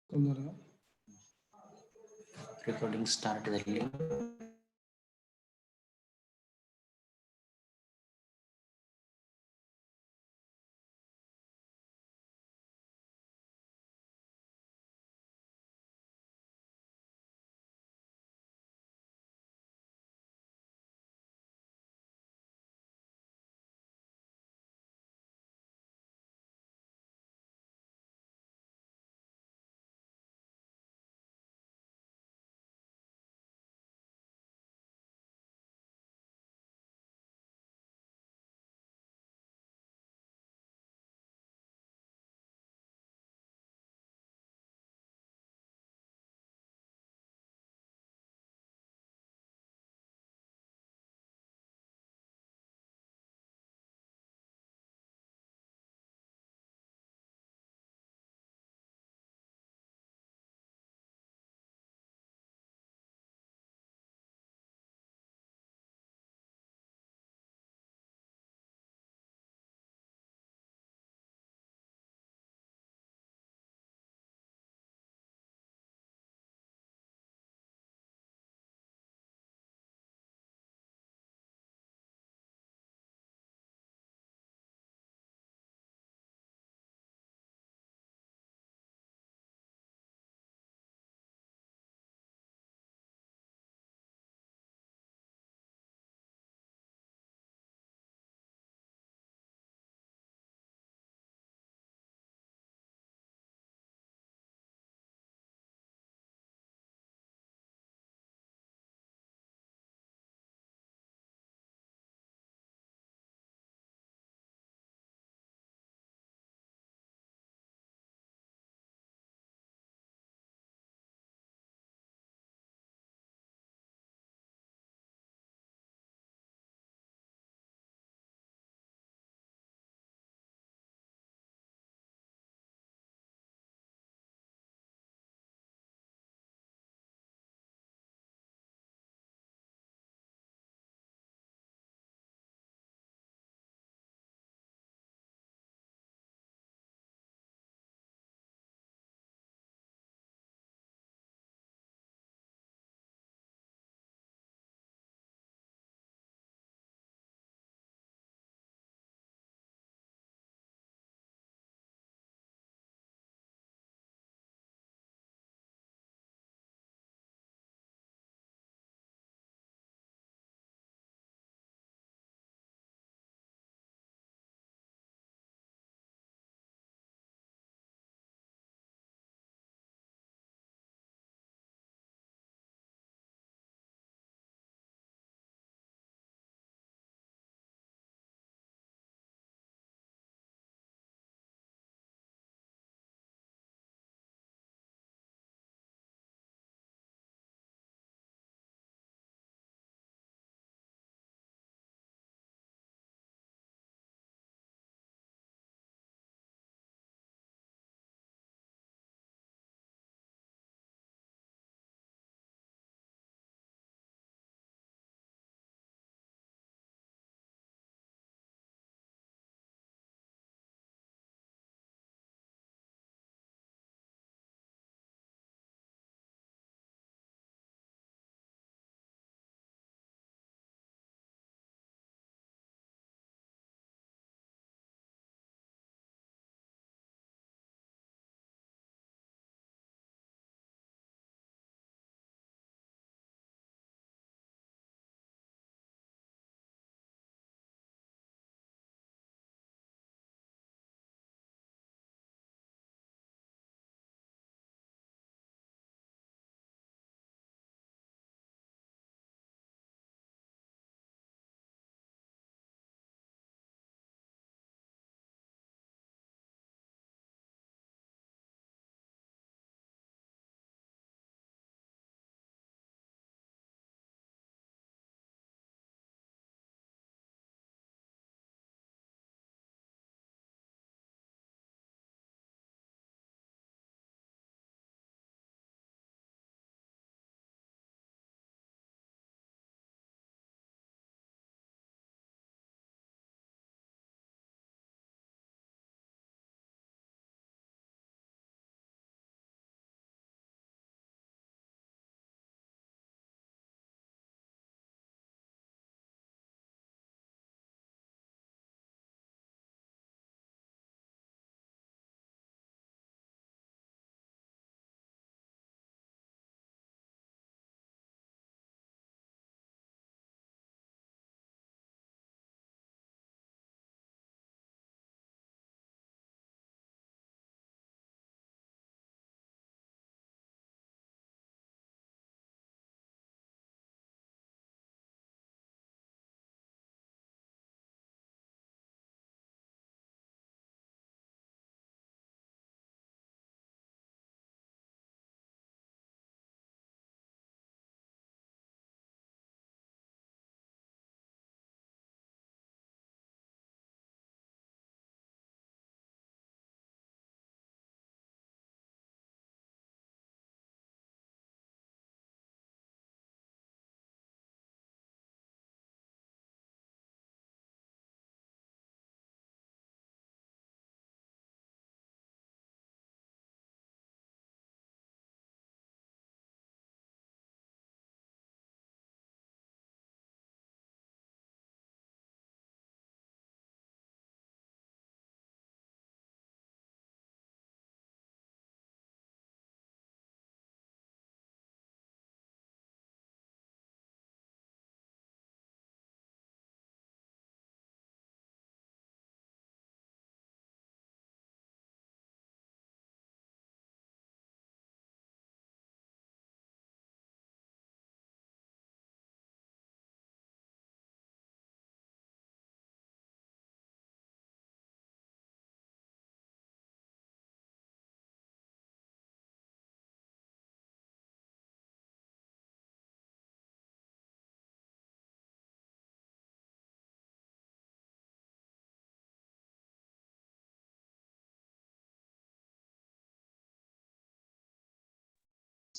తొందరగా recording start ಇದರಲ್ಲಿ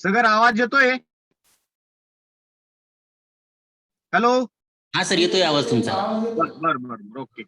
सगर आवाज येतोय? हॅलो. हा सर, येतोय आवाज तुमचा. बर बर बर, ओके.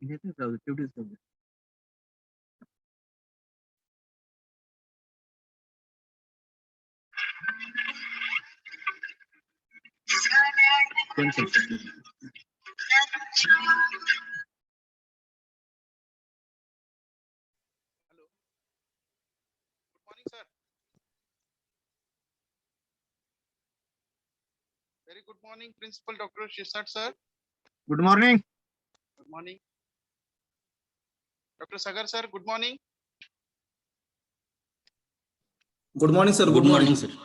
तेवढीच Sir, very good morning, Principal Dr. Shishad sir. Good morning. Good morning, Dr. Sagar sir. Good morning. Good morning sir. Good morning sir.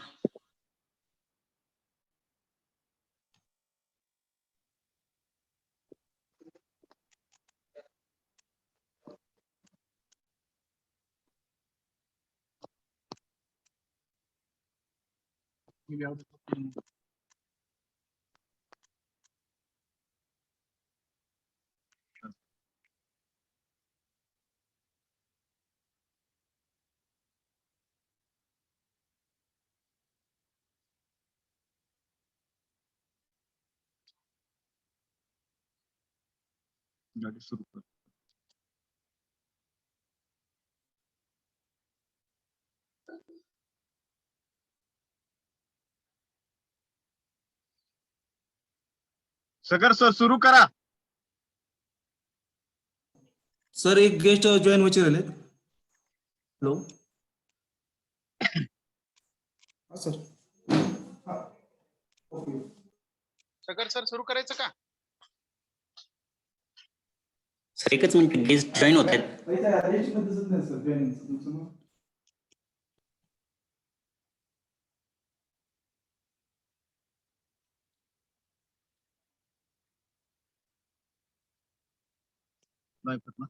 सुरू कर. सगर सर सुरू करा. सर एक गेस्ट जॉईन व्हायचे राहिले. हॅलो. हा सर. Sagar sir सुरू करायचं का? सर एकच मिनिट, गेस्ट जॉईन होत आहेत. नाही पटलं.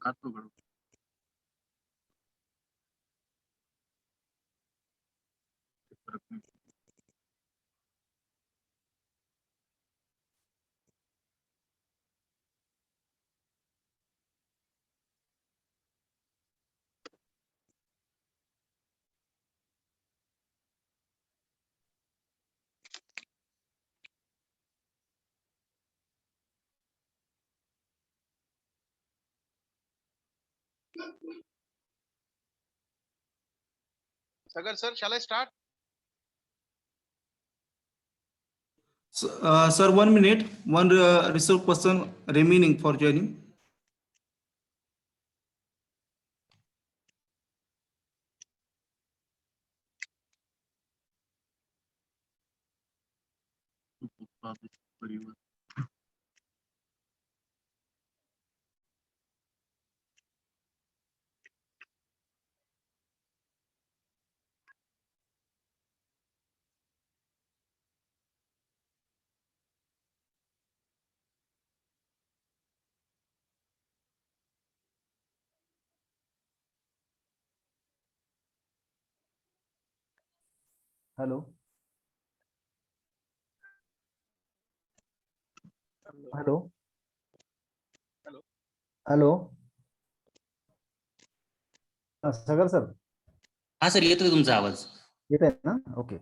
खातो घडू. Sagar sir, shall I start? Sir, 1 minute. One reserved person remaining for joining. परिवार Hello. Hello. Hello. Hello. सागर सर हा सर येतोय तुमचा आवाज. येत आहे ना? ओके.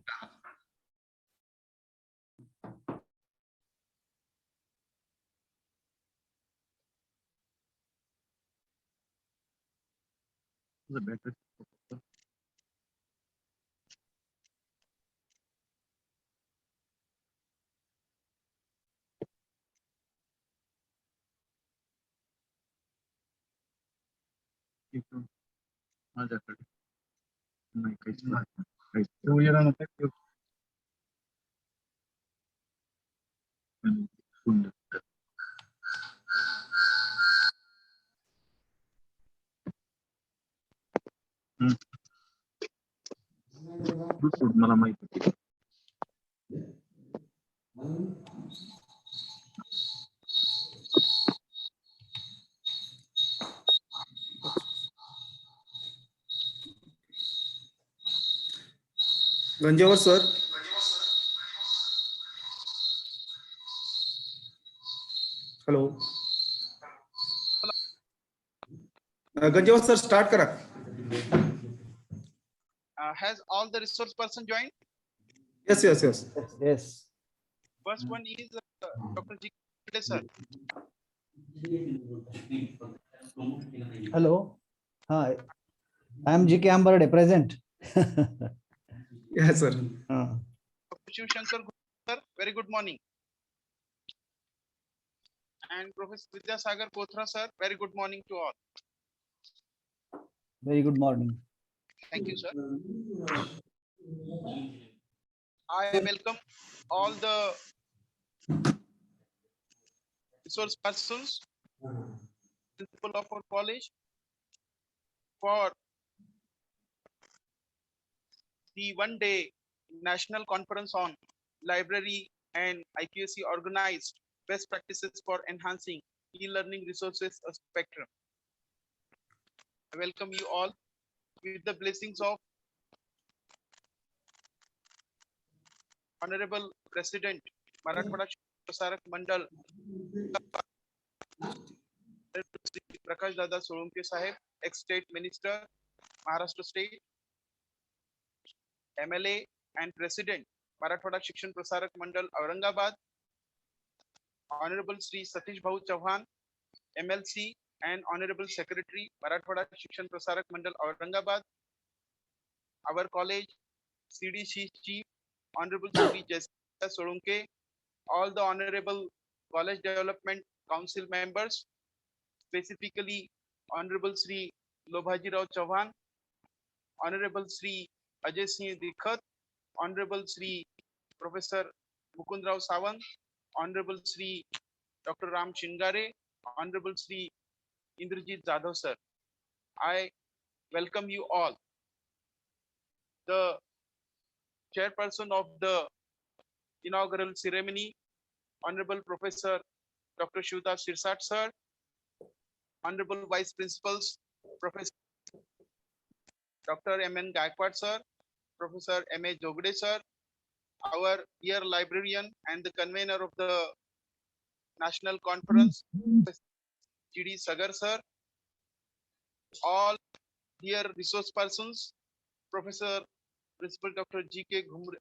The battery. इथून माझ्याकडे नाही काहीच नाही काहीच तो येणार नव्हता तो. सुंदर. मला माहिती होती. गंजेवर सर. हॅलो. गंजेवर सर स्टार्ट करा. Has all the resource person joined? Yes yes yes. Yes. First one is Dr. G. Sir. Hello. Hi. I am GK Amberde, present. Yes sir. Dr. Shiv Shankar sir, very good morning. And Professor Vidyasagar Kothra sir, very good morning to all. Very good morning. Thank you, sir. I welcome all the resource persons, principal of our college, for the one-day national conference on library and IQAC organized best practices for enhancing e-learning resources of Spectrum. I welcome you all with the blessings of Honorable President Marathwada Prasarak Mandal Prakash Dada Solanki Sahib, ex-state minister, Maharashtra state, MLA and President Marathwada Shikshan Prasarak Mandal Aurangabad, Honorable Sri Satish Bhau Chauhan, MLC and Honorable Secretary Marathwada Shikshan Prasarak Mandal Aurangabad, our college CDC Chief Honorable Sri Jessica Solanke, all the Honorable College Development Council members, specifically Honorable Sri Lobhaji Rao Chauhan, Honorable Sri Ajay Singh Dikhat, Honorable Sri Professor Mukund Rao Sawant, Honorable Sri Dr. Ram Shingare, Honorable Sri Indrajit Jadhav sir. I welcome you all. The chairperson of the inaugural ceremony, Honorable Professor Dr. Shivdas Sirsat sir, Honorable Vice Principals, Professor Dr. M.N. Gaikwad sir, Professor M.A. Jogde sir, our dear librarian and the convener of the national conference, G.D. Sagar sir, all dear resource persons, Professor Principal Dr. G.K. Ghumre,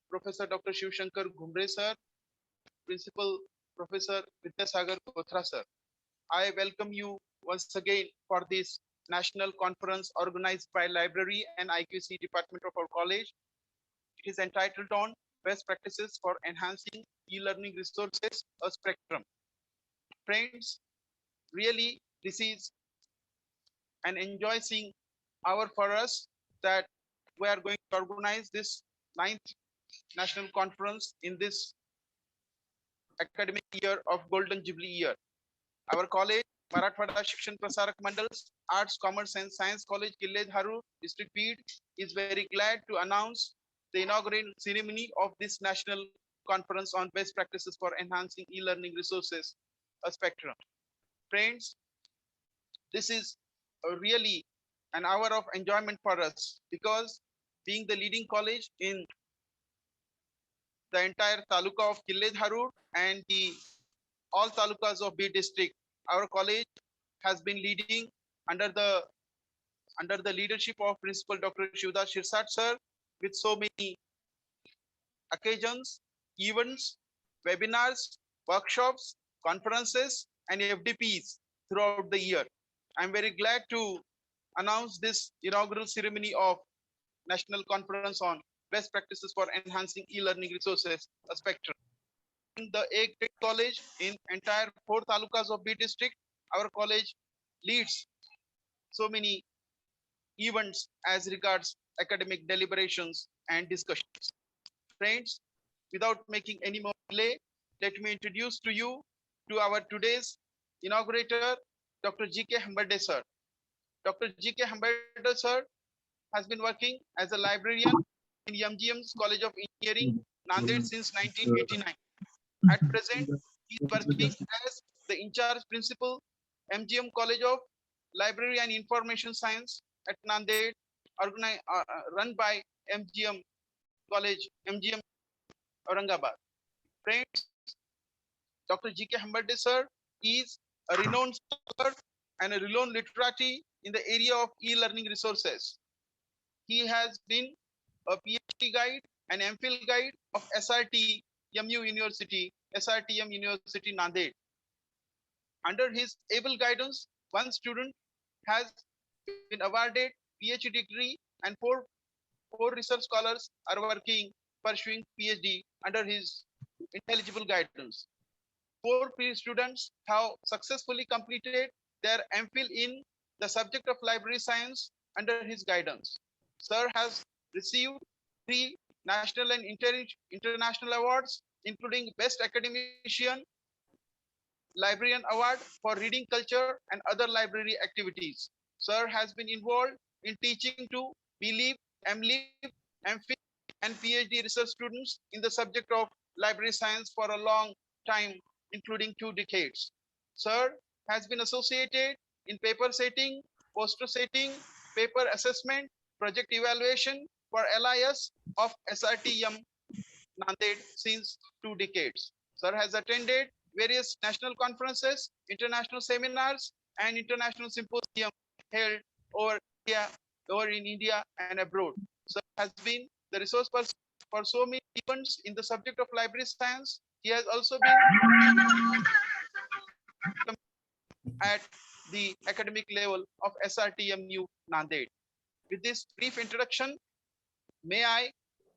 Professor Dr. Shiv Shankar Ghumre sir, Principal Professor Vidyasagar Kothra sir. I welcome you once again for this national conference organized by Library and IQC Department of our college. It is entitled on Best Practices for Enhancing E-Learning Resources, a Spectrum. Friends, really this is an enjoying hour for us that we are going to organize this 9th national conference in this academic year of Golden Jubilee year. Our college, Marathwada Shikshan Prasarak Mandal's Arts, Commerce and Science College, Kille Dharu, District Bid, is very glad to announce the inaugural ceremony of this national conference on best practices for enhancing e-learning resources, a spectrum. Friends, this is a really an hour of enjoyment for us, because being the leading college in the entire taluka of Kille Dharur and the all talukas of B district, our college has been leading under the leadership of Principal Dr. Shivdas Shirsat sir, with so many occasions, events, webinars, workshops, conferences, and FDPs throughout the year. I'm very glad to announce this inaugural ceremony of National Conference on Best Practices for Enhancing E-Learning Resources, a spectrum. In the A grade college in entire 4 talukas of B district, our college leads so many events as regards academic deliberations and discussions. Friends, without making any more delay, let me introduce to you to our today's inaugurator, Dr. G.K. Hamberde sir. Dr. G.K. Hamberde sir has been working as a librarian in MGM's College of Engineering, Nanded since 1989. At present, he is working as the in-charge principal, MGM College of Library and Information Science at Nanded, run by MGM College, MGM Aurangabad. Friends, Dr. G.K. Hamberde sir is a renowned scholar and a renowned literati in the area of e-learning resources. He has been a PhD guide and MPhil guide of SRTM University, SRTM University Nanded. Under his able guidance, one student has been awarded PhD degree and four research scholars are pursuing PhD under his intelligible guidance. 4 students have successfully completed their MPhil in the subject of library science under his guidance. Sir has received 3 national and international awards, including Best Academician, Librarian Award for Reading Culture and other library activities. Sir has been involved in teaching to BLeave, MLeave, MPhil, and PhD research students in the subject of library science for a long time, including 2 decades. Sir has been associated in paper setting, poster setting, paper assessment, project evaluation for LIS of SRTM Nanded since 2 decades. Sir has attended various national conferences, international seminars, and international symposiums held over in India and abroad. Sir has been the resource person for so many events in the subject of library science. He has also been at the academic level of SRTMU Nanded. With this brief introduction, may I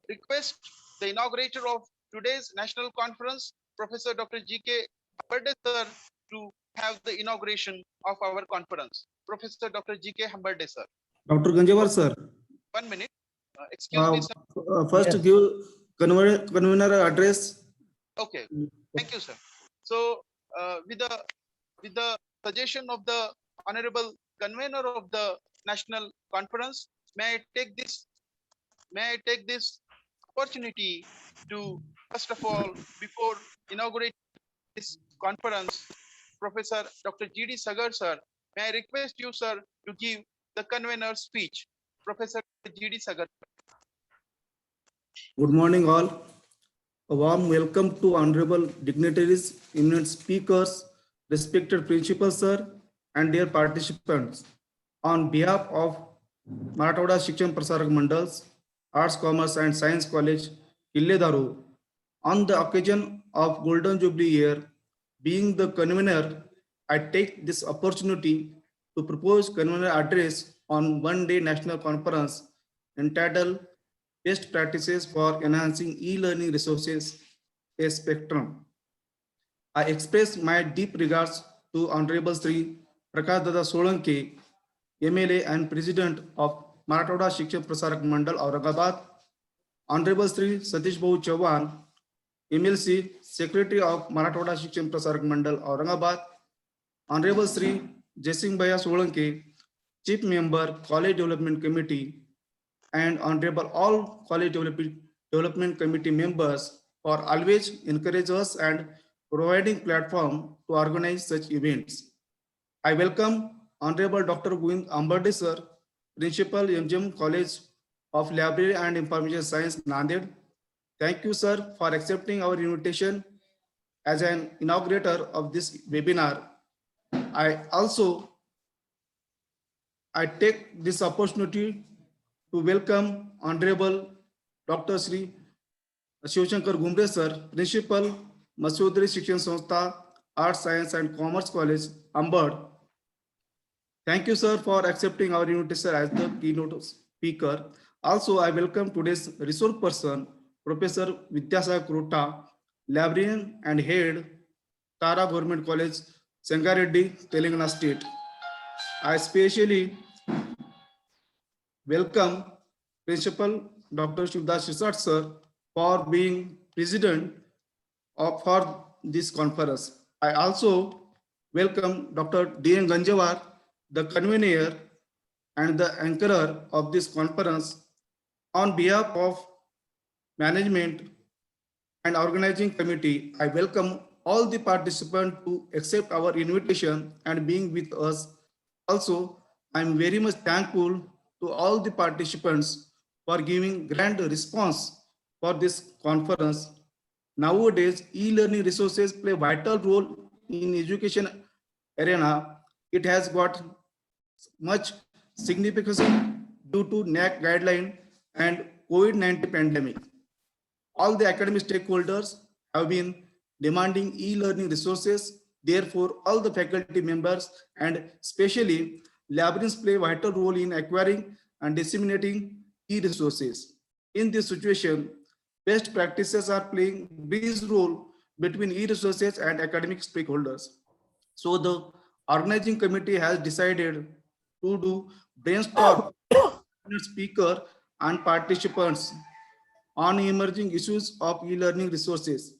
request the inaugurator of today's national conference, Professor Dr. G.K. Hamberde sir, to have the inauguration of our conference. Professor Dr. G.K. Hamberde sir. Dr. Ganjewar sir, 1 minute. Excuse me, sir. first Yes. give convener address. Okay, thank you, sir. So, with the suggestion of the honorable convener of the national conference, may I take this opportunity to first of all, before inaugurating this conference, Professor Dr. G.D. Sagar sir, may I request you, sir, to give the convener's speech. Professor G.D. Sagar. Good morning all. A warm welcome to honorable dignitaries, eminent speakers, respected principal sir, and dear participants. On behalf of Marathwada Shikshan Prasarak Mandals, Arts, Commerce and Science College, Kille Dharur, on the occasion of Golden Jubilee year, being the convener, I take this opportunity to propose convener address on one-day national conference entitled Best Practices for Enhancing E-Learning Resources, a Spectrum. I express my deep regards to Honorable Sri Prakash Dada Solanki, MLA and President of Marathwada Shikshan Prasarak Mandal, Aurangabad, Honorable Sri Satish Bhau Chauhan, MLC, Secretary of Marathwada Shikshan Prasarak Mandal, Aurangabad, Honorable Sri Jaising Bhaiya Solanki, Chief Member, College Development Committee, and Honorable all College Development Committee members for always encourage us and providing platform to organize such events. I welcome Honorable Dr. Govind Hamberde sir, Principal MGM College of Library and Information Science, Nanded. Thank you, sir, for accepting our invitation as an inaugurator of this webinar. I take this opportunity to welcome Honorable Dr. Sri Shivshankar Gumbre, sir, Principal, Masudri Shikshan Sanstha, Arts, Science and Commerce College, Ambad. Thank you, sir, for accepting our invitation as the keynote speaker. Also, I welcome today's resource person, Professor Vidyasagar Krota, librarian and head, Tara Government College, Sangareddy, Telangana State. I especially welcome Principal Dr. Shivdas Shisat, sir, for being president for this conference. I also welcome Dr. D.N. Ganjawar, the convener and the anchorer of this conference. On behalf of management and organizing committee, I welcome all the participants to accept our invitation and being with us. Also, I am very much thankful to all the participants for giving grand response for this conference. Nowadays, e-learning resources play a vital role in education arena. It has got much significance due to NAC guideline and COVID-19 pandemic. All the academic stakeholders have been demanding e-learning resources. Therefore, all the faculty members and especially librarians play a vital role in acquiring and disseminating e-resources. In this situation, best practices are playing bridge role between e-resources and academic stakeholders. So the organizing committee has decided to do brainstorm speaker and participants on emerging issues of e-learning resources.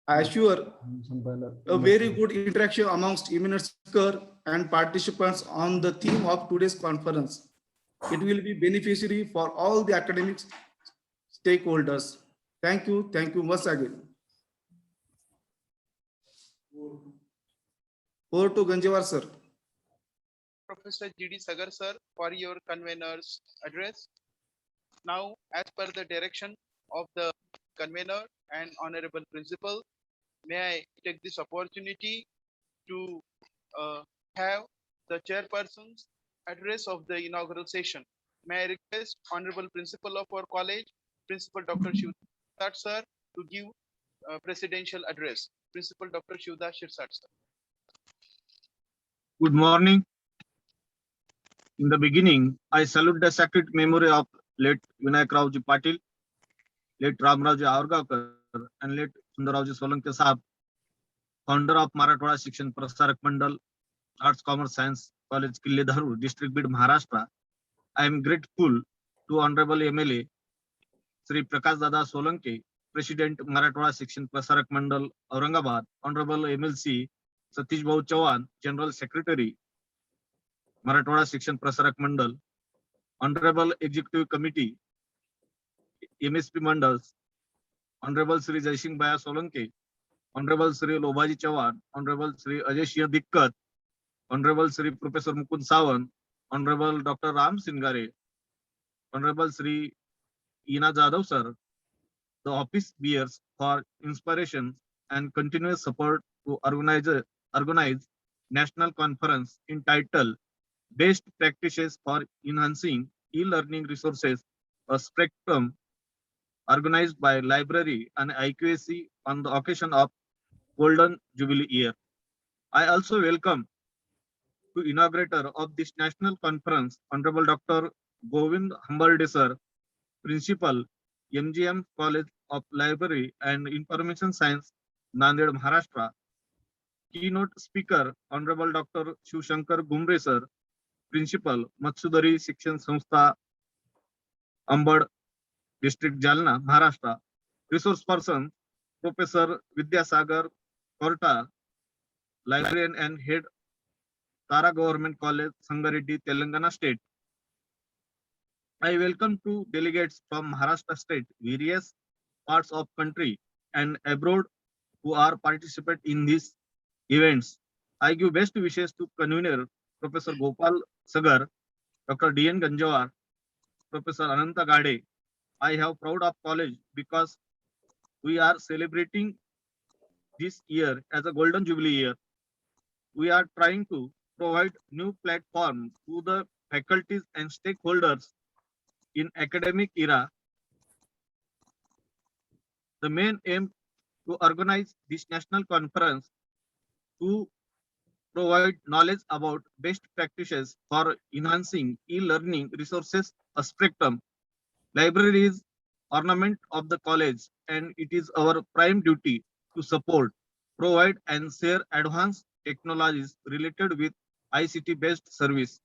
I assure a very good interaction amongst eminent speaker and participants on the theme of today's conference. It will be beneficiary for all the academic stakeholders. Thank you once again. Over to Ganjawar, sir. Professor G.D. Sagar, sir, for your convener's address. Now, as per the direction of the convener and honorable principal, may I take this opportunity to have the chairperson's address of the inaugural session. May I request honorable principal of our college, Principal Dr. Shivdas sir, to give presidential address. Principal Dr. Shivdas sir. Good morning. In the beginning, I salute the sacred memory of late Vinayak Raoji Patil, late Ramraoji Aurgavkar, and late Sundarraoji Solanke Sahab, founder of Marathwada Shikshan Prasarak Mandal, Arts, Commerce, Science College, Kille Dharur, District Bid, Maharashtra. I am grateful to Honorable MLA Sri Prakash Dada Solanke, President Marathwada Shikshan Prasarak Mandal, Aurangabad, Honorable MLC Satish Bhau Chauhan, General Secretary, Marathwada Shikshan Prasarak Mandal, Honorable Executive Committee, MSP Mandals, Honorable Sri Jaising Bhaiya Solanke, Honorable Sri Lobaji Chauhan, Honorable Sri Ajay Siah Dikkat, Honorable Sri Professor Mukund Sawant, Honorable Dr. Ram Singare, Honorable Sri Ina Jadhav sir, the office bears for inspiration and continuous support to organize national conference entitled Best Practices for Enhancing E-Learning Resources, a spectrum organized by Library and IQAC on the occasion of Golden Jubilee Year. I also welcome to inaugurator of this national conference, Honorable Dr. Govind Hambalde sir, Principal, MGM College of Library and Information Science, Nanded, Maharashtra. Keynote speaker, Honorable Dr. Shivshankar Gumbre sir, Principal, Matsudari Shikshan Sanstha, Ambad, District Jalna, Maharashtra. Resource person, Professor Vidyasagar Krota, librarian and head, Tara Government College, Sangareddy, Telangana State. I welcome two delegates from Maharashtra State, various parts of country and abroad who are participate in these events. I give best wishes to convener Professor Gopal Sagar Dr. D.N. Ganjawar, Professor Ananta Gade. I have proud of college because we are celebrating this year as a golden jubilee year. We are trying to provide new platform to the faculties and stakeholders in academic era. The main aim to organize this national conference to provide knowledge about best practices for enhancing e-learning resources, a spectrum. Library is ornament of the college, and it is our prime duty to support, provide, and share advanced technologies related with ICT-based service.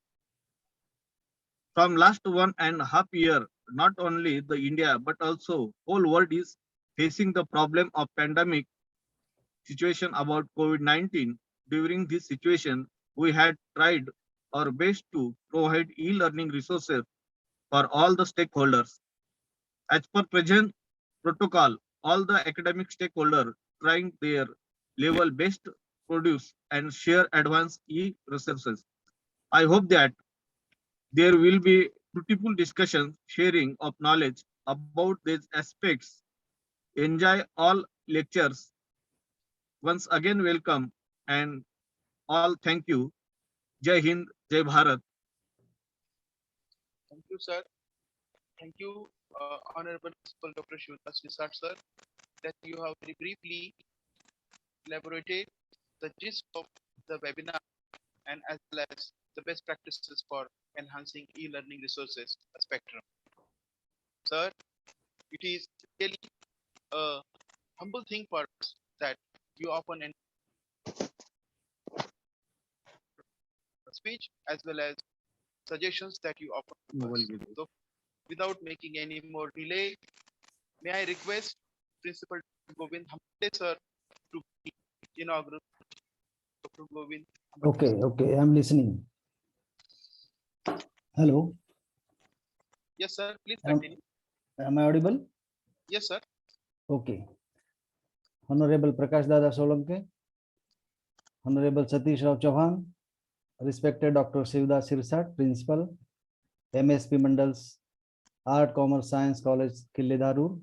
From last 1.5 year, not only the India but also whole world is facing the problem of pandemic situation about COVID-19. During this situation, we had tried our best to provide e-learning resources for all the stakeholders. As per present protocol, all the academic stakeholders trying their level best produce and share advanced e-resources. I hope that there will be fruitful discussion, sharing of knowledge about these aspects. Enjoy all lectures. Once again, welcome and all thank you. Jai Hind, Jai Bharat. Thank you, sir. Thank you, Honorable Principal Dr. Shivdas Nisar, sir, that you have very briefly elaborated the gist of the webinar and as well as the best practices for enhancing e-learning resources, a spectrum. Sir, it is really a humble thing for us that you often end speech as well as suggestions that you offer to us. So, without making any more delay, may I request Principal Govind Hamde sir to be inaugural. Dr. Govind. Okay, I'm listening. Hello, Yes, sir. Please Um, continue. am I audible? Yes, sir. Okay. Honorable Prakash Dada Solanke, Honorable Satish Rao Chauhan, respected Dr. Shivdas Sirsat, Principal, MSP Mandals, Art, Commerce, Science College, Kille Dharur.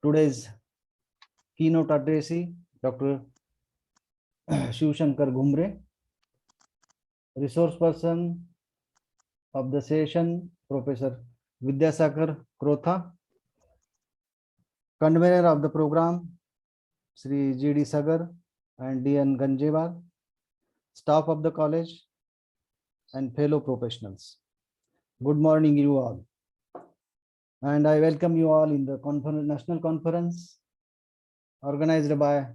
Today's keynote addressee, Dr. Shiv Shankar Ghumre, resource person of the session, Professor Vidyasagar Krotha, convener of the program, Sri G.D. Sagar and D.N. Ganjewar, staff of the college, and fellow professionals. Good morning, you all. And I welcome you all in the national conference organized by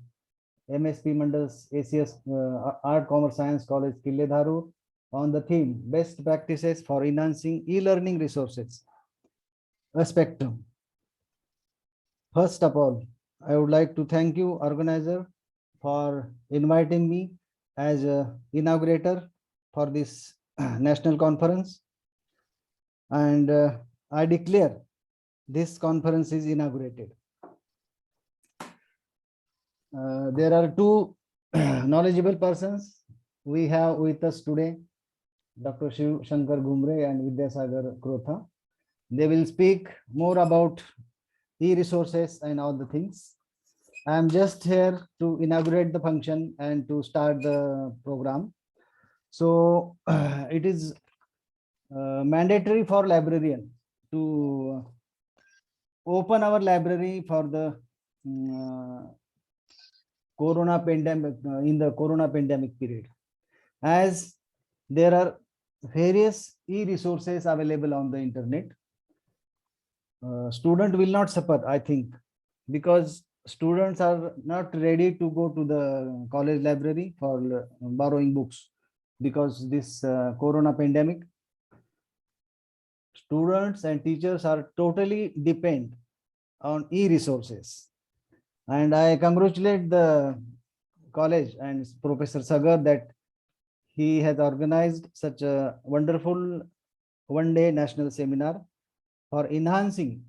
MSP Mandals ACS Art, Commerce, Science College, Kille Dharur on the theme Best Practices for Enhancing E-Learning Resources, a spectrum. First of all, I would like to thank you, organizer, for inviting me as a inaugurator for this national conference. And I declare this conference is inaugurated. There are two knowledgeable persons we have with us today, Dr. Shiv Shankar Ghumre and Vidyasagar Krotha. They will speak more about e-resources and all the things. I am just here to inaugurate the function and to start the program. So it is mandatory for librarian to open our library for the corona pandemic in the corona pandemic period, as there are various e-resources available on the internet. Student will not suffer, I think, because students are not ready to go to the college library for borrowing books because this corona pandemic. Students and teachers are totally depend on e-resources, and I congratulate the college and Professor Sagar that he has organized such a wonderful one-day national seminar for enhancing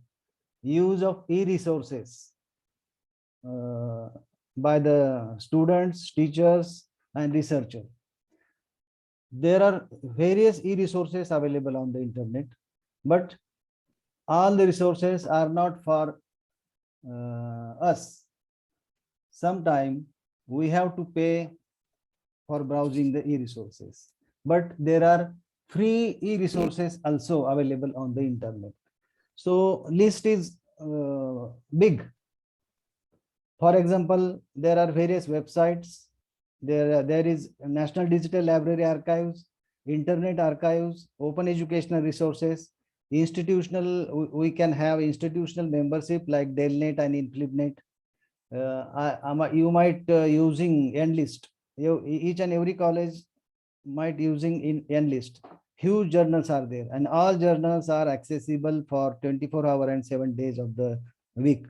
use of e-resources by the students, teachers, and researchers. there are various e-resources available on the internet, but all the resources are not for us. Sometime we have to pay for browsing the e-resources, but there are free e-resources also available on the internet. So list is big. For example, there are various websites. There is National Digital Library Archives, Internet Archives, Open Educational Resources, institutional. We can have institutional membership like Delnet and InflibNet. You might using Enlist. Each and every college might using in Enlist. Huge journals are there, and all journals are accessible for 24 hours and 7 days of the week.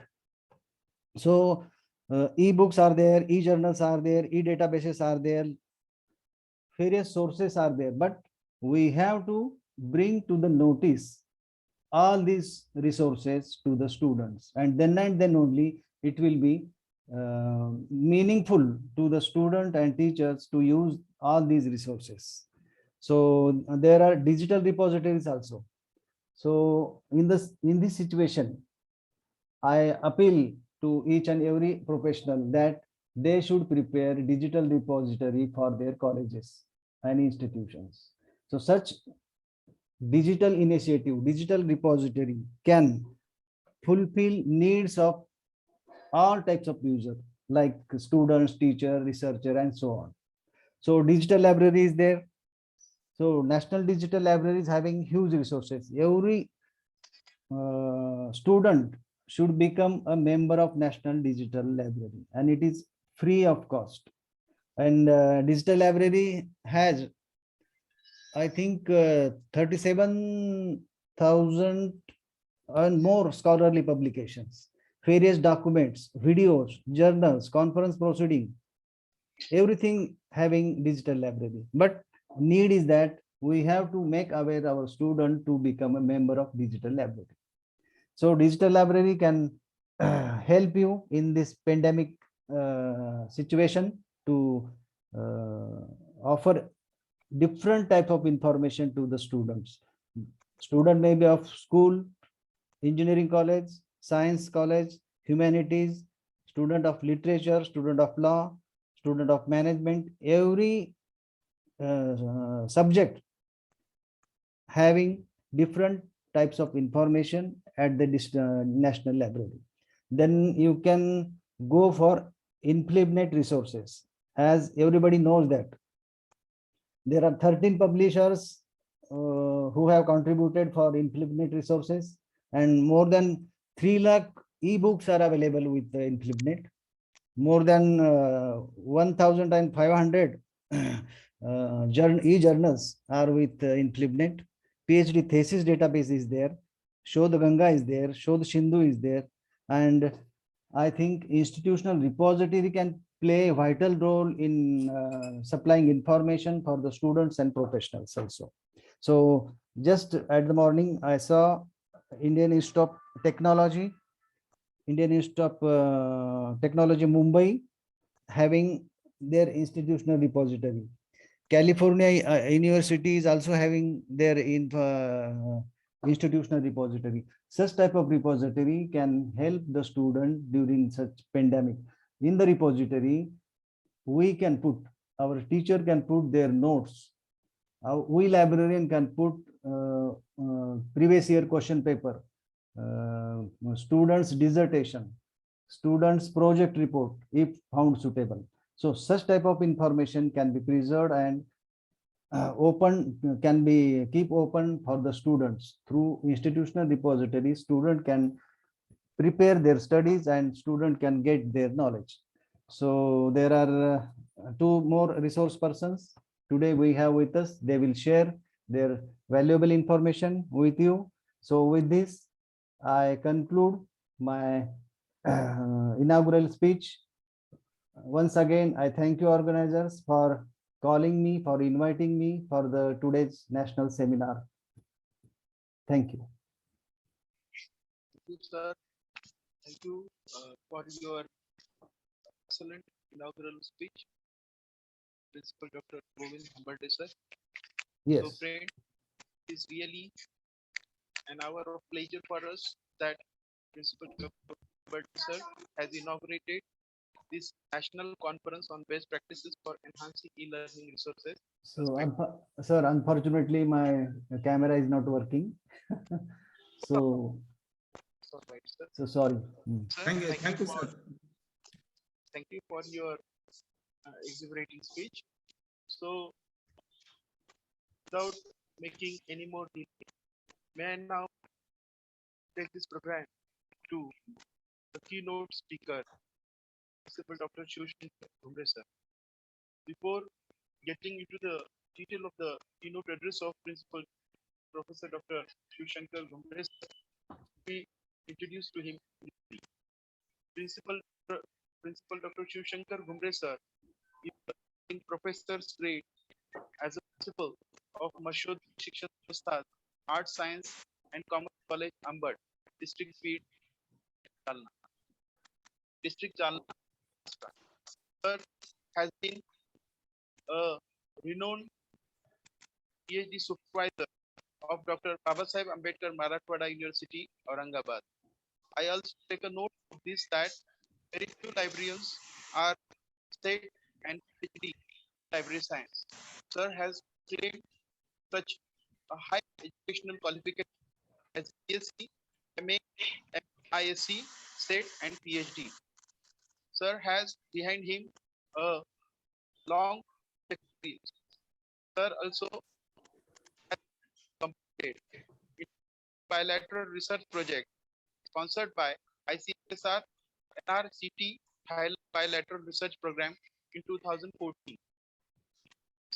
So e-books are there, e-journals are there, e-databases are there, various sources are there, but we have to bring to the notice all these resources to the students, and then only it will be meaningful to the student and teachers to use all these resources. So there are digital repositories also. So in this situation, I appeal to each and every professional that they should prepare digital repository for their colleges and institutions. So such digital initiative, digital repository can fulfill needs of all types of user like students, teacher, researcher, and so on. So digital library is there. So National Digital Library is having huge resources. Every student should become a member of National Digital Library, and it is free of cost. And digital library has, I think, 37,000 and more scholarly publications, various documents, videos, journals, conference proceeding, everything having digital library. But need is that we have to make aware our student to become a member of digital library. So digital library can help you in this pandemic situation to offer different type of information to the students. Student may be of school, engineering college, science college, humanities, student of literature, student of law, student of management, every subject having different types of information at the National Library. Then you can go for InflibNet resources. As everybody knows that there are 13 publishers who have contributed for InflibNet resources, and more than 3 lakh ebooks are available with the InflibNet. More than 1,500 e-journals are with InflibNet. PhD thesis database is there. Shodh Ganga is there. Shodh Sindhu is there. And I think institutional repository can play a vital role in supplying information for the students and professionals also. So just at the morning, I saw Indian Institute of Technology, Technology Mumbai having their institutional repository. California University is also having their institutional repository. Such type of repository can help the student during such pandemic. In the repository, we can put, our teacher can put their notes. We librarian can put previous year question paper, students dissertation, students project report if found suitable. So such type of information can be preserved and can be keep open for the students through institutional repository. Student can prepare their studies and student can get their knowledge. So there are 2 more resource persons today we have with us. They will share their valuable information with you. So with this, I conclude my inaugural speech. Once again, I thank you organizers for calling me, for inviting me for the today's national seminar. Thank you. Thank you, sir. Thank you for your excellent inaugural speech, Principal Dr. Govind Hamberde, sir. So Yes. friend, it is really an hour of pleasure for us that Principal Gilbert sir has inaugurated this national conference on best practices for enhancing e-learning resources. So, sir, unfortunately, my camera is not working. So, So, right, sir. so sorry. Sir, Thank you, sir. thank you for your exhilarating speech. So, without making any more delay, may I now take this program to the keynote speaker, Principal Dr. Shivshankar Bhumre sir. Before getting into the detail of the keynote address of Principal Professor Dr. Shivshankar Bhumre sir, we introduce to him Principal Principal Dr. Shivshankar Bhumre sir is in professor's grade as a principal of Mashod Shikshan Prasad Art Science and Commerce College Ambad, District Feed, Jalna. District Jalna. Sir has been a renowned PhD supervisor of Dr. Babasaheb Ambedkar Marathwada University, Aurangabad. I also take a note of this that very few librarians are state and PhD library science. Sir has claimed such a high educational qualification as BSc, MA, MISc, SET, and PhD. Sir has behind him a long experience. Sir also has completed a bilateral research project sponsored by ICSR NRCT Thailand Bilateral Research Program in 2014.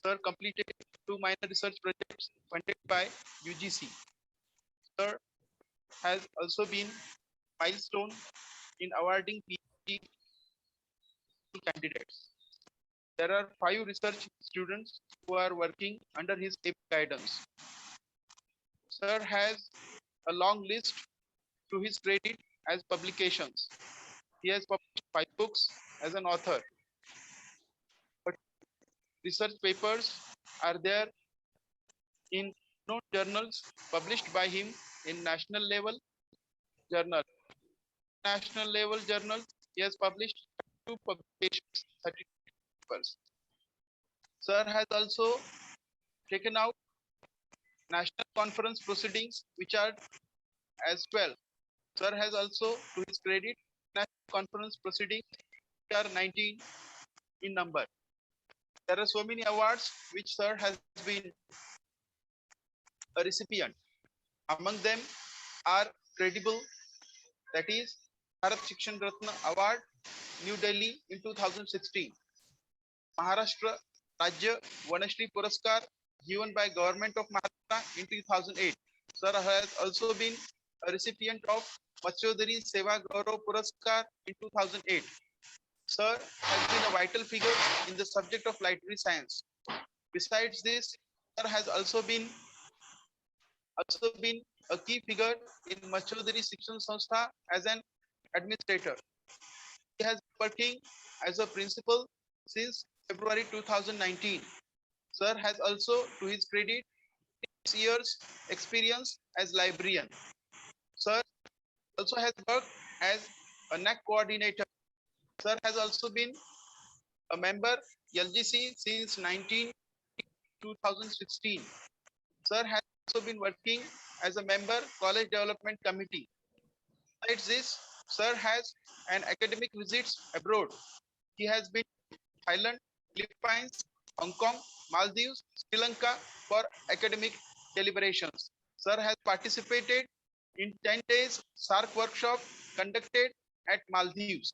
Sir completed 2 minor research projects funded by UGC. Sir has also been milestone in awarding PhD candidates. There are 5 research students who are working under his guidance. Sir has a long list to his credit as publications. He has published 5 books as an author. But research papers are there in no journals published by him in national level journal. National level journal, he has published 2 publications, 30 papers. Sir has also taken out national conference proceedings, which are as well. Sir has also, to his credit, national conference proceedings, which are 19 in number. There are so many awards which Sir has been a recipient. Among them are credible, that is Bharat Shikshan Ratna Award, New Delhi in 2016. Maharashtra Rajya Vanashri Puraskar given by Government of Maharashtra in 2008. Sir has also been a recipient of Machodari Seva Gaurav Puraskar in 2008. Sir has been a vital figure in the subject of library science. Besides this, Sir has also been a key figure in Machodari Shikshan Sanstha as an administrator. He has been working as a principal since February 2019. Sir has also, to his credit, 6 years experience as librarian. Sir also has worked as a NAC coordinator. Sir has also been a member LGC since 2016. Sir has also been working as a member College Development Committee. Besides this, Sir has an academic visits abroad. He has been to Thailand, Philippines, Hong Kong, Maldives, Sri Lanka for academic deliberations. Sir has participated in 10 days SARC workshop conducted at Maldives.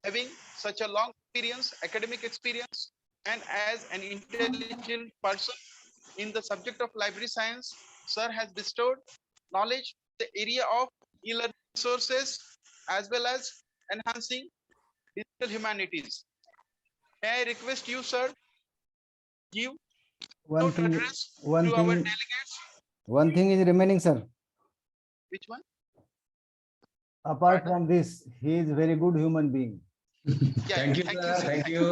Having such a long experience, academic experience, and as an intelligent person in the subject of library science, Sir has bestowed knowledge in the area of e-learning resources as well as enhancing digital humanities. May I request you, sir, give One thing, address one to our thing, delegates. one thing is remaining, sir. Which one? Apart Pardon? from this, he is very good human being. Yeah, Thank you, thank sir. you, sir. Thank you.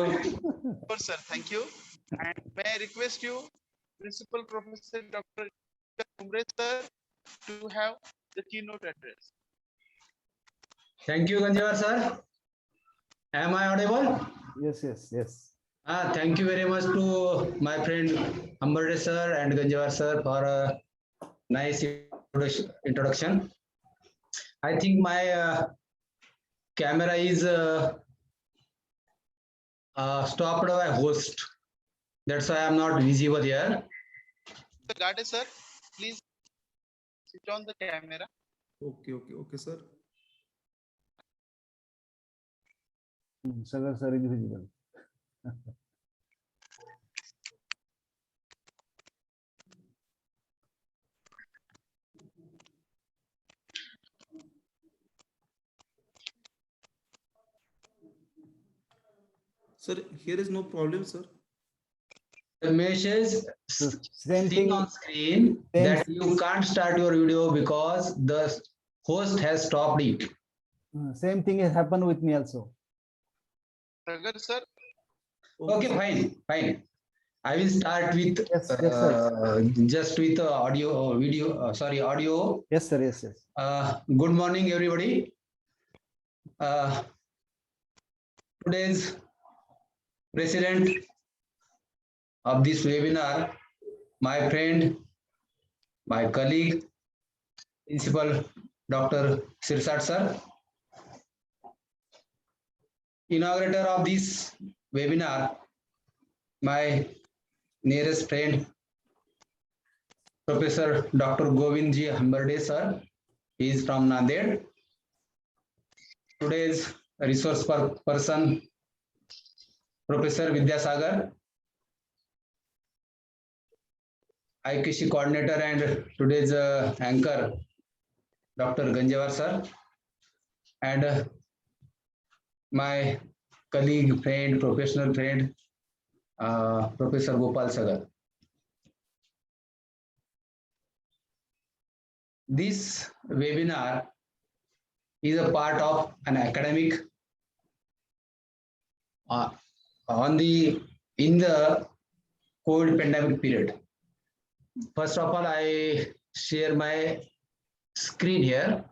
Sir, thank you. And may I request you Principal Professor Dr. Kumre sir to have the keynote address. Thank you, Ganjawar sir. Am I audible? Yes, yes, yes. Thank you very much to my friend Ambade sir and Ganjawar sir for a nice introduction. I think my camera is stopped by host. That's why I'm not visible here. The Gade sir, please switch on the camera. Okay, sir. Sagar sir is visible. Sir, here is no problem, sir. The message So same seen thing, on screen same that you can't start your video because the host has stopped it. same thing has happened with me also. Sagar sir, Okay, fine. I will start with Yes, yes, sir. just with audio, audio. Yes, sir, yes, yes. Good morning, everybody. Today's president of this webinar, my friend, my colleague, Principal Dr. Sirsat sir. Inaugurator of this webinar, my nearest friend, Professor Dr. Govindji Hambarde sir. He is from Nanded. Today's resource person, Professor Vidyasagar, IKC coordinator and today's anchor, Dr. Ganjawar sir, and my colleague, friend, professional friend, Professor Gopal Sagar. This webinar is a part of an academic in the COVID pandemic period. First of all, I share my screen here.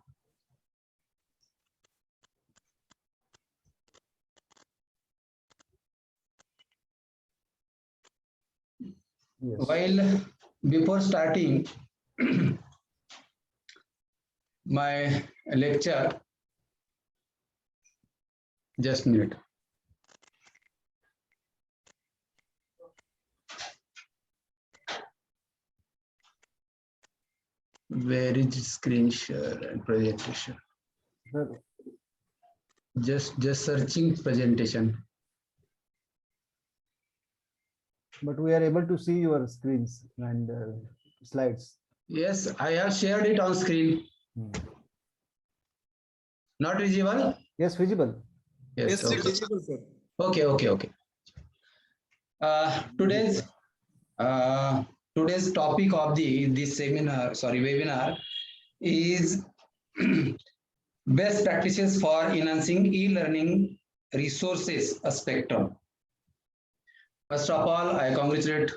Yes. While before starting my lecture, just a minute. Where is screen share and presentation? Sir, Just searching presentation. but we are able to see your screens and slides. Yes, I have shared it on screen. Not visible? Yes, visible. Yes, sir. Okay. Visible, sir. Okay. Today's topic of this webinar is best practices for enhancing e-learning resources, a spectrum. First of all, I congratulate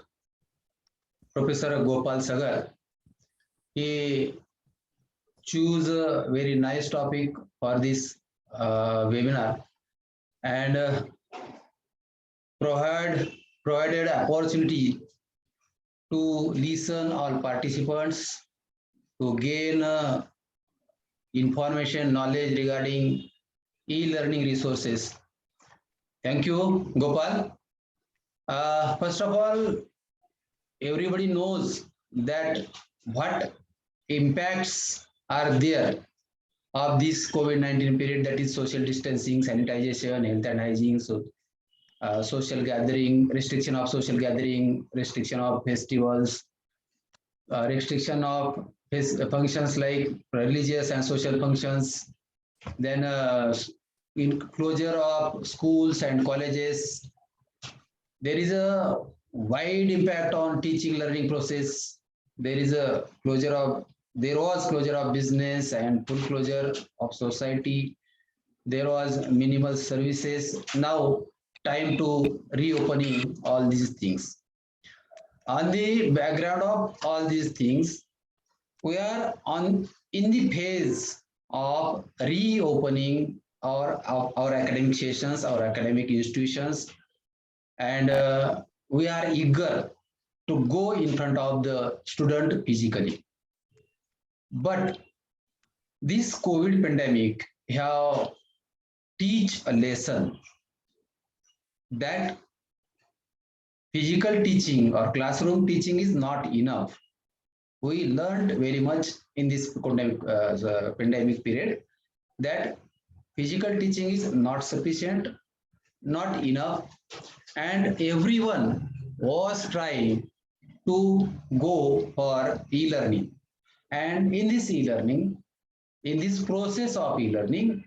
Professor Gopal Sagar. He choose a very nice topic for this webinar and provided opportunity to listen all participants to gain information, knowledge regarding e-learning resources. Thank you, Gopal. First of all, everybody knows that what impacts are there of this COVID-19 period, that is social distancing, sanitization, health and hygiene, social gathering, restriction of social gathering, restriction of festivals, restriction of functions like religious and social functions, then in closure of schools and colleges. There is a wide impact on teaching learning process. There was closure of business and full closure of society. There was minimal services. Now time to reopening all these things. On the background of all these things, we are in the phase of reopening our academic sessions, our academic institutions, and we are eager to go in front of the student physically. But this COVID pandemic have teach a lesson that physical teaching or classroom teaching is not enough. We learned very much in this pandemic period that physical teaching is not sufficient, not enough, and everyone was trying to go for e-learning. And in this e-learning, in this process of e-learning,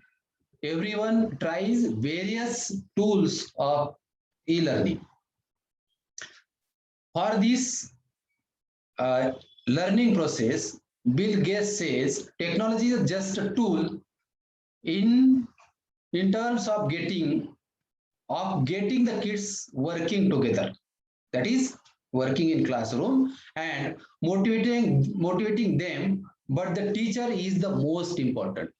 everyone tries various tools of e-learning. For this learning process, Bill Gates says technology is just a tool in terms of getting the kids working together. That is working in classroom and motivating them, but the teacher is the most important.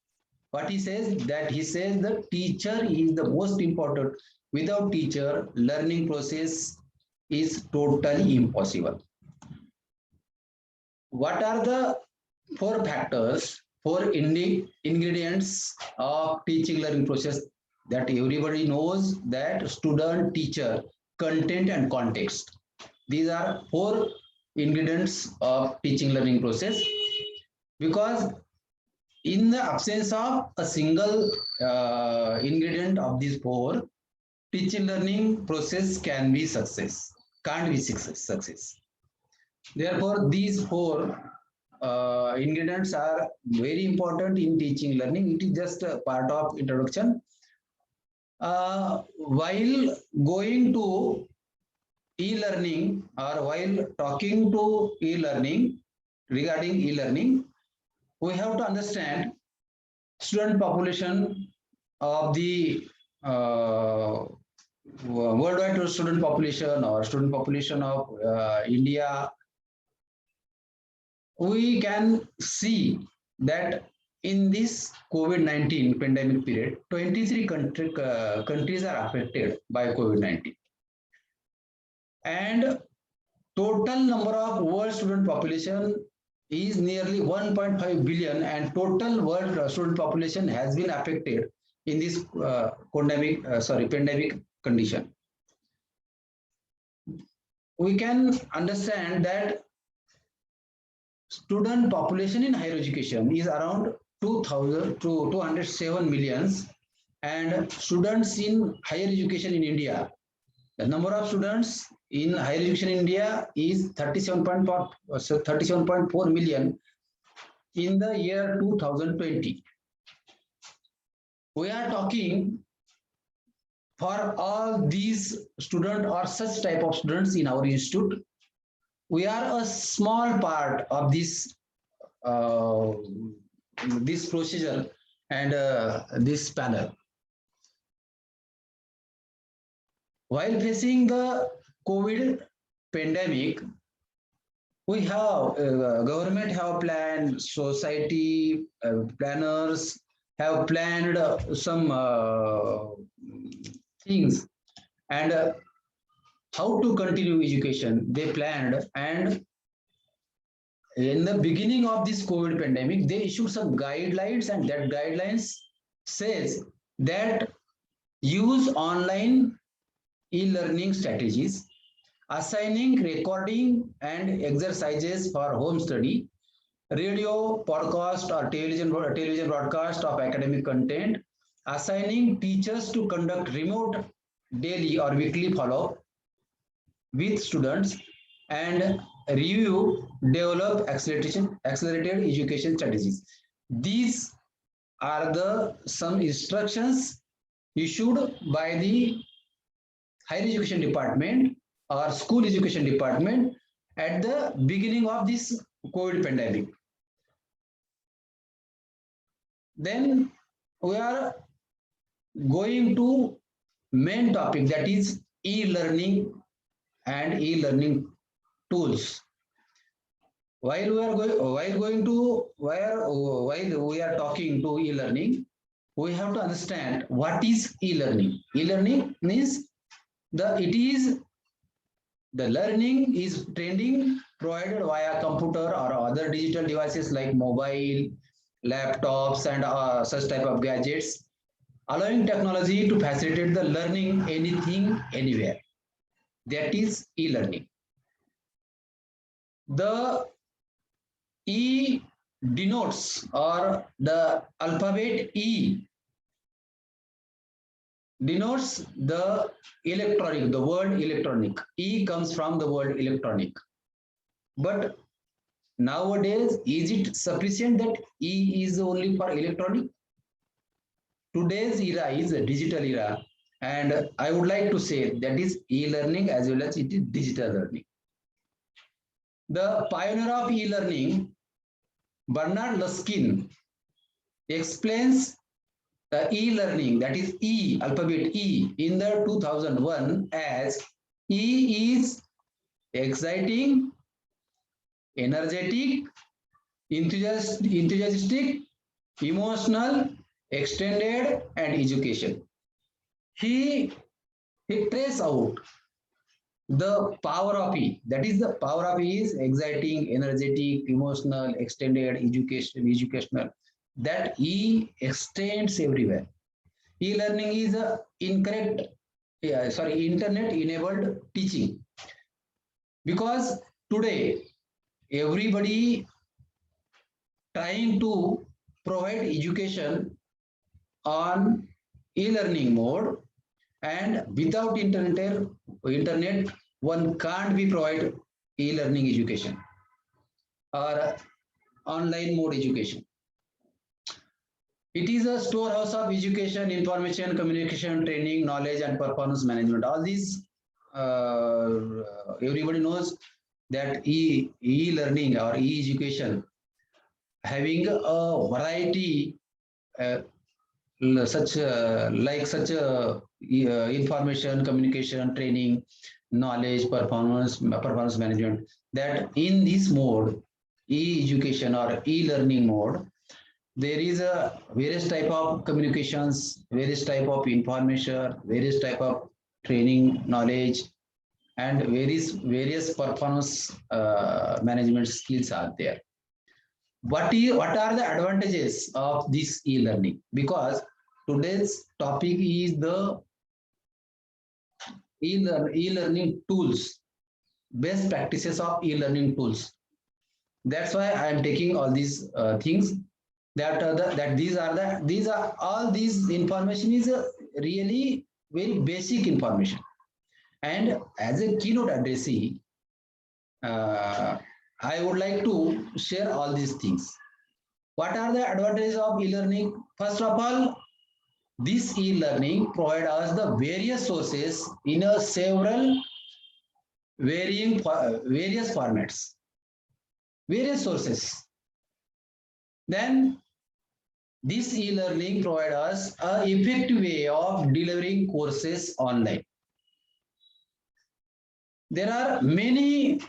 What he says the teacher is the most important. Without teacher, learning process is totally impossible. What are the four factors, four ingredients of teaching learning process that everybody knows? That student, teacher, content, and context. These are four ingredients of teaching learning process, because in the absence of a single ingredient of these four, teaching learning process can't be success. Therefore, these four ingredients are very important in teaching learning. It is just a part of introduction. While going to e-learning or while talking to e-learning, regarding e-learning, we have to understand student population of the worldwide student population or student population of India. We can see that in this COVID-19 pandemic period, 23 countries are affected by COVID-19. And total number of world student population is nearly 1.5 billion, and total world student population has been affected in this pandemic condition. We can understand that student population in higher education is around 2,000 to 207 millions, and students in higher education in India, the number of students in higher education in India is 37.4 million in the year 2020. We are talking for all these students or such type of students in our institute. We are a small part of this this procedure and this panel. While facing the COVID pandemic, we have government have planned, society planners have planned some things, and how to continue education they planned. And in the beginning of this COVID pandemic, they issued some guidelines, and that guidelines says that use online e-learning strategies, assigning recording and exercises for home study, radio, podcast, or television broadcast of academic content, assigning teachers to conduct remote daily or weekly follow-up with students, and review, develop accelerated education strategies. These are the some instructions issued by the higher education department or school education department at the beginning of this COVID pandemic. Then we are going to main topic, that is e-learning and e-learning tools. While we are talking to e-learning, we have to understand what is e-learning. E-learning means the learning is trending provided via computer or other digital devices like mobile, laptops, and such type of gadgets, allowing technology to facilitate the learning anything, anywhere. That is e-learning. The E denotes, or the alphabet E denotes the electronic, the word electronic. E comes from the word electronic. But nowadays, is it sufficient that E is only for electronic? Today's era is a digital era, and I would like to say that is e-learning as well as it is digital learning. The pioneer of e-learning, Bernard Luskin, explains the e-learning, that is E, alphabet E, in the 2001 as E is exciting, energetic, enthusiastic, emotional, extended, and education. He traces out the power of E. That is, the power of E is exciting, energetic, emotional, extended, educational. That E extends everywhere. E-learning is a internet-enabled teaching. Because today, everybody trying to provide education on e-learning mode, and without internet, one can't be provide e-learning education or online mode education. It is a storehouse of education, information, communication, training, knowledge, and performance management. All these, everybody knows that e-learning or e-education having a variety, such information, communication, training, knowledge, performance management, that in this mode, e-education or e-learning mode, there is a various type of communications, various type of information, various type of training, knowledge, and various performance management skills are there. What are the advantages of this e-learning? Because today's topic is the e-learning tools, best practices of e-learning tools. That's why I am taking all these things. These information is really very basic information. And as a keynote addressee, I would like to share all these things. What are the advantages of e-learning? First of all, this e-learning provides us the various sources in a several various formats, various sources. Then this e-learning provides us an effective way of delivering courses online. There are many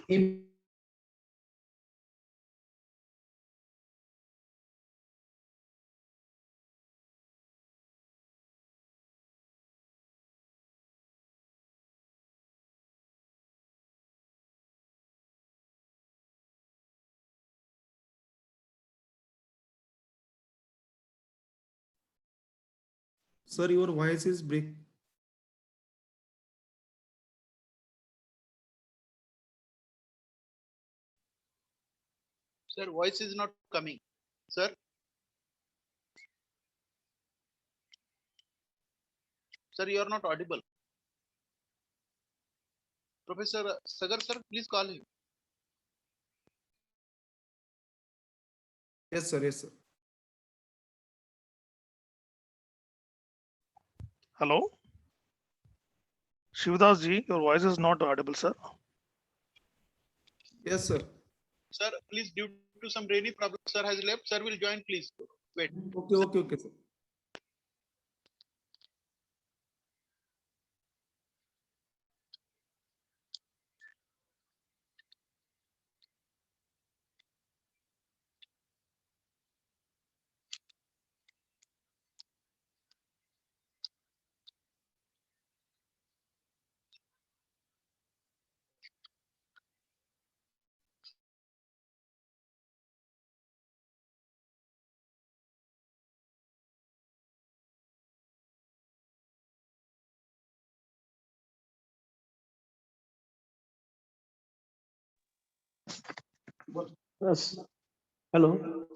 Sir, your voice is break. Sir, voice is not coming. Sir. Sir, you are not audible. Professor Sagar, sir, please call him. Yes, sir. Yes, sir. Hello? Shivdas ji, your voice is not audible, sir. Yes, sir. Sir, please, due to some rainy problem, sir has left. Sir will join, please. Wait. Okay, sir. Yes. Hello.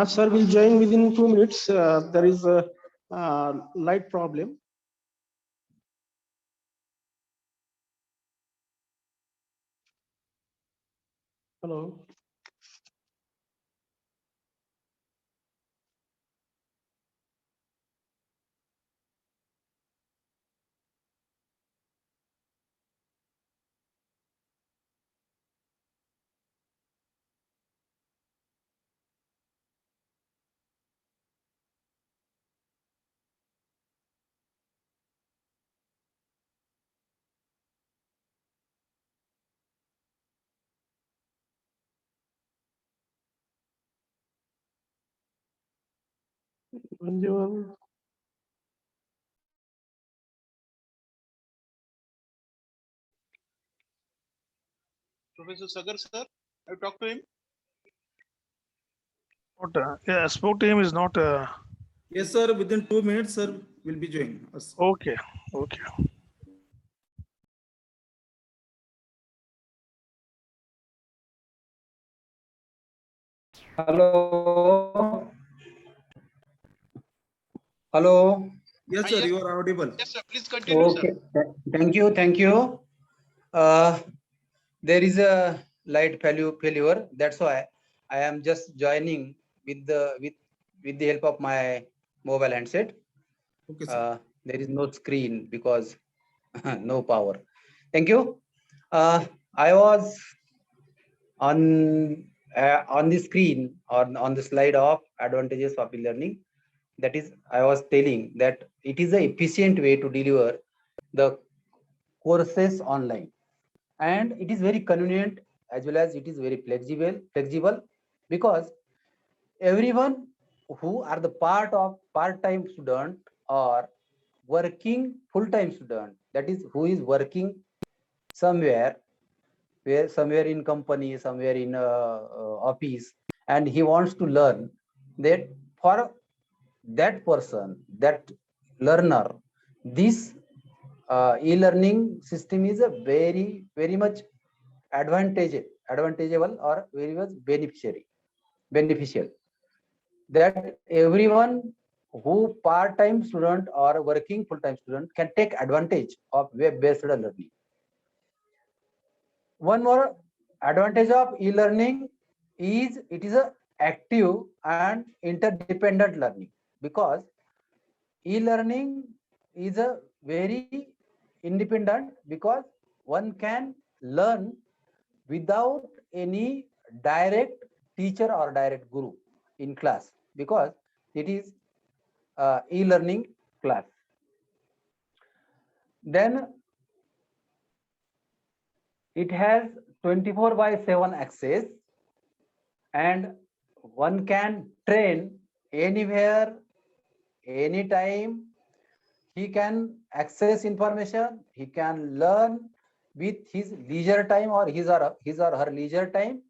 Sir will join within 2 minutes. There is a light problem. Hello. Manjuval. Professor Sagar, sir, I talk to him. Yeah, sport team is not, Yes, sir. Within 2 minutes, sir will be joining us. okay, okay. Hello. Hello. Yes, sir. Yes, You are audible. yes, sir. Please continue, sir. Okay. Thank you. Thank you. There is a light failure. That's why I am just joining with the help of my mobile handset. Okay, sir. There is no screen because no power. Thank you. I was on the screen or on the slide of advantages of e-learning. That is, I was telling that it is an efficient way to deliver the courses online, and it is very convenient as well as it is very flexible because everyone who are the part of part-time student or working full-time student, that is who is working somewhere somewhere in company, somewhere in office, and he wants to learn, that for that person, that learner, this e-learning system is a very much advantageable or very much beneficial, that everyone who part-time student or working full-time student can take advantage of web-based learning. One more advantage of e-learning is it is a active and interdependent learning, because e-learning is a very independent, because one can learn without any direct teacher or direct guru in class, because it is e-learning class. Then it has 24/7 access, and one can train anywhere, anytime. He can access information, he can learn with his leisure time or his or her leisure time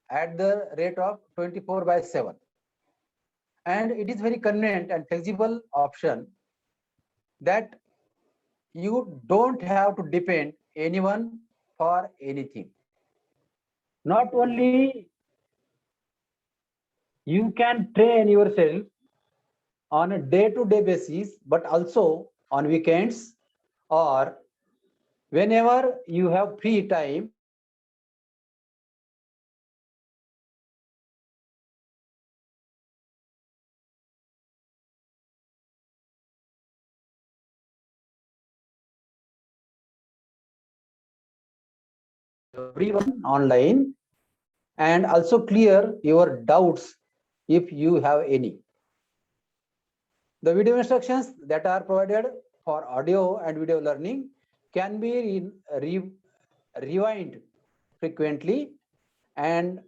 at the rate of 24/7. And it is very convenient and flexible option that you don't have to depend anyone for anything. Not only you can train yourself on a day-to-day basis, but also on weekends or whenever you have free time. Everyone online, and also clear your doubts if you have any. The video instructions that are provided for audio and video learning can be rewind frequently and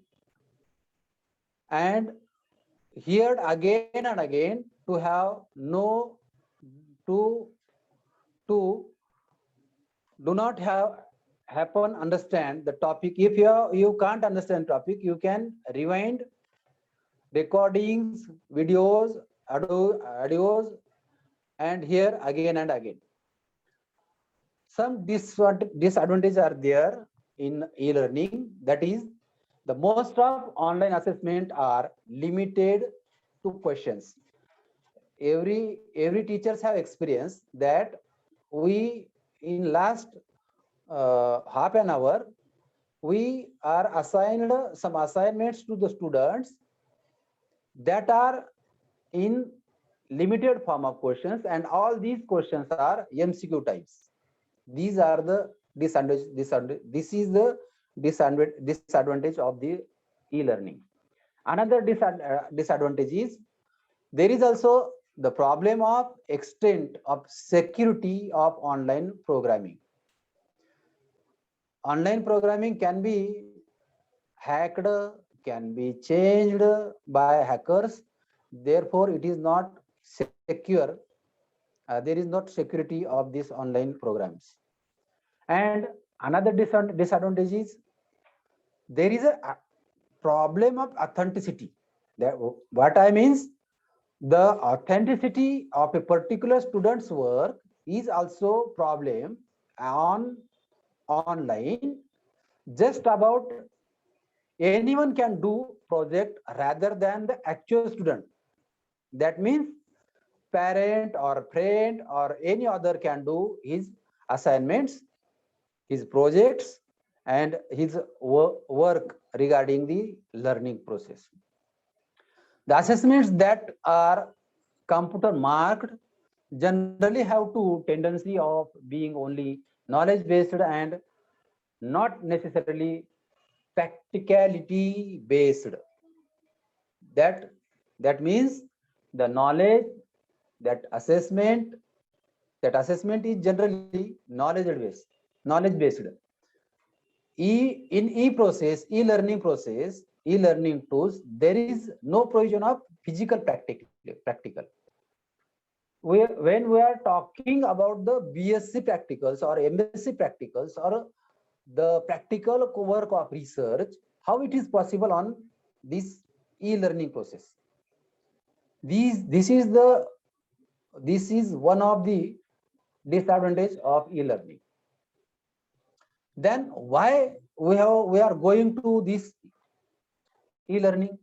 heard again and again to have no to do not have happen understand the topic. If you can't understand topic, you can rewind recordings, videos, audios, and hear again and again. Some disadvantages are there in e-learning, that is The most of online assessment are limited to questions. Every teachers have experienced that we in last half an hour we are assigned some assignments to the students that are in limited form of questions, and all these questions are MCQ types. These are the this is the disadvantage of the e-learning. Another disadvantage is there is also the problem of extent of security of online programming. Online programming can be hacked, can be changed by hackers. Therefore, it is not secure. There is not security of these online programs. And another disadvantage is there is a problem of authenticity. That what I means, the authenticity of a particular student's work is also problem on online. Just about anyone can do project rather than the actual student. That means parent or friend or any other can do his assignments, his projects, and his work regarding the learning process. The assessments that are computer marked generally have to tendency of being only knowledge based and not necessarily practicality based. That means the knowledge, that assessment is generally knowledge based. In e-learning process, e-learning tools, there is no provision of physical practical. When we are talking about the BSc practicals or MSc practicals or the practical work of research, how it is possible on this e-learning process? This is one of the disadvantage of e-learning. Then why we are going to this e-learning?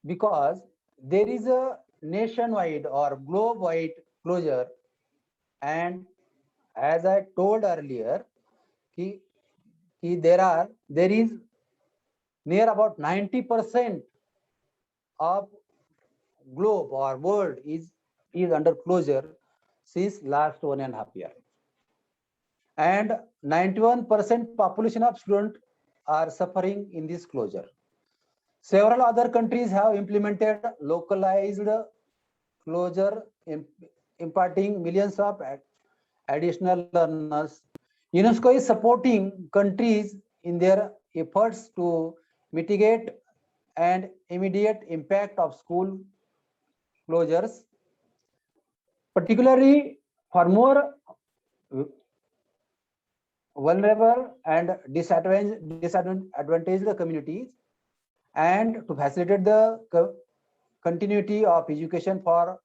Because there is a nationwide or globe-wide closure, and as I told earlier, there is near about 90% of globe or world is under closure since last 1.5 years. And 91% population of students are suffering in this closure. Several other countries have implemented localized closure, imparting millions of additional learners. UNESCO is supporting countries in their efforts to mitigate and immediate impact of school closures, particularly for more vulnerable and disadvantaged communities, and to facilitate the continuity of education for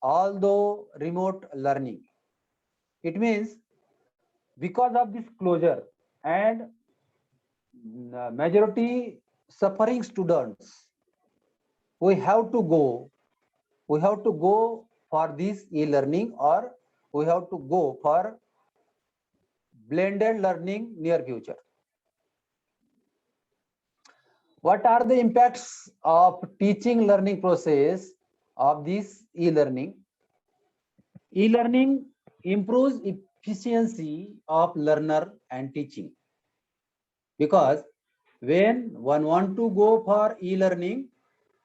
although remote learning. It means because of this closure and majority suffering students, we have to go for this e-learning, or we have to go for blended learning near future. What are the impacts of teaching learning process of this e-learning? E-learning improves efficiency of learner and teaching, because when one want to go for e-learning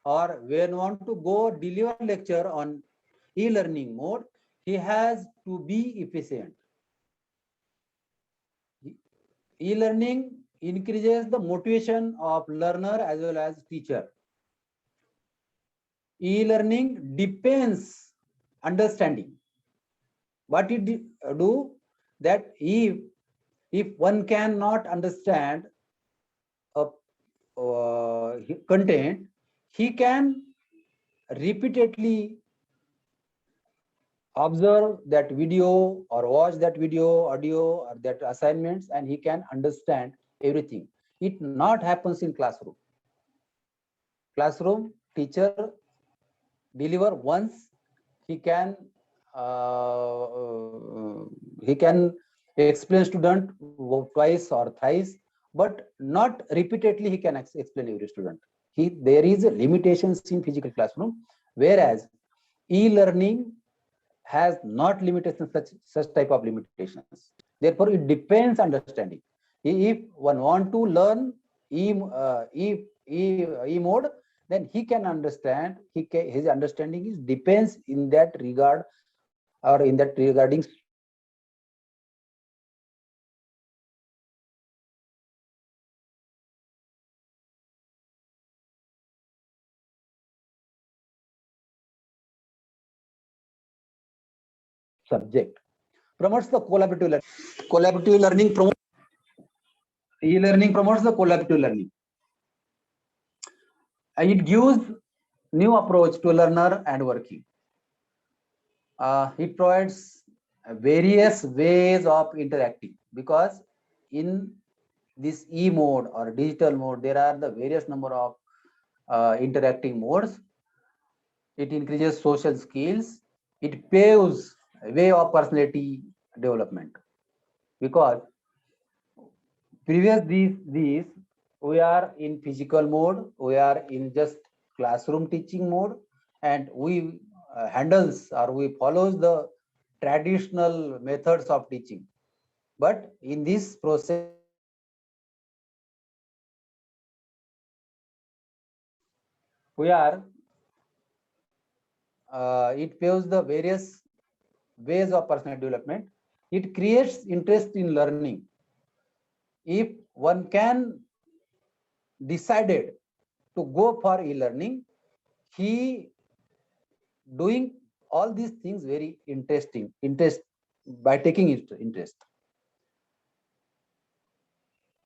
or when want to go deliver lecture on e-learning mode, he has to be efficient. E-learning increases the motivation of learner as well as teacher. E-learning depends understanding. What it do, that if one cannot understand a content, he can repeatedly observe that video or watch that video, audio, or that assignments, and he can understand everything. It not happens in classroom. Classroom teacher deliver once, he can explain student twice or thrice, but not repeatedly he can explain every student. There is a limitations in physical classroom, whereas e-learning has not limitations, such type of limitations. Therefore, it depends understanding. If one want to learn e mode, then he can understand. His understanding is depends in that regard or in that regarding subject. Promotes the collaborative learning. Collaborative learning promotes e-learning promotes the collaborative learning. It gives new approach to learner and working. It provides various ways of interacting, because in this e mode or digital mode there are the various number of interacting modes. It increases social skills. It paves a way of personality development, because previous these we are in physical mode, we are in just classroom teaching mode, and we handles or we follows the traditional methods of teaching. But in this process we are it paves the various ways of personal development. It creates interest in learning. If one can decided to go for e-learning, he doing all these things very interest by taking interest.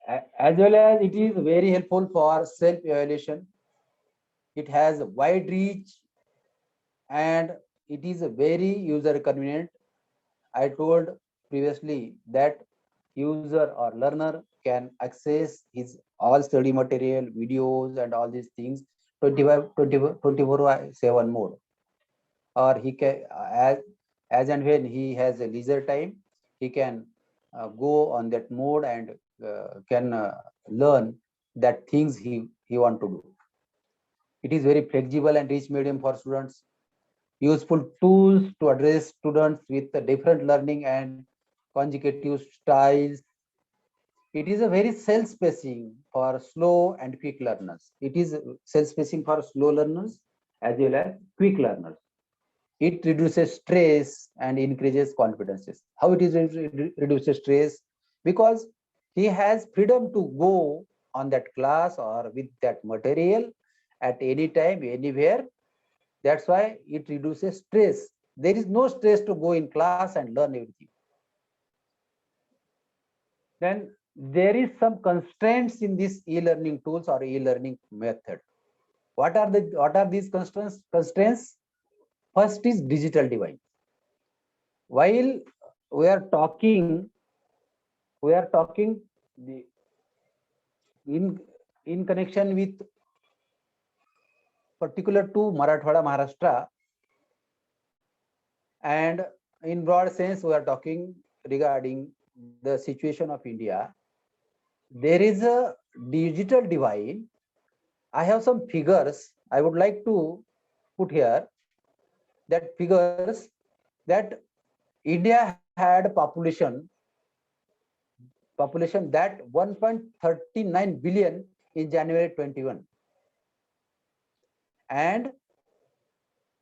As well as it is very helpful for self-evaluation. It has a wide reach and it is a very user convenient. I told previously that user or learner can access his all study material, videos and all these things 24/7 mode, or he can as and when he has a leisure time, he can go on that mode and can learn that things he want to do. It is very flexible and rich medium for students. Useful tools to address students with the different learning and consecutive styles. It is a very self-spacing for slow and quick learners. It is self-spacing for slow learners as well as quick learners. It reduces stress and increases confidences. How it is reduces stress? Because he has freedom to go on that class or with that material at any time, anywhere. That's why it reduces stress. There is no stress to go in class and learn everything. Then there is some constraints in this e-learning tools or e-learning method. What are these constraints? First is digital divide. While we are talking the in connection with particular to Marathwada, Maharashtra, and in broad sense we are talking regarding the situation of India. There is a digital divide. I have some figures I would like to put here. That figures that India had population that 1.39 billion in January 21, and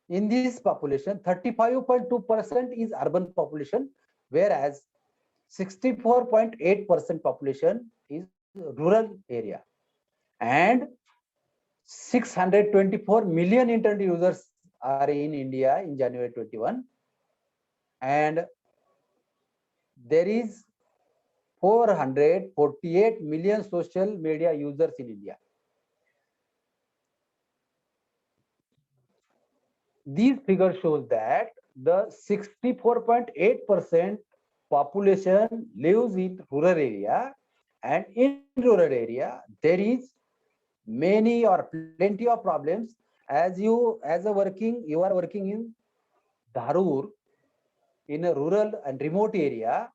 in this population 35.2% is urban population, whereas 64.8% population is rural area, and 624 million internet users are in India in January 21, and there is 448 million social media users in India. These figures shows that the 64.8% population lives in rural area And in rural area, there is many or plenty of problems. You are working in Dharur, in a rural and remote area,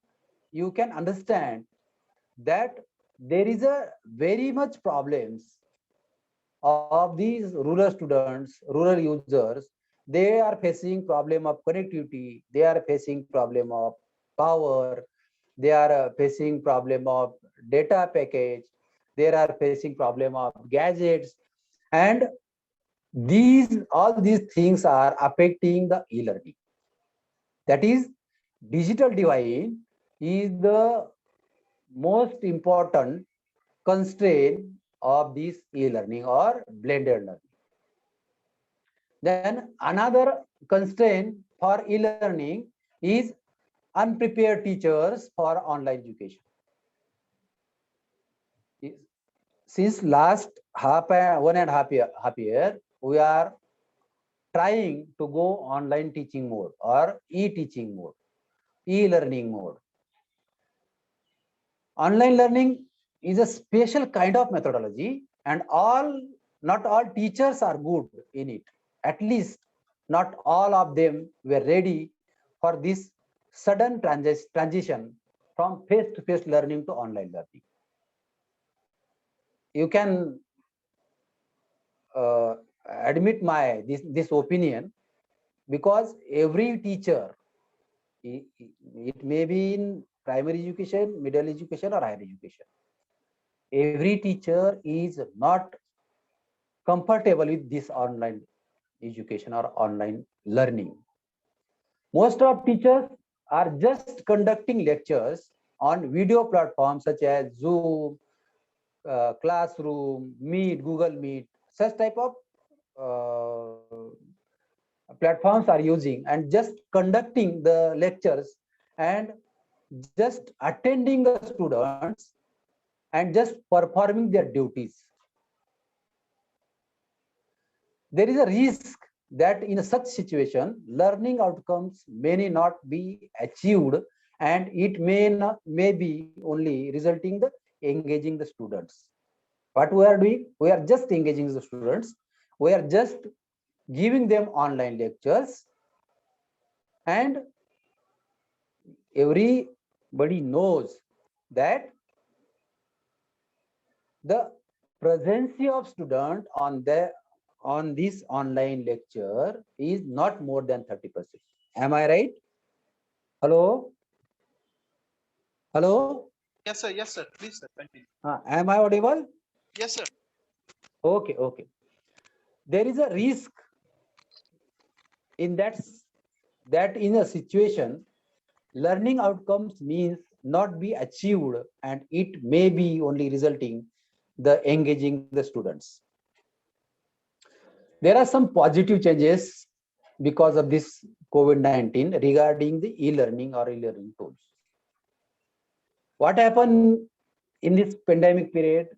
you can understand that there is a very much problems of these rural students, rural users. They are facing problem of connectivity, they are facing problem of power, they are facing problem of data package, they are facing problem of gadgets, and all these things are affecting the e-learning. That is, digital divide is the most important constraint of this e-learning or blended learning. Then another constraint for e-learning is unprepared teachers for online education. Since last 1.5 year, we are trying to go online teaching mode or e-teaching mode, e-learning mode. Online learning is a special kind of methodology, and not all teachers are good in it. At least not all of them were ready for this sudden transition from face-to-face learning to online learning. You can admit this opinion, because every teacher, it may be in primary education, middle education, or higher education, every teacher is not comfortable with this online education or online learning. Most of teachers are just conducting lectures on video platforms such as Zoom, Classroom, Meet, Google Meet. Such type of platforms are using and just conducting the lectures and just attending the students and just performing their duties. There is a risk that in such situation, learning outcomes may not be achieved, and it may be only resulting the engaging the students. What we are doing, we are just engaging the students. We are just giving them online lectures, and everybody knows that the presence of student on this online lecture is not more than 30%. Am I right? Hello? Hello? Yes, sir. Yes, sir. Please, sir. Continue. Am I audible? Yes, sir. Okay, okay. There is a risk in that in a situation, learning outcomes means not be achieved, and it may be only resulting the engaging the students. There are some positive changes because of this COVID-19 regarding the e-learning or e-learning tools. What happened in this pandemic period?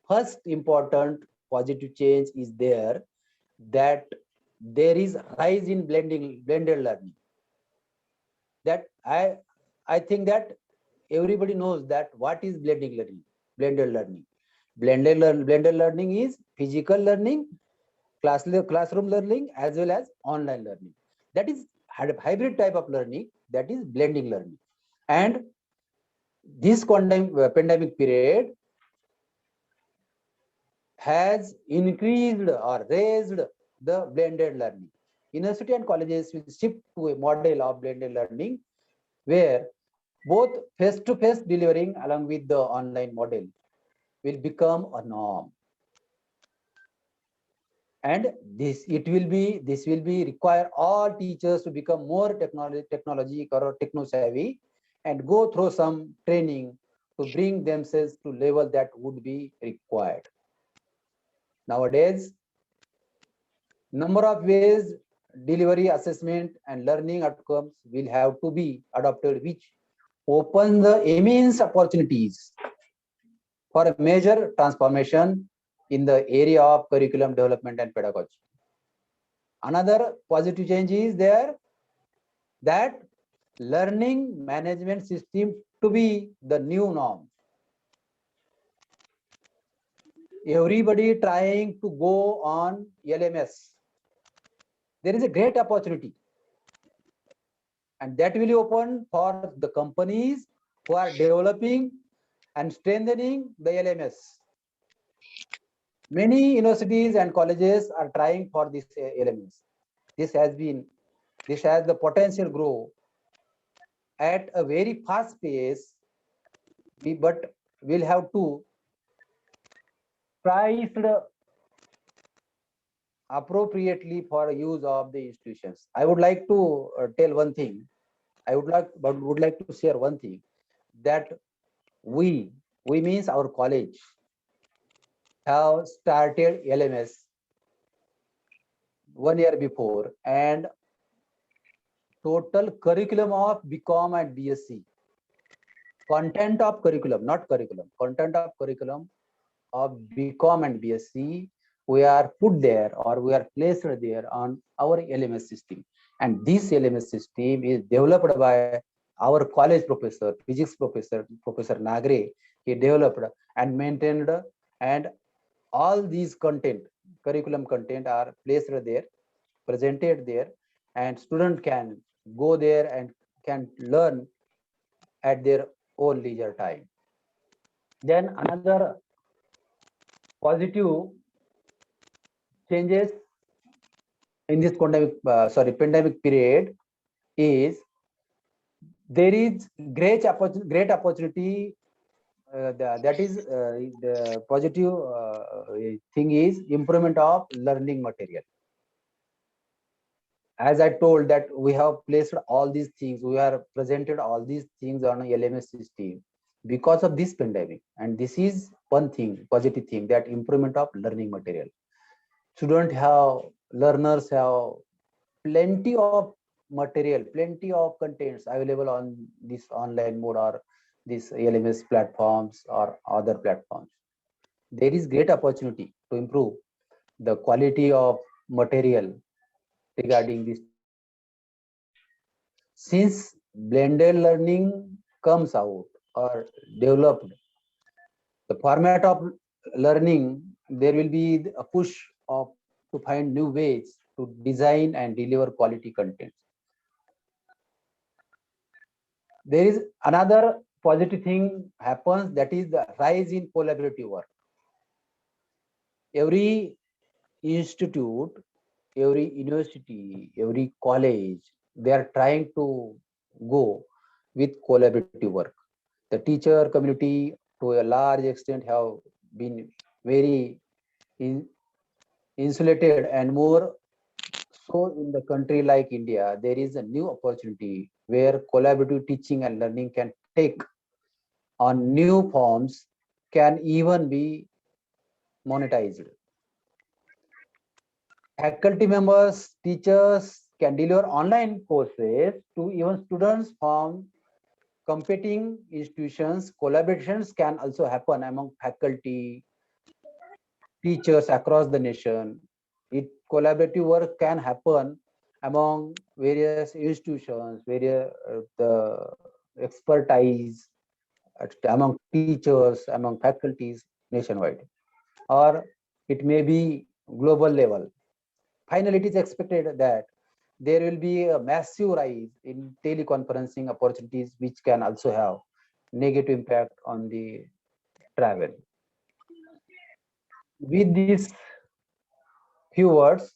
First important positive change is that there is rise in blended learning. That I think that everybody knows that what is blended learning. Blended learning is physical learning, classroom learning, as well as online learning. That is hybrid type of learning, that is blending learning. And this pandemic period has increased or raised the blended learning. University and colleges will shift to a model of blended learning where both face-to-face delivering along with the online model will become a norm. And this will be require all teachers to become more technology or techno savvy and go through some training to bring themselves to level that would be required. Nowadays, number of ways delivery, assessment, and learning outcomes will have to be adopted, which open the immense opportunities for a major transformation in the area of curriculum development and pedagogy. Another positive change is there that learning management system to be the new norm. everybody trying to go on LMS. There is a great opportunity, and that will open for the companies who are developing and strengthening the LMS. Many universities and colleges are trying for this LMS. This has the potential grow at a very fast pace, but we'll have to price appropriately for use of the institutions. I would like to tell one thing. I would like to share one thing, that we means our college have started LMS 1 year before, and total curriculum of BCom and BSc, content of curriculum, not curriculum, content of curriculum of BCom and BSc, we are put there, or we are placed there on our LMS system. And this LMS system is developed by our college professor, physics professor, Professor Nagre. He developed and maintained, and all these content, curriculum content are placed there, presented there, and student can go there and can learn at their own leisure time. Then another positive changes in this pandemic period is there is great opportunity. That is the positive thing is improvement of learning material. As I told that we have placed all these things, we are presented all these things on a LMS system because of this pandemic, and this is one thing, positive thing, that improvement of learning material. Learners have plenty of material, plenty of contents available on this online mode or this LMS platforms or other platforms. There is great opportunity to improve the quality of material regarding this. Since blended learning comes out or developed, the format of learning, there will be a push of to find new ways to design and deliver quality content. There is another positive thing happens, that is the rise in collaborative work. Every institute, every university, every college, they are trying to go with collaborative work. The teacher community to a large extent have been very insulated, and more so in the country like India, there is a new opportunity where collaborative teaching and learning can take on new forms, can even be monetized. Faculty members, teachers can deliver online courses to even students from competing institutions. Collaborations can also happen among faculty, teachers across the nation. Collaborative work can happen among various institutions, various the expertise among teachers, among faculties nationwide, or it may be global level. Finally, it is expected that there will be a massive rise in teleconferencing opportunities, which can also have negative impact on the travel. With these few words,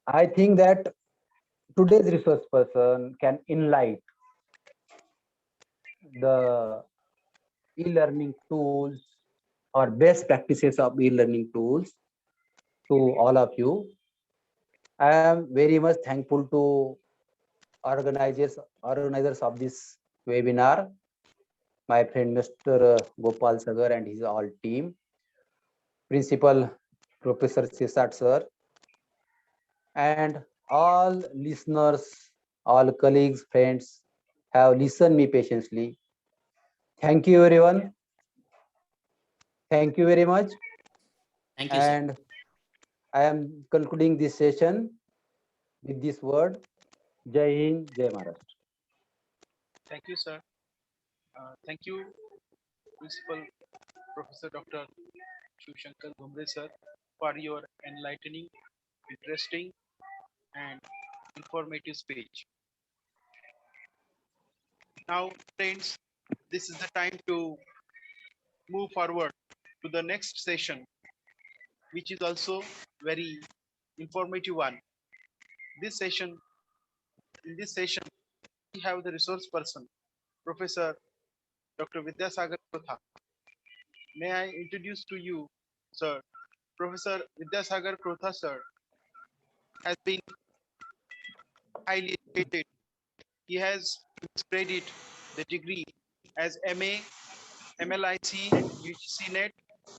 I think that today's resource person can enlighten the e-learning tools or best practices of e-learning tools to all of you. I am very much thankful to organizers of this webinar, my friend Mr. Gopal Sagar and his all team, Principal Professor Sesat sir, and all listeners, all colleagues, friends have listened me patiently. Thank you everyone. Thank you very much. Thank you, sir. And I am concluding this session with this word, Jai Hind, Jai Maharashtra. Thank you, sir. Thank you, Principal Professor Dr. Shivshankar Ghumre sir, for your enlightening, interesting, and informative speech. Now, friends, this is the time to move forward to the next session, which is also very informative one. This session, in this session, we have the resource person, Professor Dr. Vidyasagar Protha. May I introduce to you, sir, Professor Vidyasagar Protha, sir, has been highly educated. He has credit the degree as MA, MLIC, UGC NET,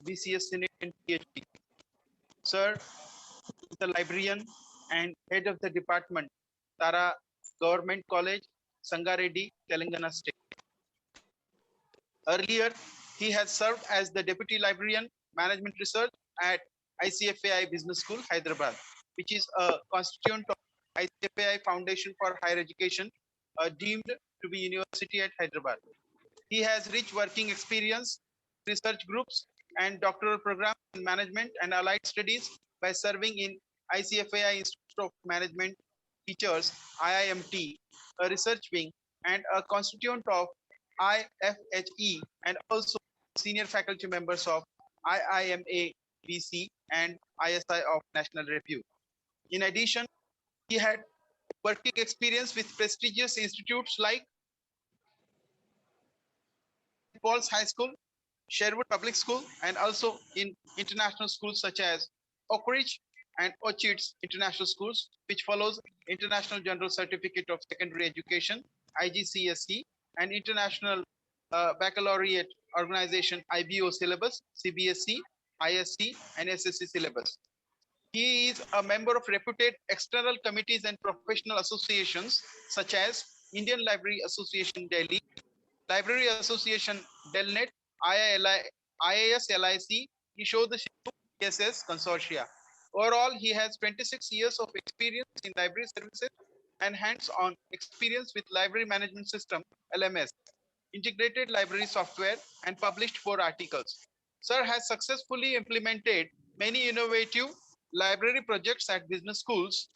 BCS NET, and PhD. Sir is the librarian and head of the department, Tara Government College, Sangareddy, Telangana State. Earlier, he has served as the Deputy Librarian Management Research at ICFAI Business School, Hyderabad, which is a constituent of ICFAI Foundation for Higher Education, deemed to be University at Hyderabad. He has rich working experience, research groups, and doctoral programs in management and allied studies by serving in ICFAI Institute of Management Teachers, IIMT, a research wing, and a constituent of IFHE, and also senior faculty members of IIMA BC and ISI of National Review. In addition, he had working experience with prestigious institutes like Paul's High School, Sherwood Public School, and also in international schools such as Oak Ridge and Orchids International Schools, which follows International General Certificate of Secondary Education, IGCSE, and International Baccalaureate Organization, IBO syllabus, CBSE, ISC, and SSC syllabus. He is a member of reputed external committees and professional associations such as Indian Library Association Delhi, Library Association Delnet, IASLIC, Isho PSS Consortia. Overall, he has 26 years of experience in library services and hands-on experience with library management system, LMS, integrated library software, and published 4 articles. Sir has successfully implemented many innovative library projects at business schools,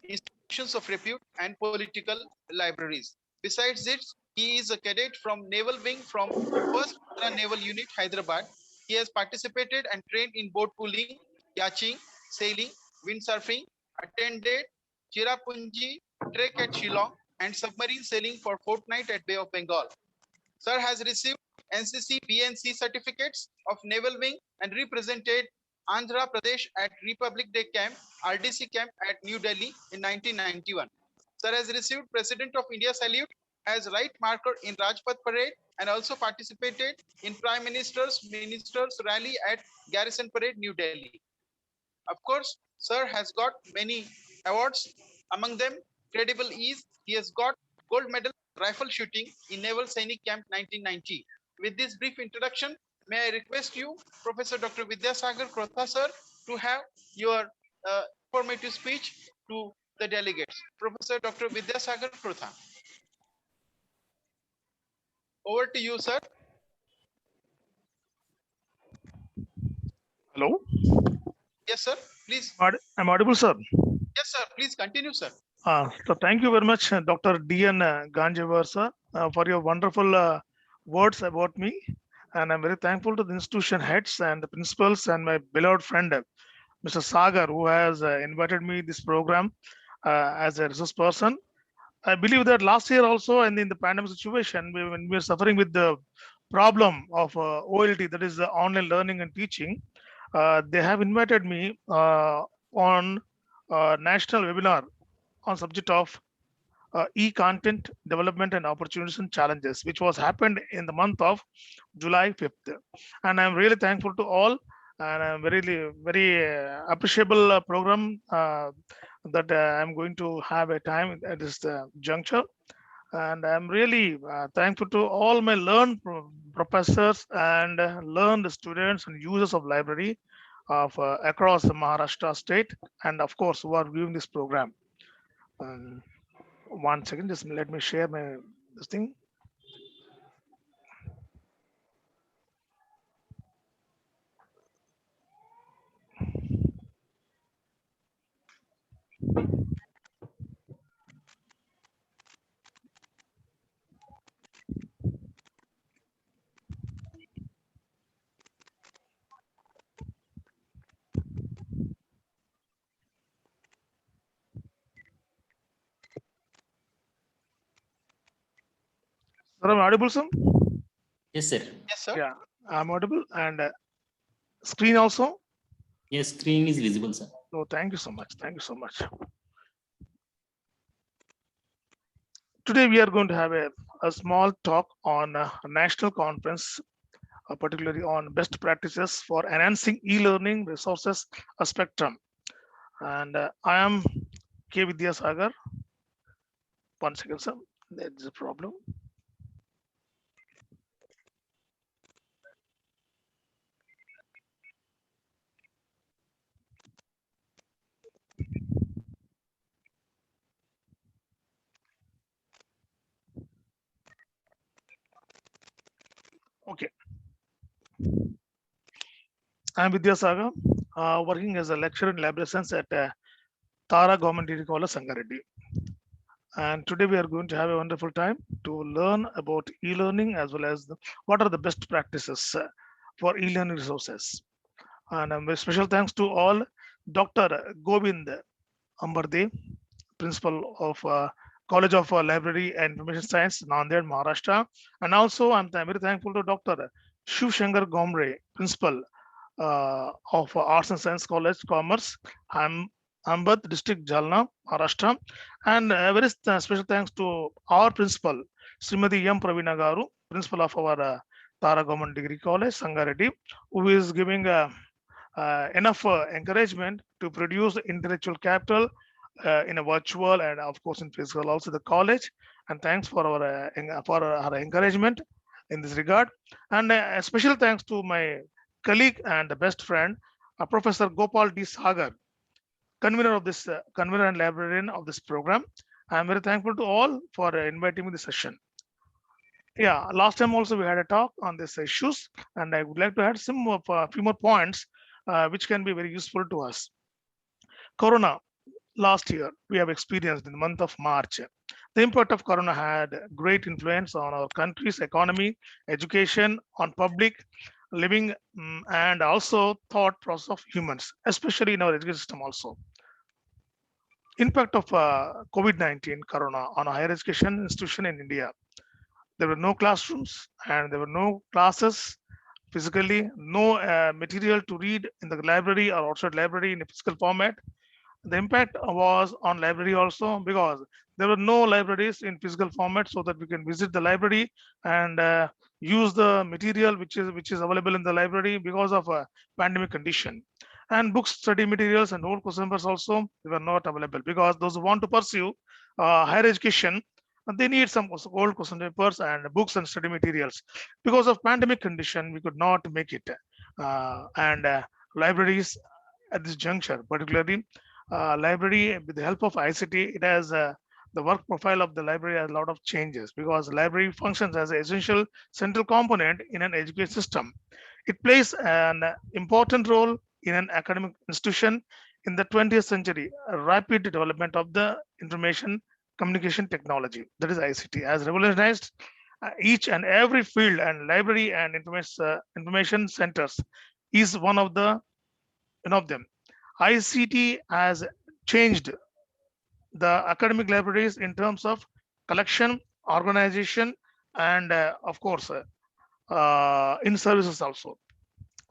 institutions of repute, and political libraries. Besides this, he is a cadet from Naval Wing from 1st Naval Unit, Hyderabad. He has participated and trained in boat pulling, yachting, sailing, windsurfing, attended Chirapunji trek at Shillong, and submarine sailing for fortnight at Bay of Bengal. Sir has received NCC BNC certificates of Naval Wing and represented Andhra Pradesh at Republic Day Camp, RDC Camp at New Delhi in 1991. Sir has received President of India Salute as right marker in Rajpath Parade and also participated in Prime Minister's rally at Garrison Parade, New Delhi. Of course, Sir has got many awards. Among them, Credible Ease, he has got gold medal rifle shooting in Naval Sainik Camp 1990. With this brief introduction, may I request you, Professor Dr. Vidyasagar Krotha, sir, to have your informative speech to the delegates. Professor Dr. Vidyasagar Krotha. Over to you, sir. Hello, Yes, sir. Please. I'm audible, sir. Yes, sir. Please continue, sir. So thank you very much, Dr. D.N. Ganjevar, sir, for your wonderful words about me. And I'm very thankful to the institution heads and the principals and my beloved friend, Mr. Sagar, who has invited me this program as a resource person. I believe that last year also, and in the pandemic situation, when we were suffering with the problem of OLT, that is the online learning and teaching, they have invited me on a national webinar on subject of e-content development and opportunities and challenges, which was happened in the month of July 5th. And I'm really thankful to all, and I'm very appreciable program that I'm going to have a time at this juncture. And I'm really thankful to all my learned professors and learned students and users of library of across the Maharashtra state, and of course who are viewing this program. 1 second, just let me share my this thing. Sir, I'm audible, sir? Yes, sir. Yes, sir. Yeah, I'm audible, and screen also. Yes, screen is visible, sir. So thank you so much. Thank you so much. Today we are going to have a small talk on a national conference, particularly on best practices for enhancing e-learning resources spectrum. And I am K. Vidyasagar. 1 second, sir. There is a problem. Okay. I'm Vidyasagar, working as a lecturer in lab science at Tara Government Degree College, Sangareddy. And today we are going to have a wonderful time to learn about e-learning as well as what are the best practices for e-learning resources. And a special thanks to all Dr. Govind Ambarde, principal of College of Library and Information Science, Nanded, Maharashtra. And also I'm very thankful to Dr. Shiv Shankar Gomre, principal of Arts and Science College, Commerce, Ahmedabad District, Jalna, Maharashtra. And very special thanks to our principal, Srimati M. Pravina Garu, principal of our Tara Government Degree College, Sangareddy, who is giving enough encouragement to produce intellectual capital in a virtual and of course in physical also the college. And thanks for our encouragement in this regard. And a special thanks to my colleague and the best friend, Professor Gopal D. Sagar, convener of this convener and librarian of this program. I am very thankful to all for inviting me to the session. Yeah, last time also we had a talk on these issues, and I would like to add some of few more points which can be very useful to us. Corona, last year we have experienced in the month of March. The impact of Corona had great influence on our country's economy, education, on public living, and also thought process of humans, especially in our education system also. Impact of COVID-19 Corona on a higher education institution in India. There were no classrooms and there were no classes physically, no material to read in the library or outside library in a physical format. The impact was on library also because there were no libraries in physical format so that we can visit the library and use the material which is available in the library because of a pandemic condition. And books, study materials and old question papers also were not available because those who want to pursue higher education, they need some old question papers and books and study materials. Because of pandemic condition, we could not make it. Libraries at this juncture, particularly library with the help of ICT, it has the work profile of the library has a lot of changes because library functions as an essential central component in an education system. It plays an important role in an academic institution in the 20th century, a rapid development of the information communication technology, that is ICT, has revolutionized each and every field, and library and information centers is one of them. ICT has changed the academic libraries in terms of collection, organization, and of course, in services also.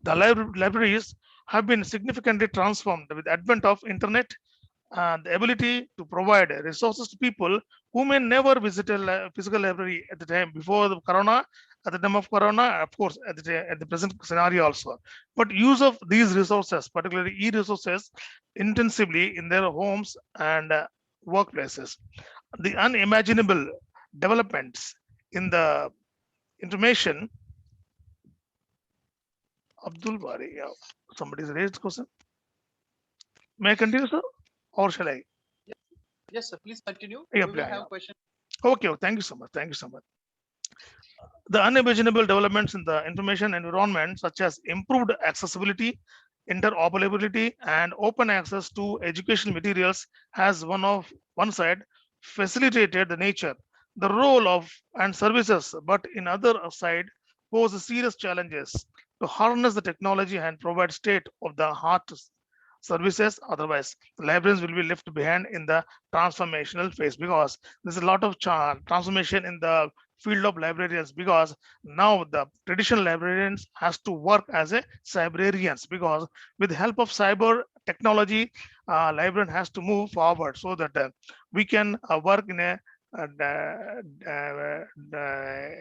The libraries have been significantly transformed with the advent of internet and the ability to provide resources to people who may never visit a physical library at the time before the corona, at the time of corona, of course, at the present scenario also. But use of these resources, particularly e-resources, intensively in their homes and workplaces. The unimaginable developments in the information. Abdul Bari, somebody's raised question. May I continue, sir? Or shall I? Yes, sir. Please continue. Yeah, We will have question. Okay, thank you so much. Thank you so much. The unimaginable developments in the information environment, such as improved accessibility, interoperability, and open access to educational materials, has one side facilitated the nature, the role of and services, but in other side pose serious challenges to harness the technology and provide state of the art services. Otherwise, libraries will be left behind in the transformational phase because there's a lot of transformation in the field of librarians, because now the traditional librarians has to work as a cybrarians, because with the help of cyber technology, librarian has to move forward so that we can work in a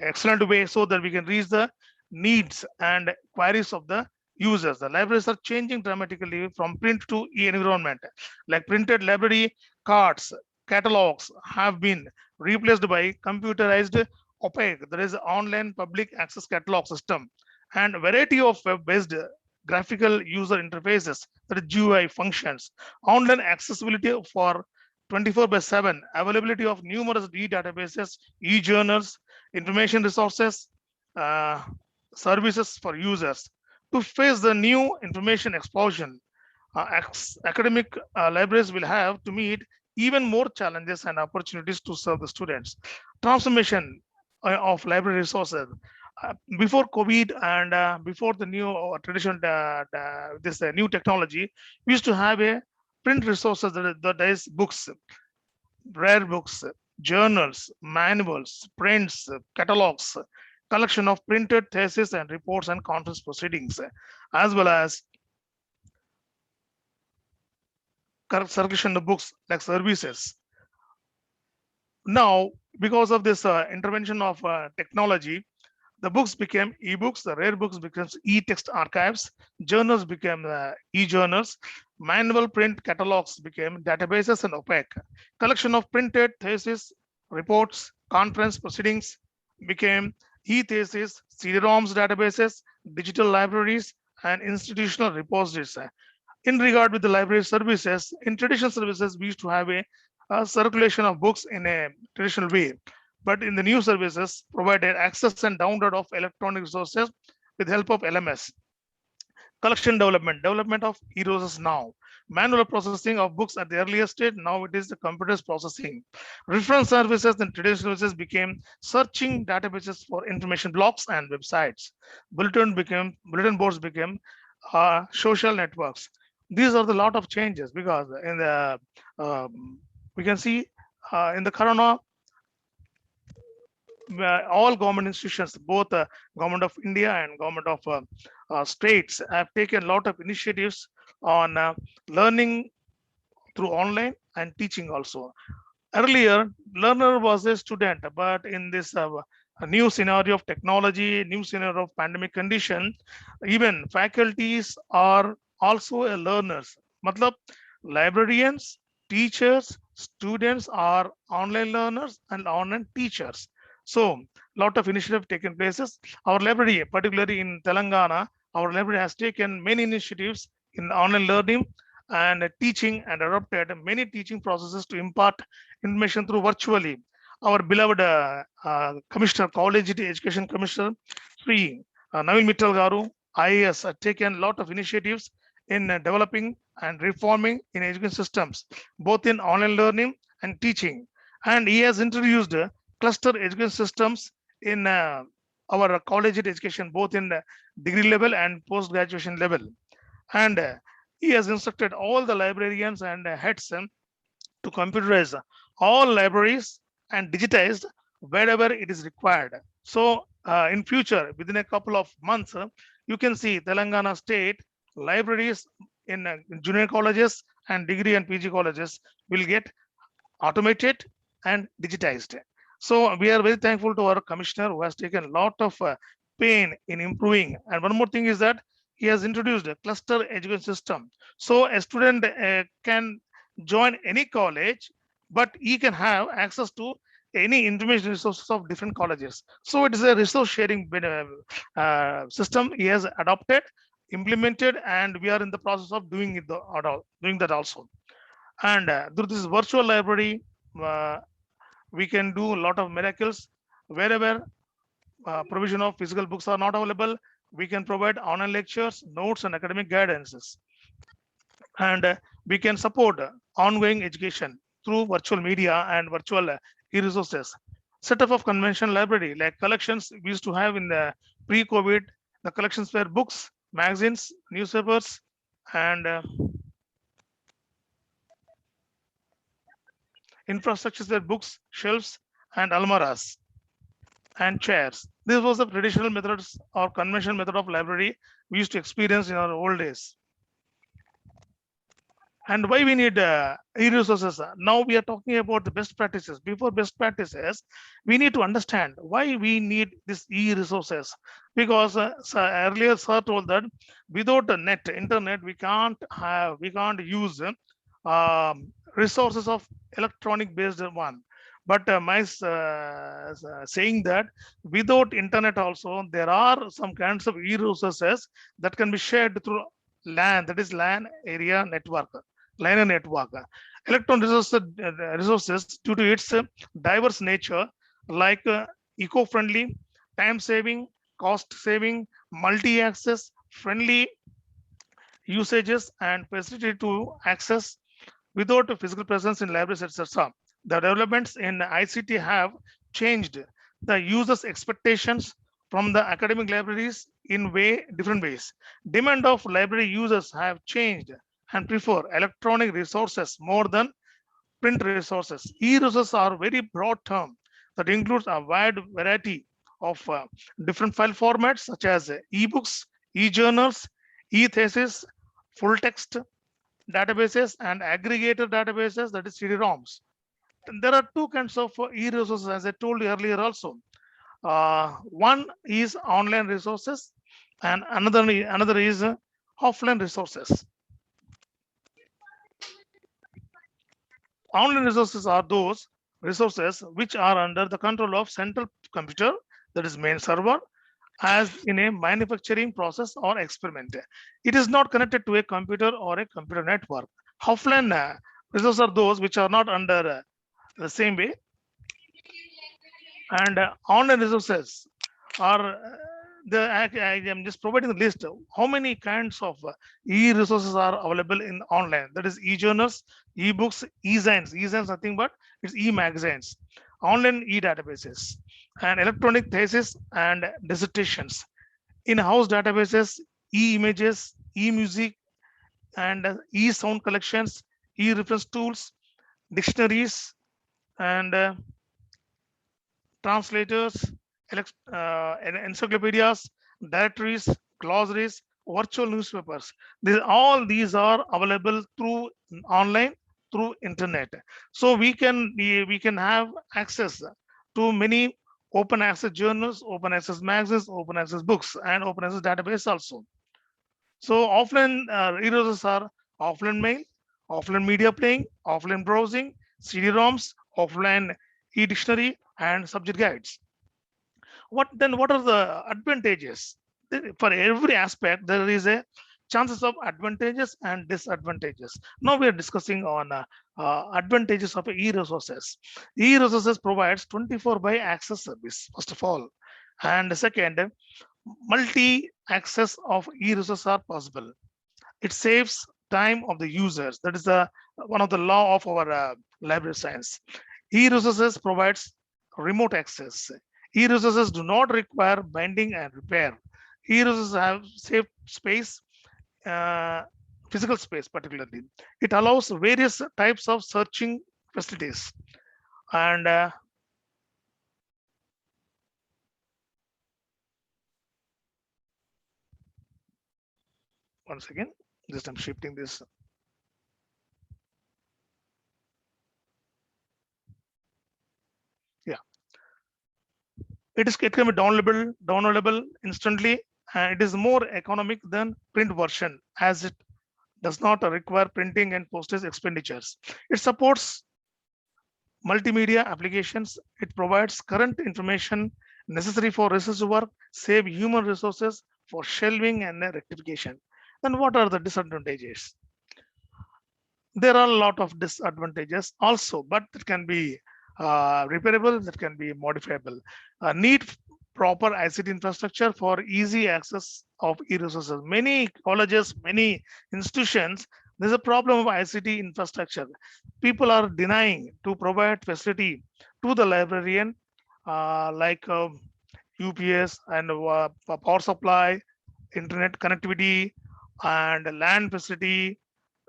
excellent way so that we can reach the needs and queries of the users. The libraries are changing dramatically from print to e-environment. Like printed library cards, catalogs have been replaced by computerized opaque, there is online public access catalog system, and variety of web-based graphical user interfaces, that is GUI functions, online accessibility for 24/7, availability of numerous e-databases, e-journals, information resources, uh, services for users. To face the new information explosion, academic libraries will have to meet even more challenges and opportunities to serve the students. Transformation of library resources. Before COVID and before the new traditional this new technology, we used to have a print resources, that is books, rare books, journals, manuals, prints, catalogs, collection of printed theses and reports and conference proceedings, as well as circulation of books like services. Now, because of this intervention of technology, the books became e-books, the rare books became e-text archives, journals became e-journals, manual print catalogs became databases and opaque. Collection of printed theses, reports, conference proceedings became e-thesis, CD-ROMs databases, digital libraries, and institutional repositories. In regard with the library services, in traditional services, we used to have a circulation of books in a traditional way. But in the new services, provided access and download of electronic resources with help of LMS. Collection development of e-resources now. Manual processing of books at the earlier stage, now it is the computer's processing. Reference services and traditional services became searching databases for information blocks and websites. Bulletin boards became social networks. These are the lot of changes, because in the we can see in the corona, all government institutions, both government of India and government of states, have taken a lot of initiatives on learning through online and teaching also. Earlier, learner was a student, but in this new scenario of technology, new scenario of pandemic condition, even faculties are also a learners. Matlab, librarians, teachers, students are online learners and online teachers. So, lot of initiative taken places. Our library, particularly in Telangana, our library has taken many initiatives in online learning and teaching, and adopted many teaching processes to impart information through virtually. Our beloved Commissioner, College Education Commissioner, Sri Naveen Mittal Garu, IAS, have taken a lot of initiatives in developing and reforming in education systems, both in online learning and teaching. And he has introduced cluster education systems in our college education, both in degree level and post-graduation level. And he has instructed all the librarians and heads to computerize all libraries and digitized wherever it is required. So in future, within a couple of months, you can see Telangana state libraries in junior colleges and degree and PG colleges will get automated and digitized. So we are very thankful to our commissioner, who has taken a lot of pain in improving. And one more thing is that he has introduced a cluster education system. So a student can join any college, but he can have access to any information resources of different colleges. So it is a resource sharing system he has adopted, implemented, and we are in the process of doing that also. And through this virtual library, we can do a lot of miracles. Wherever provision of physical books are not available, we can provide online lectures, notes, and academic guidances. And we can support ongoing education through virtual media and virtual e-resources. Setup of conventional library, like collections we used to have in the pre-COVID, the collections were books, magazines, newspapers, and infrastructures were books, shelves, and almaras. and chairs. This was the traditional methods or conventional method of library we used to experience in our old days. And why we need e-resources? Now we are talking about the best practices. Before best practices, we need to understand why we need this e-resources. Because earlier sir told that without the internet, we can't use resources of electronic based one. But saying that without internet also, there are some kinds of e-resources that can be shared through LAN, that is LAN area network. Linear network. Electron resources due to its diverse nature, like eco-friendly, time-saving, cost-saving, multi-access, friendly usages, and facility to access without a physical presence in libraries, etc. The developments in ICT have changed the users' expectations from the academic libraries in different ways. Demand of library users have changed and prefer electronic resources more than print resources. E-resources are very broad term that includes a wide variety of different file formats such as e-books, e-journals, e-thesis, full text databases, and aggregator databases, that is CD-ROMs. And there are two kinds of e-resources, as I told you earlier also. One is online resources and another is offline resources. Online resources are those resources which are under the control of central computer, that is main server, as in a manufacturing process or experiment. It is not connected to a computer or a computer network. Offline resources are those which are not under the same way. And online resources are I am just providing the list of how many kinds of e-resources are available in online. That is e-journals, e-books, e-zines. E-zines nothing but it's e-magazines, online e-databases, and electronic thesis and dissertations, in-house databases, e-images, e-music, and e-sound collections, e-reference tools, dictionaries, and translators, encyclopedias, directories, glossaries, virtual newspapers. All these are available through online, through internet. So we can have access to many open access journals, open access magazines, open access books, and open access database also. So offline resources are offline mail, offline media playing, offline browsing, CD-ROMs, offline e-dictionary, and subject guides. What are the advantages? For every aspect, there is a chances of advantages and disadvantages. Now we are discussing on advantages of e-resources. E-resources provides 24/access service, first of all. And second, multi-access of e-resources are possible. It saves time of the users. That is one of the law of our library science. E-resources provides remote access. E-resources do not require binding and repair. E-resources have safe space, physical space particularly. It allows various types of searching facilities. And once again, just I'm shifting this. Yeah. It can be downloadable instantly, and it is more economic than print version as it does not require printing and postage expenditures. It supports multimedia applications. It provides current information necessary for research work, save human resources for shelving and rectification. Then what are the disadvantages? There are a lot of disadvantages also, but it can be repairable, that can be modifiable. Need proper ICT infrastructure for easy access of e-resources. Many colleges, many institutions, there's a problem of ICT infrastructure. People are denying to provide facility to the librarian, like UPS and power supply, internet connectivity, and land facility,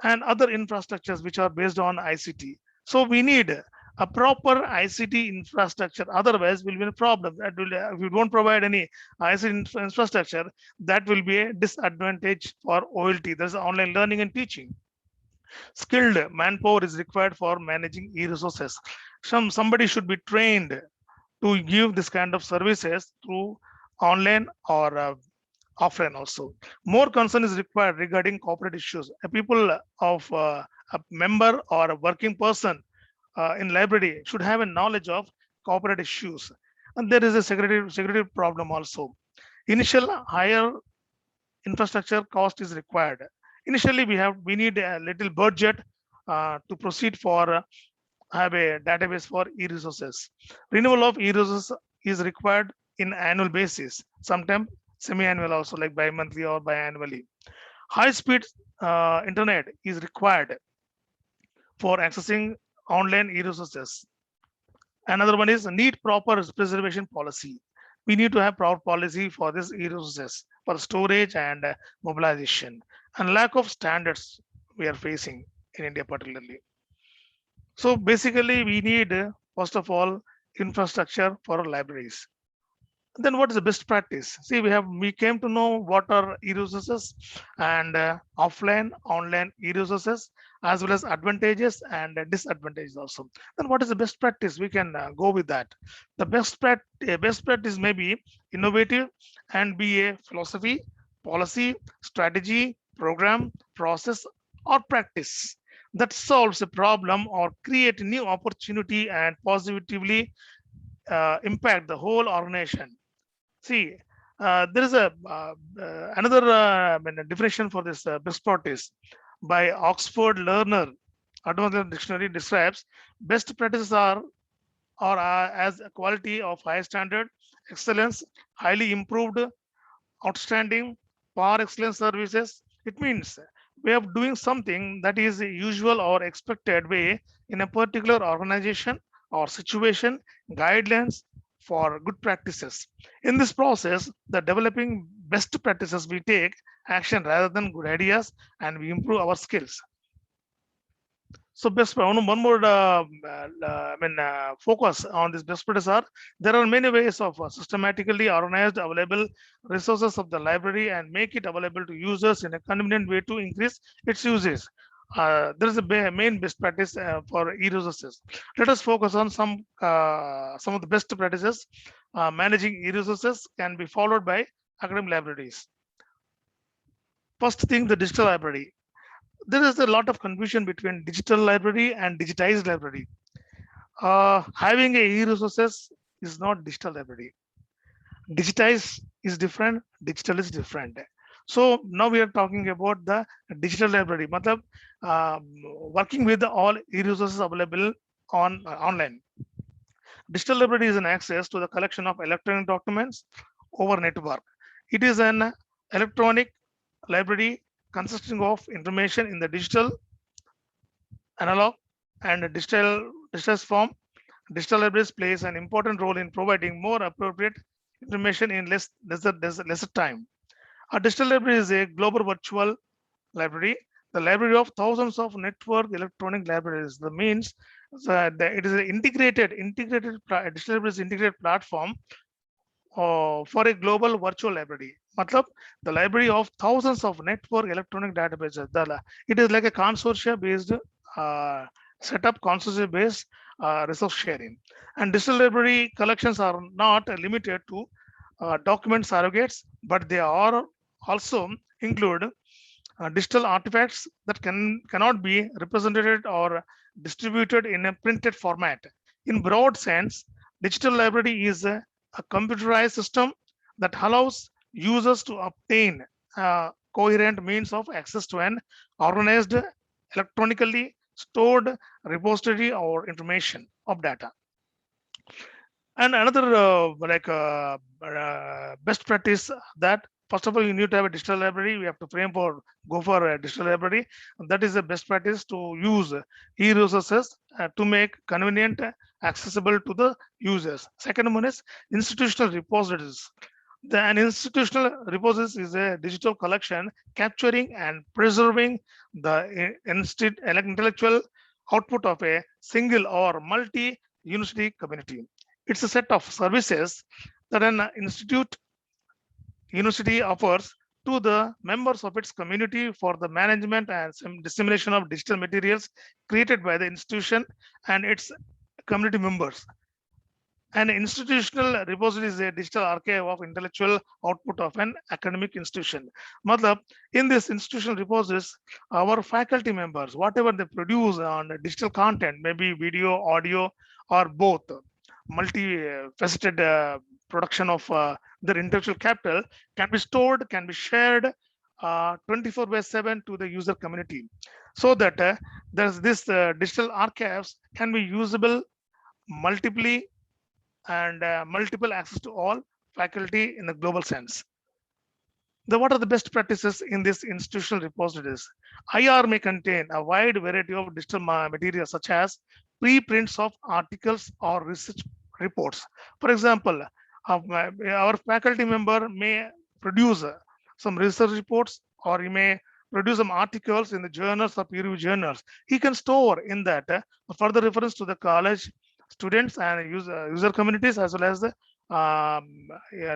and other infrastructures which are based on ICT. So we need a proper ICT infrastructure. Otherwise, will be a problem. That will, if you don't provide any ICT infrastructure, that will be a disadvantage for OLT. That's online learning and teaching. Skilled manpower is required for managing e-resources. Somebody should be trained to give this kind of services through online or offline also. More concern is required regarding corporate issues. A people of a member or a working person in library should have a knowledge of corporate issues. And there is a security problem also. Initial higher infrastructure cost is required. Initially, we need a little budget to proceed for have a database for e-resources. Renewal of e-resources is required in annual basis, sometimes semi-annual also, like bi-monthly or biannually. High-speed internet is required for accessing online e-resources. Another one is need proper preservation policy. We need to have proper policy for this e-resources for storage and mobilization, and lack of standards we are facing in India particularly. So basically, we need first of all infrastructure for libraries. Then what is the best practice? See, we came to know what are e-resources and offline, online e-resources, as well as advantages and disadvantages also. Then what is the best practice? We can go with that. The best practice may be innovative and be a philosophy, policy, strategy, program, process, or practice that solves a problem or create new opportunity and positively impact the whole organization. See, there is another definition for this best practice by Oxford Learner Advanced Dictionary describes best practices are as a quality of high standard, excellence, highly improved, outstanding, par excellence services. It means way of doing something that is a usual or expected way in a particular organization or situation, guidelines for good practices. In this process, the developing best practices, we take action rather than good ideas and we improve our skills. So best one more focus on this best practice are there are many ways of systematically organized available resources of the library and make it available to users in a convenient way to increase its usage. There is a main best practice for e-resources. Let us focus on some of the best practices. Managing e-resources can be followed by academic libraries. First thing, the digital library. There is a lot of confusion between digital library and digitized library. Having a e-resources is not digital library. Digitized is different, digital is different. So now we are talking about the digital library, matlab, working with all e-resources available on online. Digital library is an access to the collection of electronic documents over network. It is an electronic library consisting of information in the digital, analog, and digital form. Digital libraries plays an important role in providing more appropriate information in lesser time. A digital library is a global virtual library, the library of thousands of network electronic libraries. The means that it is an integrated digital library is integrated platform for a global virtual library. Matlab, the library of thousands of network electronic databases. It is like a consortia based setup, consortia based resource sharing. And digital library collections are not limited to document surrogates, but they are also include digital artifacts that cannot be represented or distributed in a printed format. In broad sense, digital library is a computerized system that allows users to obtain coherent means of access to an organized, electronically stored repository or information of data. And another best practice that first of all, you need to have a digital library. We have to go for a digital library. That is the best practice to use e-resources to make convenient, accessible to the users. Second one is institutional repositories. An institutional repository is a digital collection capturing and preserving the intellectual output of a single or multi-university community. It's a set of services that an institute university offers to the members of its community for the management and some dissemination of digital materials created by the institution and its community members. An institutional repository is a digital archive of intellectual output of an academic institution. Matlab, in this institutional repositories, our faculty members, whatever they produce on digital content, maybe video, audio, or both, multi-faceted production of their intellectual capital can be stored, can be shared 24/7 to the user community, so that there's this digital archives can be usable multiply and multiple access to all faculty in the global sense. What are the best practices in this institutional repositories? IR may contain a wide variety of digital materials such as preprints of articles or research reports. For example, our faculty member may produce some research reports, or he may produce some articles in the journals or peer-reviewed journals. He can store in that further reference to the college students and user communities, as well as the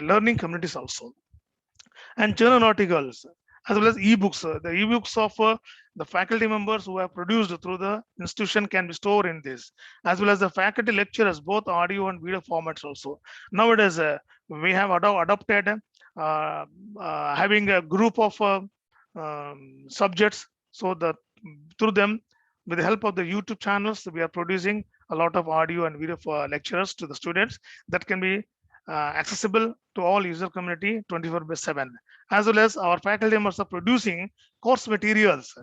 learning communities also. And journal articles, as well as ebooks. The ebooks of the faculty members who have produced through the institution can be stored in this, as well as the faculty lecturers, both audio and video formats also. Nowadays, we have adopted having a group of subjects, so that through them, with the help of the YouTube channels, we are producing a lot of audio and video for lectures to the students that can be accessible to all user community 24/7. As well as our faculty members are producing course materials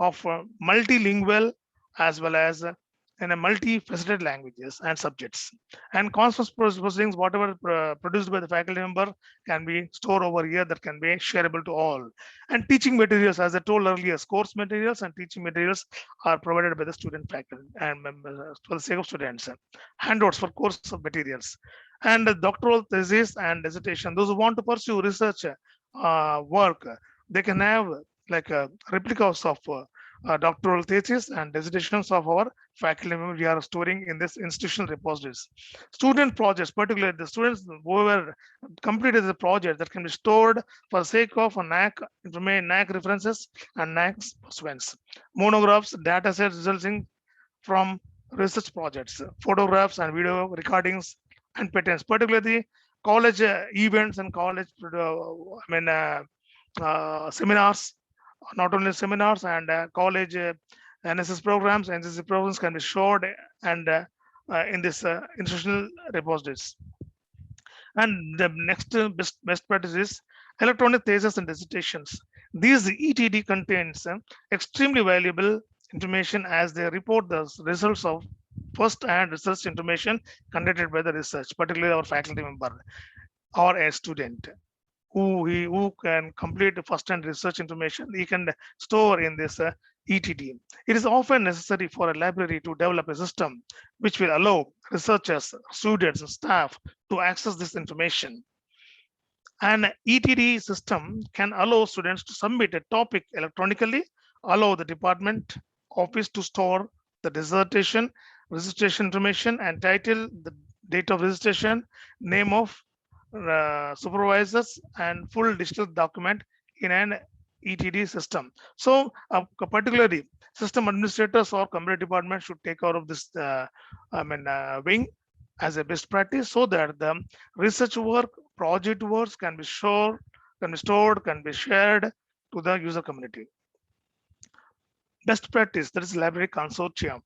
of multilingual as well as in a multifaceted languages and subjects. And conference proceedings, whatever produced by the faculty member, can be stored over here, that can be shareable to all. And teaching materials, as I told earlier, course materials and teaching materials are provided by the student faculty and members for the sake of students. Handouts for course of materials. And doctoral thesis and dissertation, those who want to pursue research work, they can have like replicas of doctoral thesis and dissertations of our faculty members we are storing in this institutional repositories. Student projects, particularly the students who have completed the project, that can be stored for the sake of NAC references and NAC pursuance. Monographs, data sets resulting from research projects, photographs and video recordings and patents, particularly college events and college seminars. Not only seminars and college NSS programs, NCC programs can be stored and in this institutional repositories. And the next best practice is electronic thesis and dissertations. These ETD contains extremely valuable information, as they report the results of first-hand research information conducted by the research, particularly our faculty member or a student who can complete first-hand research information. He can store in this ETD. It is often necessary for a library to develop a system which will allow researchers, students, and staff to access this information. An ETD system can allow students to submit a topic electronically, allow the department office to store the dissertation, registration information and title, the date of registration, name of supervisors, and full digital document in an ETD system. So particularly system administrators or computer department should take care of this wing as a best practice, so that the research work, project works can be stored, can be shared to the user community. Best practice, that is library consortium.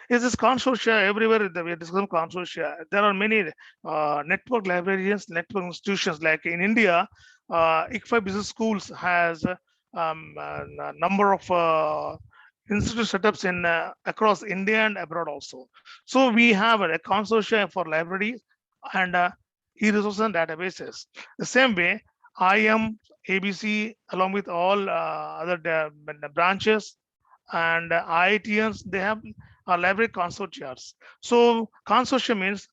Is this consortia everywhere? We are discussing consortia. There are many network librarians, network institutions. Like in India, ICFI Business Schools has a number of institute setups in across India and abroad also. So we have a consortia for libraries and e-resources and databases. The same way, IM, ABC, along with all other branches and IITians, they have library consortia. So consortia means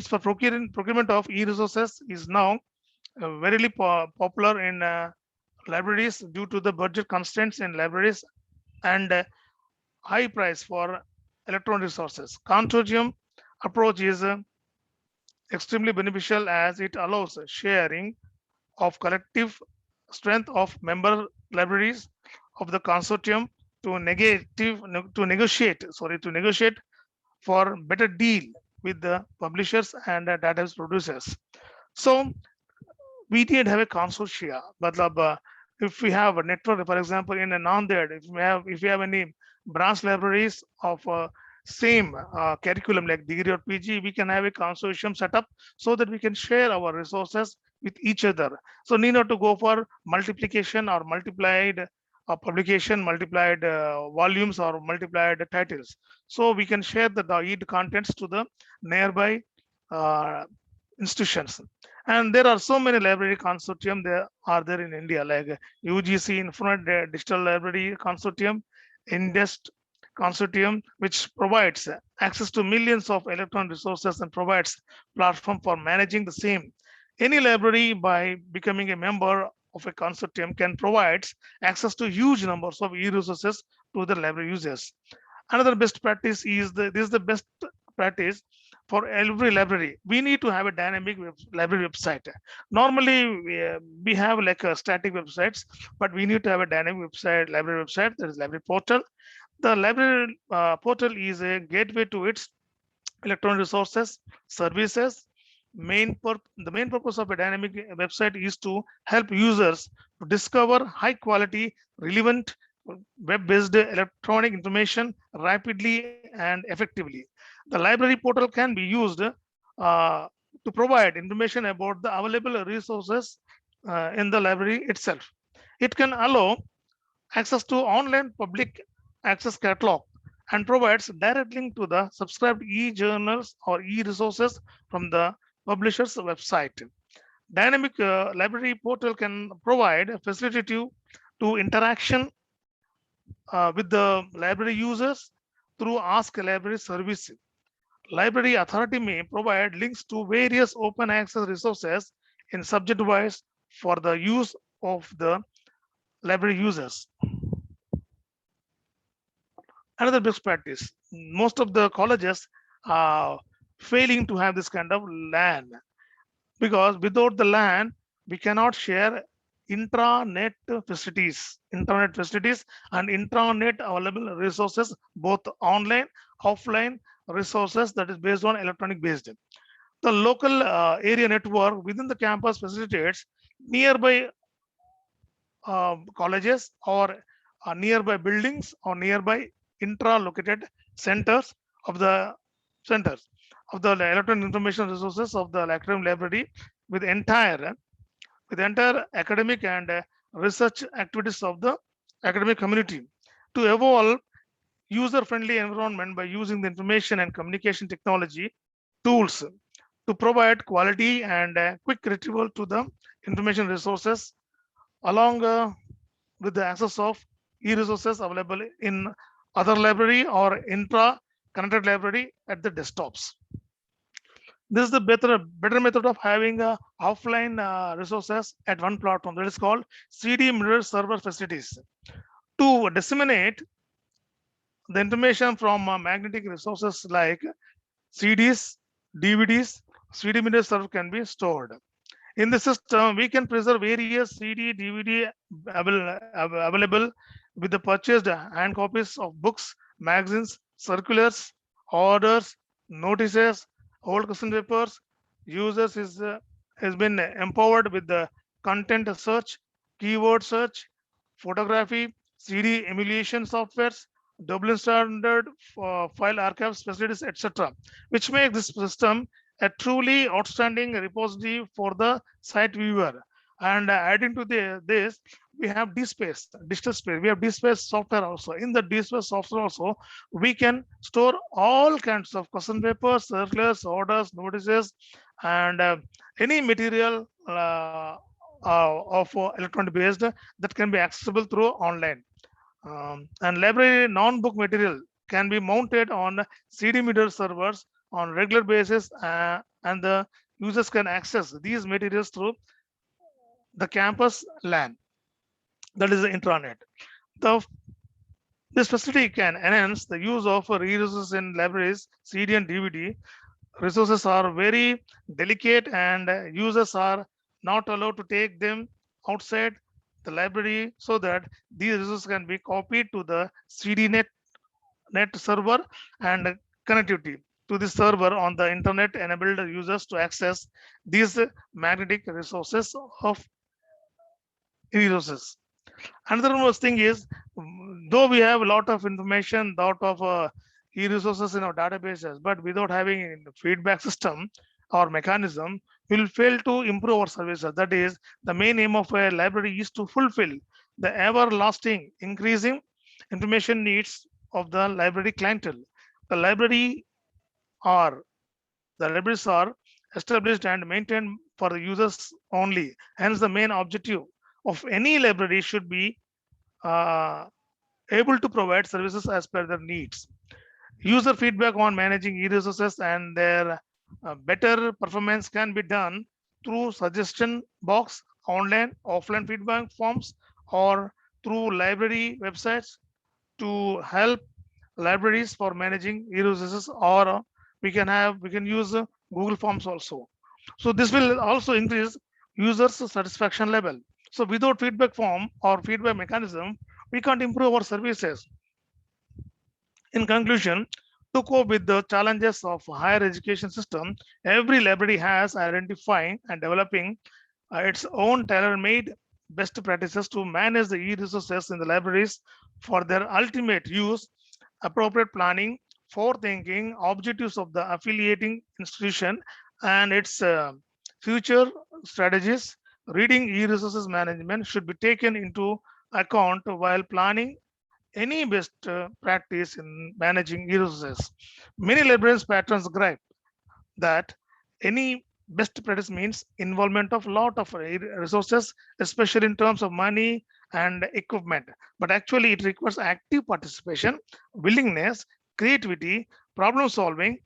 for procurement of e-resources is now very popular in libraries due to the budget constraints in libraries and high price for electronic resources. Consortium approach is extremely beneficial as it allows sharing of collective strength of member libraries of the consortium to negotiate for better deal with the publishers and database producers. So we did have a consortia, but if we have a network, for example, in a non-there, if we have any branch libraries of same curriculum like degree or PG, we can have a consortium set up so that we can share our resources with each other. So need not to go for multiplication or multiplied publication, multiplied volumes or multiplied titles. So we can share the EID contents to the nearby institutions. And there are so many library consortium there are there in India, like UGC Infinite Digital Library Consortium, INDEST Consortium, which provides access to millions of electronic resources and provides platform for managing the same. Any library, by becoming a member of a consortium, can provide access to huge numbers of e-resources to the library users. Another best practice is this is the best practice for every library. We need to have a dynamic library website. Normally, we have like a static websites, but we need to have a dynamic website, library website, that is library portal. The library portal is a gateway to its electronic resources, services. The main purpose of a dynamic website is to help users to discover high quality, relevant, web-based electronic information rapidly and effectively. The library portal can be used to provide information about the available resources in the library itself. It can allow access to online public access catalog and provides direct link to the subscribed e-journals or e-resources from the publisher's website. Dynamic library portal can provide a facility to interaction with the library users through Ask Library service. Library Authority may provide links to various open access resources in subject wise for the use of the library users. Another best practice, most of the colleges are failing to have this kind of LAN, because without the LAN, we cannot share intranet facilities and intranet available resources, both online, offline resources that is based on electronic based. The local area network within the campus facilitates nearby colleges or nearby buildings or nearby intra-located centers of the electronic information resources of the Electronic Library with entire academic and research activities of the academic community to evolve user-friendly environment by using the information and communication technology tools to provide quality and quick retrieval to the information resources along with the access of e-resources available in other library or intra-connected library at the desktops. This is the better method of having offline resources at one platform, that is called CD mirror server facilities. To disseminate the information from magnetic resources like CDs, DVDs, CD mirror server can be stored. In the system, we can preserve various CD, DVD available with the purchased hand copies of books, magazines, circulars, orders, notices, old question papers. Users has been empowered with the content search, keyword search, photography, CD emulation softwares, Dublin standard file archives facilities, etc., which makes this system a truly outstanding repository for the site viewer. And adding to this, we have DSpace, digital space. We have DSpace software also. In the DSpace software also, we can store all kinds of question papers, circulars, orders, notices, and any material of electronic based that can be accessible through online. And library non-book material can be mounted on CD mirror servers on regular basis, and the users can access these materials through the campus LAN, that is the intranet. The This facility can enhance the use of resources in libraries, CD and DVD. Resources are very delicate and users are not allowed to take them outside the library, so that these resources can be copied to the CD net server and connectivity to the server on the internet enabled users to access these magnetic resources of resources. Another most thing is, though we have a lot of information, lot of e-resources in our databases, but without having a feedback system or mechanism, we will fail to improve our services. That is, the main aim of a library is to fulfill the everlasting increasing information needs of the library clientele. The library are the libraries are established and maintained for the users only. Hence, the main objective of any library should be uh, able to provide services as per their needs. User feedback on managing e-resources and their better performance can be done through suggestion box, online, offline feedback forms, or through library websites to help libraries for managing e-resources, or we can use Google Forms also. So this will also increase users satisfaction level. So without feedback form or feedback mechanism, we can't improve our services. In conclusion, to cope with the challenges of higher education system, every library has identifying and developing its own tailor-made best practices to manage the e-resources in the libraries for their ultimate use, appropriate planning, forethinking, objectives of the affiliating institution and its future strategies. Reading e-resources management should be taken into account while planning any best practice in managing e-resources. Many librarians patrons gripe that any best practice means involvement of lot of resources, especially in terms of money and equipment. But actually, it requires active participation, willingness, creativity, problem solving,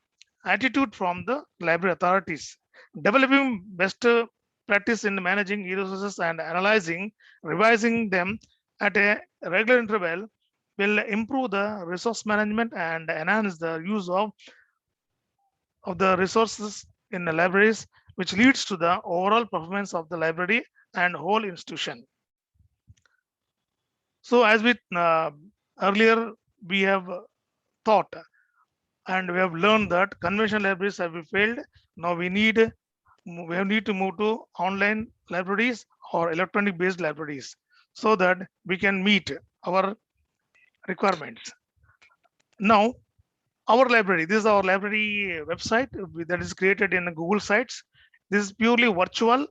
attitude from the library authorities. Developing best practice in managing e-resources and analyzing, revising them at a regular interval will improve the resource management and enhance the use of the resources in the libraries, which leads to the overall performance of the library and whole institution. So as we earlier we have thought and we have learned that conventional libraries have failed. Now we need to move to online libraries or electronic based libraries so that we can meet our requirements. Now our library, this is our library website that is created in Google Sites. This is purely virtual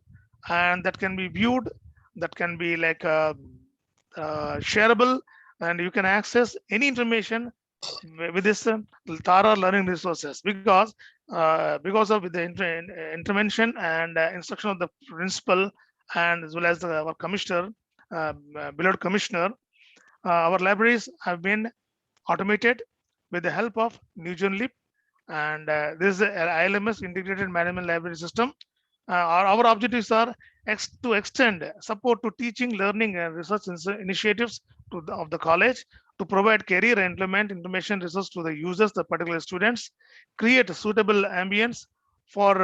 and that can be viewed, that can be like shareable, and you can access any information with this Tara learning resources because of the intervention and instruction of the principal and as well as our commissioner, beloved commissioner, our libraries have been automated with the help of NewgenLeap, and this is ILMS integrated management library system. Our objectives are to extend support to teaching, learning, and research initiatives of the college, to provide career and employment information resource to the users, the particular students, create a suitable ambience for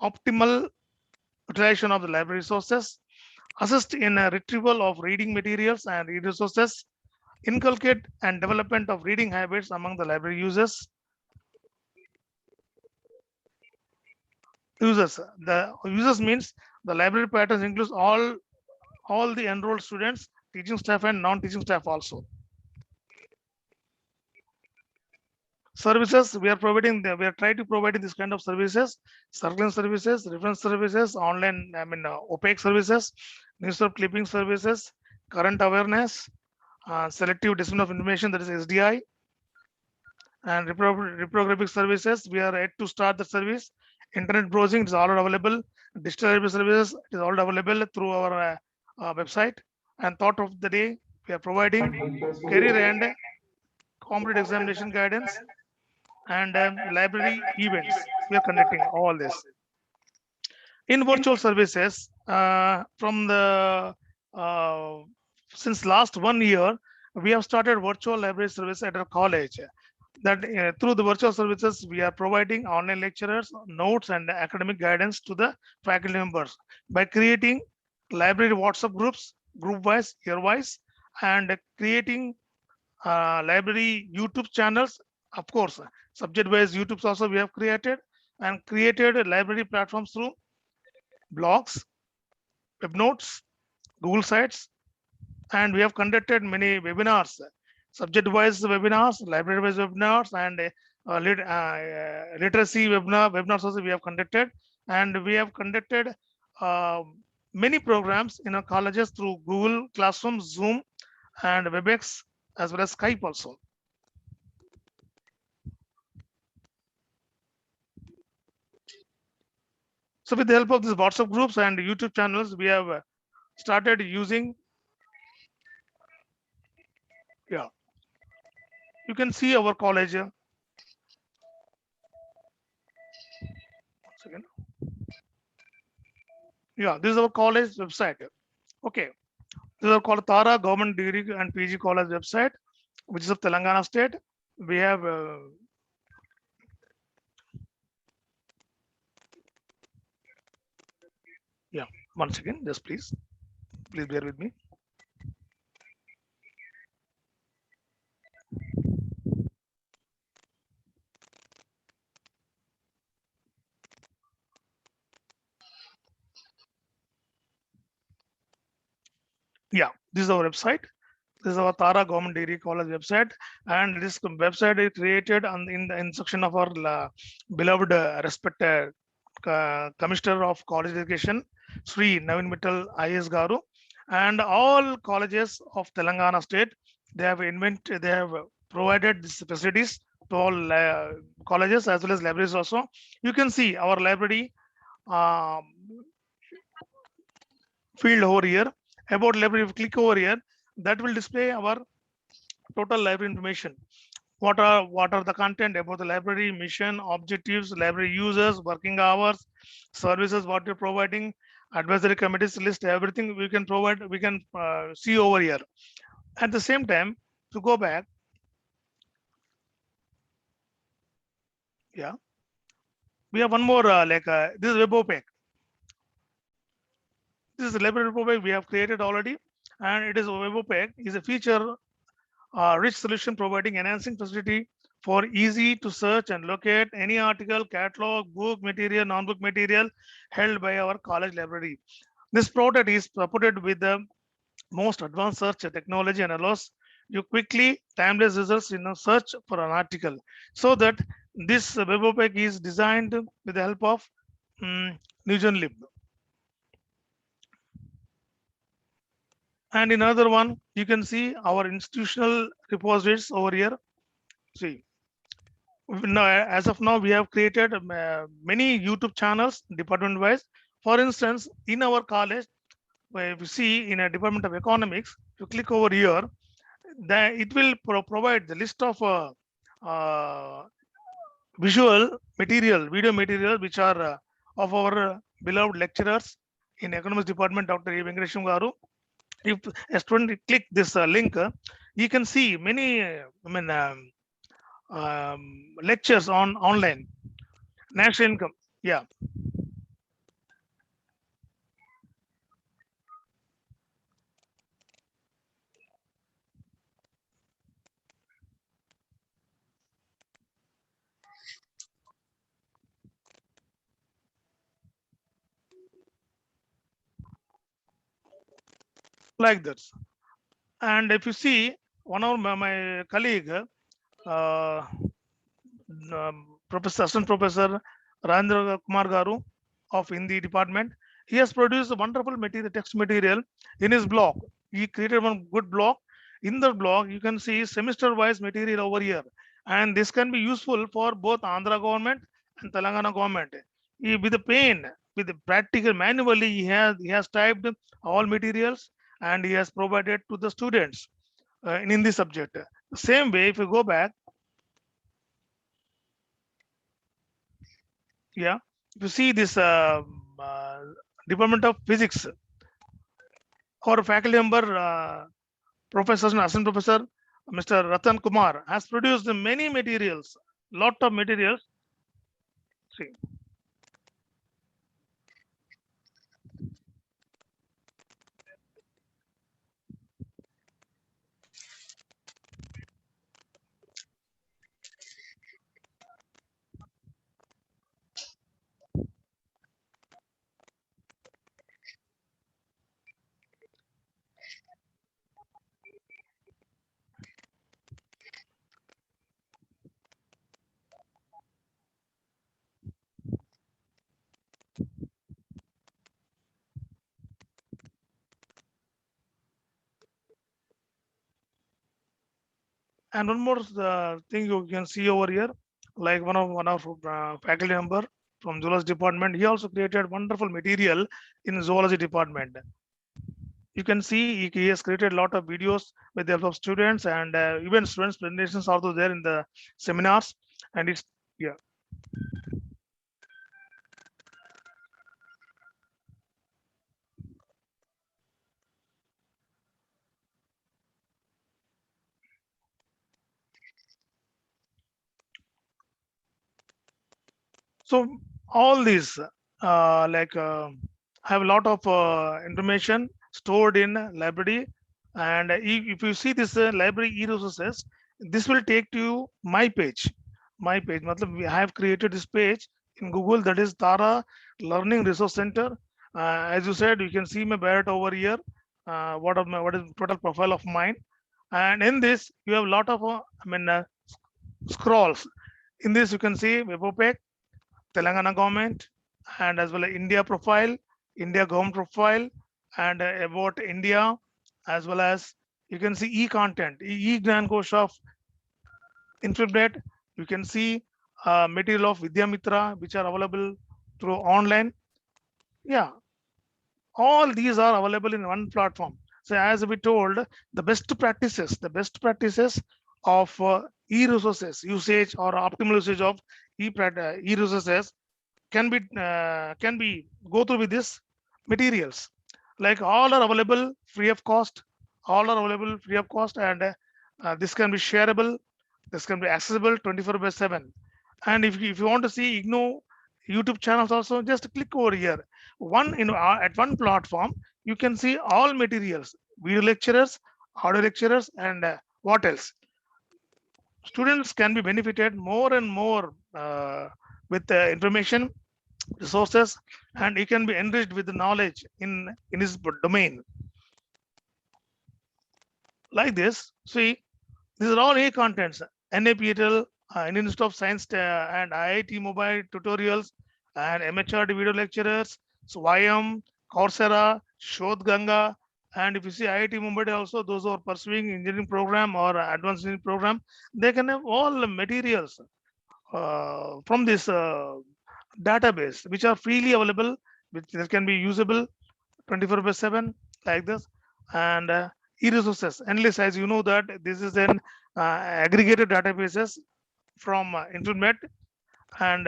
optimal utilization of the library resources, assist in retrieval of reading materials and resources, inculcate and development of reading habits among the library users. The users means the library patterns includes all the enrolled students, teaching staff and non-teaching staff also. Services we are trying to provide this kind of services: surveillance services, reference services, online, opaque services, newspaper clipping services, current awareness, selective discipline of information, that is SDI, and reprographic services. We are yet to start the service. Internet browsing is all available. Digital library services is all available through our website. And thought of the day, we are providing career and competitive examination guidance and library events. We are conducting all this. In virtual services, from the since last 1 year, we have started virtual library service at our college. That through the virtual services, we are providing online lecturers, notes, and academic guidance to the faculty members by creating library WhatsApp groups, group wise, year wise, and creating library YouTube channels. Of course, subject wise YouTubes also we have created, and created library platforms through blogs, web notes, Google Sites, and we have conducted many webinars, subject wise webinars, library wise webinars, and literacy webinars also we have conducted, and we have conducted uh, many programs in our colleges through Google Classroom, Zoom, and WebEx, as well as Skype also. So with the help of these WhatsApp groups and YouTube channels, we have started using. Yeah, you can see our college. One second. Yeah, this is our college website. Okay, this is called Tara Government Degree and PG College website, which is of Telangana state. We have yeah, once again, just please bear with me. Yeah, this is our website. This is our Tara Government Degree College website, and this website is created in the instruction of our beloved, respected Commissioner of College Education, Sri Navin Mittal IS Garu, and all colleges of Telangana state. They have provided these facilities to all colleges as well as libraries also. You can see our library field over here. About library, if you click over here, that will display our total library information. What are the content about the library, mission, objectives, library users, working hours, services what you're providing, advisory committees list, everything we can provide, we can see over here. At the same time, to go back, yeah, we have one more this is WebOPEC. This is a library WebOPEC we have created already, and it is WebOPEC is a feature rich solution providing enhancing facility for easy to search and locate any article, catalog, book material, non-book material held by our college library. This product is supported with the most advanced search technology and allows you quickly timeless results in a search for an article. So that this WebOPEC is designed with the help of NewgenLib. And in another one, you can see our institutional repositories over here. See, now, as of now, we have created many YouTube channels department wise. For instance, in our college, if you see in a Department of Economics, you click over here, then it will provide the list of visual material, video material, which are of our beloved lecturers in Economics Department, Dr. E. Venkatesham Garu. If a student click this link, you can see many, lectures on online. National income, yeah. Like this. And if you see one of my colleague, Assistant Professor Rajendra Kumar Garu of Hindi department, he has produced a wonderful material, text material in his blog. He created one good blog. In the blog, you can see semester-wise material over here, and this can be useful for both Andhra government and Telangana government. With the pen, with the practical manually, he has typed all materials and he has provided to the students in this subject. The same way, if you go back, yeah, if you see this Department of Physics, our faculty member Professor and Assistant Professor Mr. Ratan Kumar has produced many materials, lot of materials. See. And one more thing you can see over here, like one of faculty member from zoology department, he also created wonderful material in zoology department. You can see he has created a lot of videos with the help of students, and even students presentations also there in the seminars, and it's yeah. So all these have a lot of information stored in library, and if you see this library e-resources, this will take to my page. My page. I have created this page in Google, that is Tara Learning Resource Center. As you said, you can see my barrett over here. What is total profile of mine, and in this you have a lot of scrolls. In this you can see Webopec, Telangana government, and as well as India profile, India government profile, and about India, as well as you can see e-content, e-Gnan Kosh of Infobnet. You can see material of Vidyamitra, which are available through online. Yeah, all these are available in one platform. So as we told, the best practices of e-resources usage or optimal usage of e-resources can be go through with this materials. Like all are available free of cost. All are available free of cost, and this can be shareable. This can be accessible 24/7. And if you want to see IGNOU YouTube channels also, just click over here. At one platform, you can see all materials, video lecturers, audio lecturers, and what else. Students can be benefited more and more with information, resources, and he can be enriched with the knowledge in his domain. Like this, see, these are all e-contents. NAPTL, Indian Institute of Science and IIT Mobile tutorials, and MHRD video lecturers, Swayam, Coursera, Shodh Ganga, and if you see IIT Mumbai also, those who are pursuing engineering program or advanced engineering program, they can have all the materials from this database, which are freely available, which can be usable 24/7 like this. And e-resources endless, as you know that this is an aggregated databases from internet, and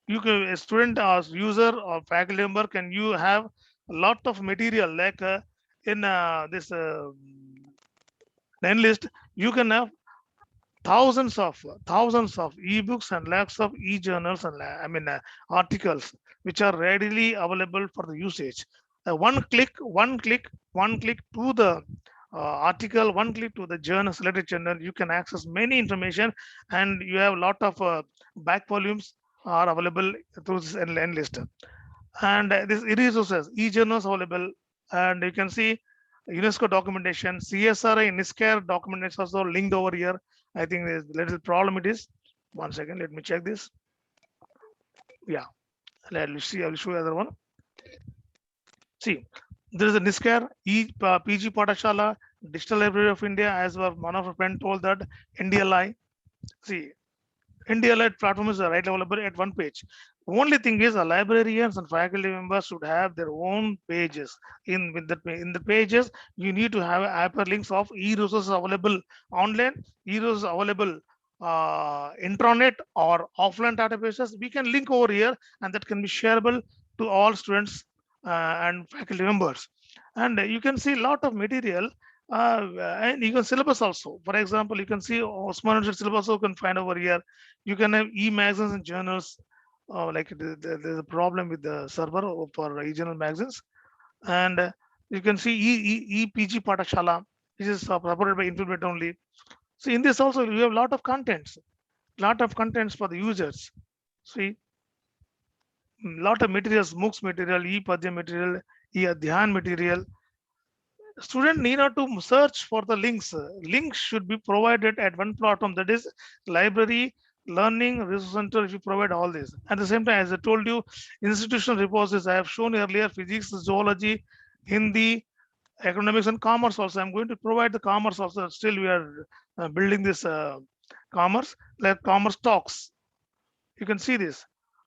you can, a student or user or faculty member, can you have a lot of material like in this list, you can have thousands of ebooks and lakhs of e-journals and articles which are readily available for the usage. One click to the article, one click to the journal, selected journal, you can access many information, and you have a lot of back volumes are available through this end list. And this e-resources, e-journals available, and you can see UNESCO documentation, CSRI, NISCAR documentation also linked over here. I think there's a little problem it is. 1 second, let me check this. Yeah, let me see, I will show you other one. See, there is a NISCAR, PG Pathshala, Digital Library of India, as well, one of our friend told that NDLI. See, NDLI platform is right available at one page. Only thing is, librarians and faculty members should have their own pages. In the pages, you need to have hyperlinks of e-resources available online, e-resources available intranet or offline databases. We can link over here, and that can be shareable to all students and faculty members. And you can see a lot of material, and you can syllabus also. For example, you can see Osman University syllabus also can find over here. You can have e-magazines and journals. Like there's a problem with the server for e-journal magazines. And you can see EPG Patashala, which is supported by Infobit only. So in this also, we have a lot of contents for the users. See, lot of materials, MOOCs material, e-Padya material, e-Adhyan material. Student need not to search for the links. Links should be provided at one platform, that is library, learning, resource center. If you provide all this at the same time, as I told you, institutional repositories I have shown earlier: physics, zoology, Hindi, economics, and commerce. Also, I'm going to provide the commerce also. Still, we are building this commerce, like commerce talks. You can see this.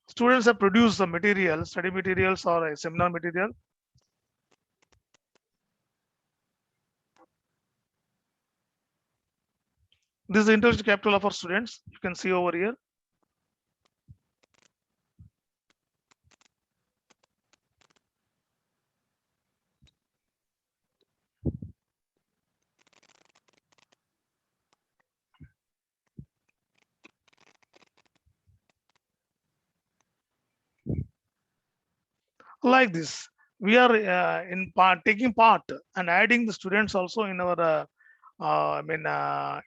Students have produced the material, study materials or a seminar material. This is the intellectual capital of our students. You can see over here. Like this, we are taking part and adding the students also in our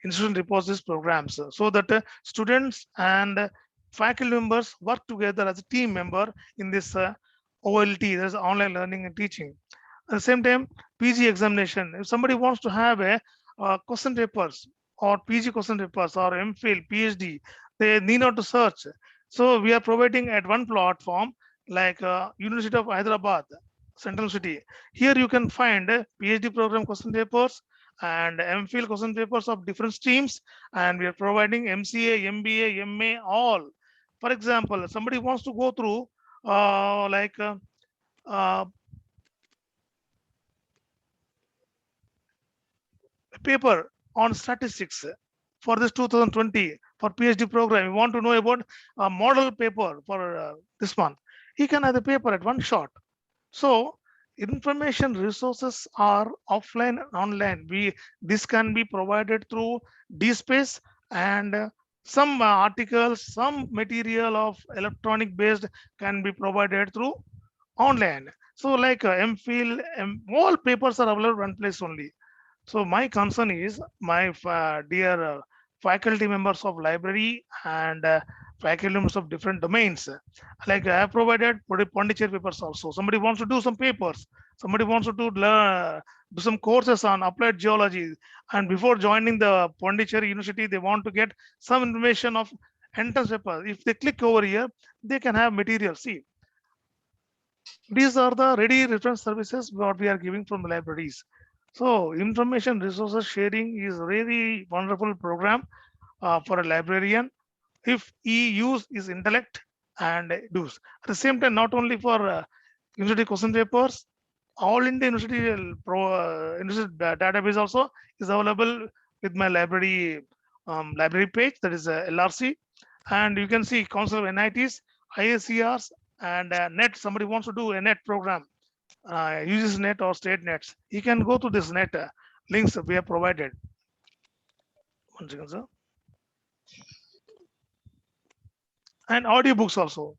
institutional repositories programs, so that students and faculty members work together as a team member in this OLT, that's online learning and teaching. At the same time, PG examination. If somebody wants to have a question papers or PG question papers or MPhil, PhD, they need not to search. So we are providing at one platform, like University of Hyderabad, Central City. Here you can find PhD program question papers and MPhil question papers of different streams, and we are providing MCA, MBA, MA, all. For example, somebody wants to go through paper on statistics for this 2020 for PhD program. You want to know about a model paper for this one. He can have the paper at one shot. So information resources are offline and online. This can be provided through DSpace, and some articles, some material of electronic based can be provided through online. So like MPhil, all papers are available one place only. So my concern is my dear faculty members of library and faculty members of different domains. Like I have provided Pondicherry papers also. Somebody wants to do some papers. Somebody wants to do some courses on applied geology. And before joining the Pondicherry University, they want to get some information of entrance paper. If they click over here, they can have material. See, these are the ready reference services what we are giving from the libraries. So information resources sharing is really wonderful program for a librarian if he use his intellect and does. At the same time, not only for university question papers, all India University university database also is available with my library page, that is LRC, and you can see Council of NITs, ISCRs, and NET. Somebody wants to do a NET program, uses net or state nets, he can go to this net links we have provided. One second, sir. And audiobooks also.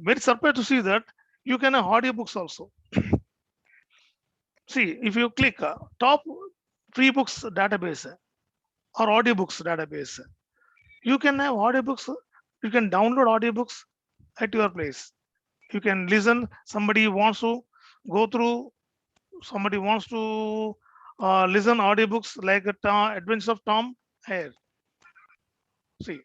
Very surprised to see that you can have audiobooks also. See, if you click top free books database or audiobooks database, you can have audiobooks. You can download audiobooks at your place. You can listen. Somebody wants to go through. Somebody wants to listen audiobooks like Adventures of Tom Hare. See.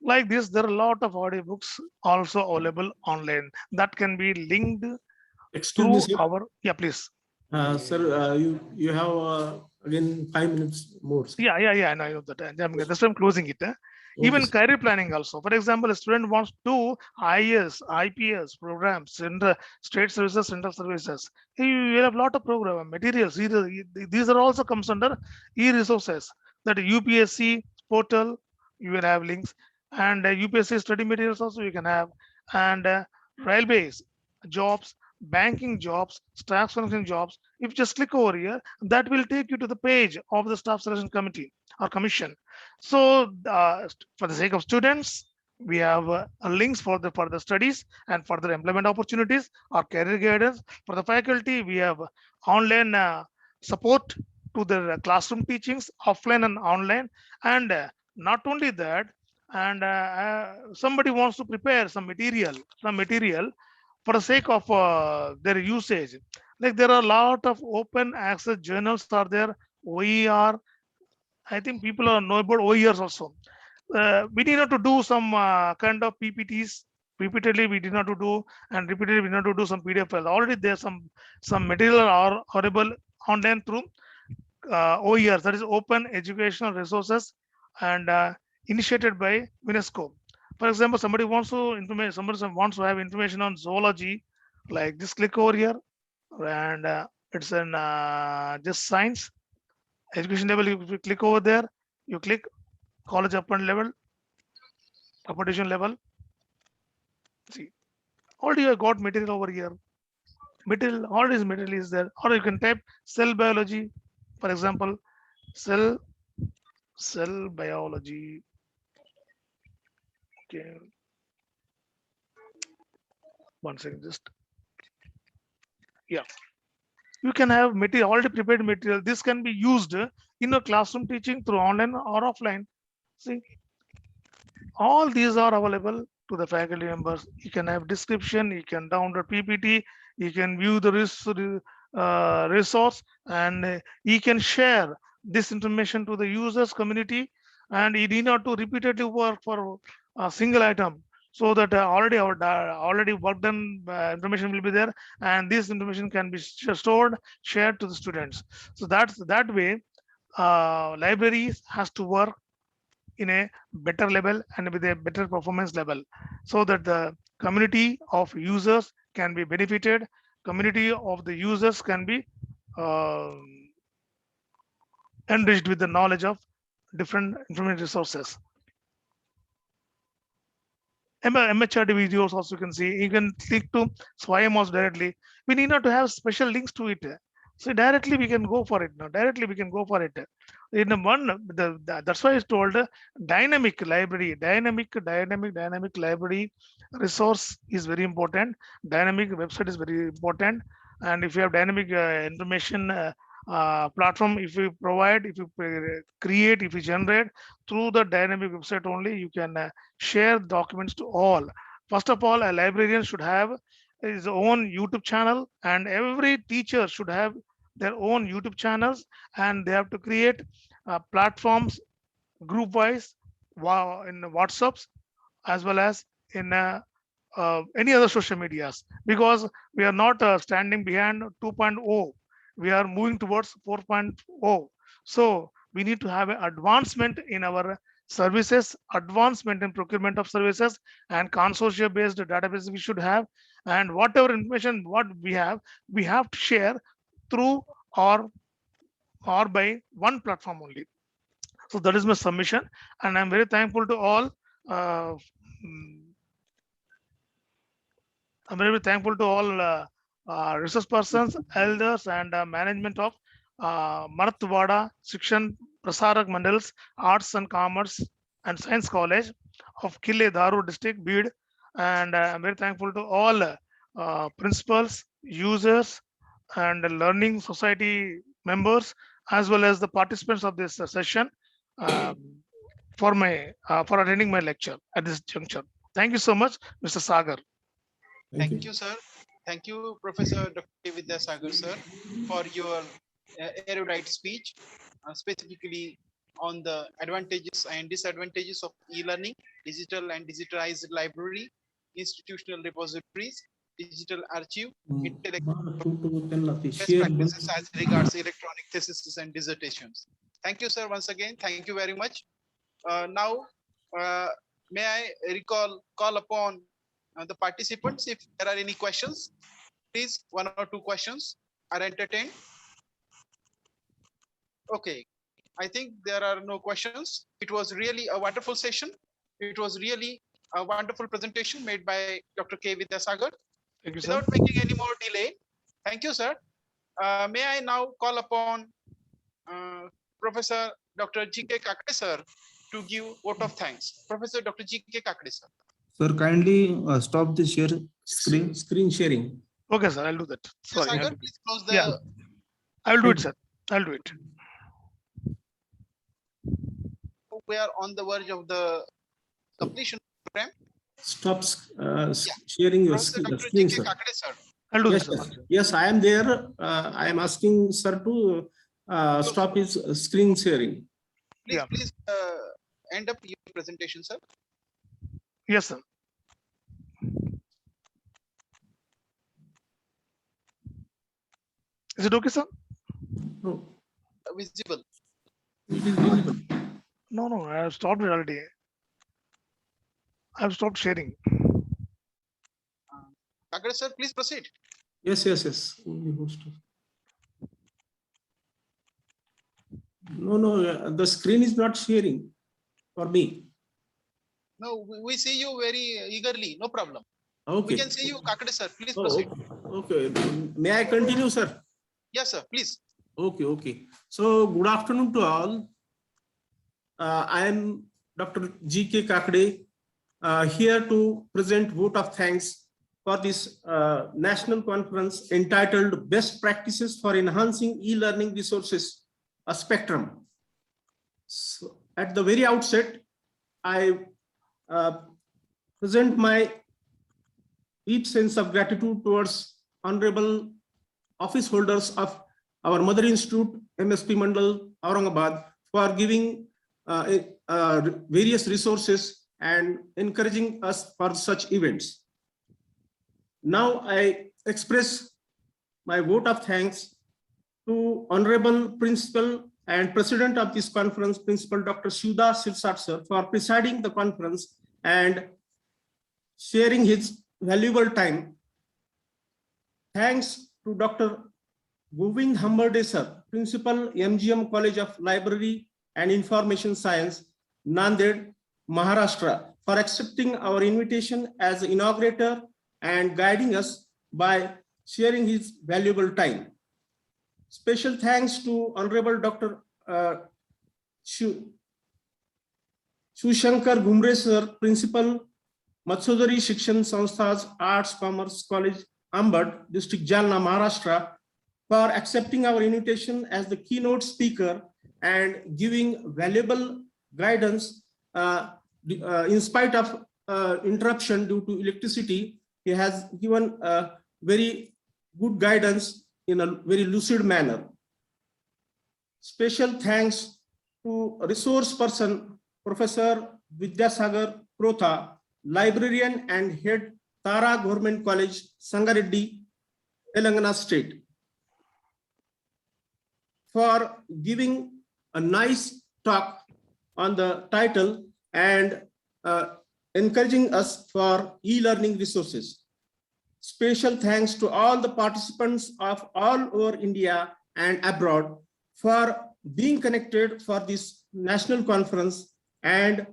Like this, there are a lot of audiobooks also available online that can be linked Excuse me, through sir. our, yeah, please. Sir, you have again 5 minutes more. Sir. Yeah, I know that. That's why I'm closing it. Even sir. career planning also. For example, a student wants to do IS, IPS programs in the state services, central services. You have a lot of program materials. These are also comes under e-resources. That UPSC portal, you will have links, and UPSC study materials also you can have, and railways jobs, banking jobs, staff selection jobs. If you just click over here, that will take you to the page of the staff selection committee or commission. So for the sake of students, we have links for the studies and further employment opportunities or career guidance. For the faculty, we have online support to the classroom teachings, offline and online. And not only that, and somebody wants to prepare some material for the sake of their usage. Like there are a lot of open access journals are there, OER. I think people are know about OERs also. We need not to do some kind of PPTs. Repeatedly, we did not to do, and repeatedly we need not to do some PDF files. Already there's some material are available online through OERs, that is Open Educational Resources, and initiated by UNESCO. For example, somebody wants to have information on zoology, like just click over here, and it's in just science education level. You click over there, you click college upper level, upper division level. See, already you have got material over here. Material, all this material is there. Or you can type cell biology, for example, cell biology. Okay, one second, just yeah. You can have material, already prepared material. This can be used in a classroom teaching through online or offline. See, all these are available to the faculty members. You can have description, you can download PPT, you can view the resource, and you can share this information to the users community, and you need not to repeatedly work for a single item, so that already work done information will be there, and this information can be stored, shared to the students. So that's that way libraries has to work in a better level and with a better performance level, so that the community of users can be benefited, community of the users can be uh, enriched with the knowledge of different information resources. MHRD videos also you can see. You can click to SWAYAMOS directly. We need not to have special links to it. So directly we can go for it now. Directly we can go for it. In the one, that's why it's told dynamic library, dynamic library resource is very important. Dynamic website is very important. And if you have dynamic information platform, if you provide, if you create, if you generate through the dynamic website only, you can share documents to all. First of all, a librarian should have his own YouTube channel, and every teacher should have their own YouTube channels, and they have to create platforms group wise in WhatsApps, as well as in any other social medias, because we are not standing behind 2.0, we are moving towards 4.0. So we need to have an advancement in our services, advancement in procurement of services, and consortia based database we should have. And whatever information what we have to share through or by one platform only. So that is my submission, and I'm very thankful to all. I'm very thankful to all resource persons, elders, and management of Marathwada Shikshan Prasarak Mandals, Arts and Commerce and Science College of Kille Daru district, Bid. And I'm very thankful to all principals, users, and learning society members, as well as the participants of this session for attending my lecture at this juncture. Thank you so much, Mr. Sagar. Thank you, sir. Thank you, Professor Dr. Vidyasagar, sir, for your erudite speech, specifically on the advantages and disadvantages of e-learning, digital and digitalized library, institutional repositories, digital archive, ते best share practices as regards electronic theses and dissertations. Thank you, sir, once again. Thank you very much. Now, may I call upon the participants if there are any questions. Please, 1 or 2 questions are entertained. Okay, I think there are no questions. It was really a wonderful session. It was really a wonderful presentation made by Dr. K. Vidyasagar. Thank you, sir. Without making any more delay, thank you, sir. May I now call upon Professor Dr. G.K. Kakade, sir, to give vote of thanks. Professor Dr. G.K. Kakade, sir. Sir, kindly stop the screen sharing. Okay, sir, I'll do that. Sorry. Sagar, please close the. Yeah. I'll do it, sir. I'll do it. We are on the verge of the completion program. Stop sharing your Professor Dr. screen, G.K. sir. Kakade, sir. I'll do Yes, this, yes, sir. yes, I am there. I am asking sir to stop his screen sharing. Please, Yeah. please end up your presentation, sir. Yes, sir. Is it okay, sir? No, Visible. it is visible. No, I have stopped it already. I've stopped sharing. Kakade, sir, please proceed. Yes, yes, yes. Only host. No, the screen is not sharing for me. No, we see you very eagerly. No problem. Okay. We can see you, Kakade, sir. Please Oh, proceed. okay. May I continue, sir? Yes, sir. Please. Okay. So, good afternoon to all. I am Dr. G.K. Kakade, here to present vote of thanks for this national conference entitled Best Practices for Enhancing E-Learning Resources, a Spectrum. So, at the very outset, I present my deep sense of gratitude towards honorable office holders of our Mother Institute, MSP Mandal, Aurangabad, for giving various resources and encouraging us for such events. Now I express my vote of thanks to Honorable Principal and President of this conference, Principal Dr. Shivdas Sirsat sir, for presiding the conference and sharing his valuable time. Thanks to Dr. Govind Hamberde sir, Principal, MGM College of Library and Information Science, Nanded, Maharashtra, for accepting our invitation as inaugurator and guiding us by sharing his valuable time. Special thanks to Honorable Dr. Shushankar Gumre sir, Principal, Matsudari Shikshan Sanstha's Arts Commerce College, Ambad, District Jalna, Maharashtra, for accepting our invitation as the keynote speaker and giving valuable guidance in spite of interruption due to electricity. He has given very good guidance in a very lucid manner. Special thanks to resource person, Professor Vidyasagar Protha, librarian and head, Tara Government College, Sangareddy, Telangana State, for giving a nice talk on the title and encouraging us for e-learning resources. Special thanks to all the participants of all over India and abroad for being connected for this national conference and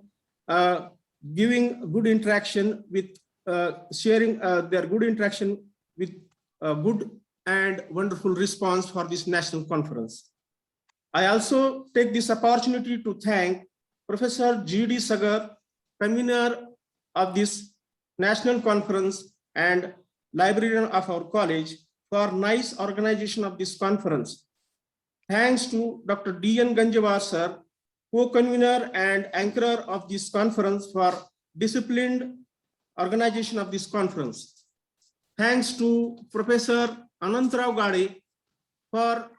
giving good interaction with sharing their good interaction with good and wonderful response for this national conference. I also take this opportunity to thank Professor G.D. Sagar, convener of this national conference and librarian of our college, for nice organization of this conference. Thanks to Dr. D.N. Ganjevar sir, co-convener and anchorer of this conference, for disciplined organization of this conference. Thanks to Professor Anantrao Gade for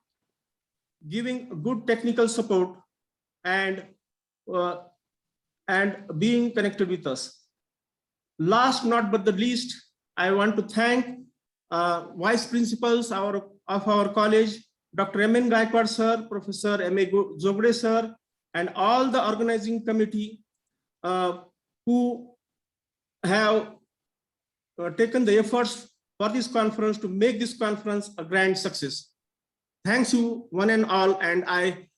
giving good technical support and being connected with us. Last not but the least, I want to thank vice principals of our college, Dr. M.N. Gaikwad sir, Professor M.A. Zogde sir, and all the organizing committee who have taken the efforts for this conference to make this conference a grand success. Thanks you one and all, and I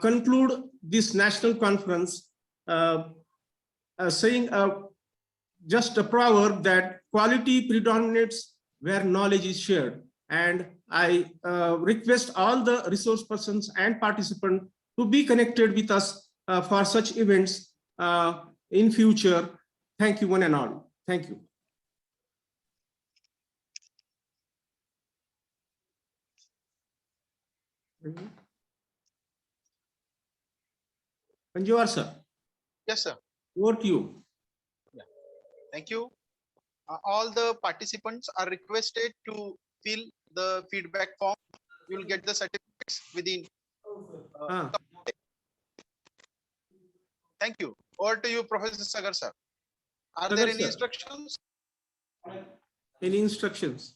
conclude this national conference saying just a proverb that quality predominates where knowledge is shared. And I request all the resource persons and participants to be connected with us for such events in future. Thank you one and all. Thank you. Kanjiwar sir, Yes, sir. over to you. Thank you. All the participants are requested to fill the feedback form. You will get the certificates within. Ah, Thank you. Over to you, Professor Sagar sir. Are Sagar there any sir. instructions? Any instructions?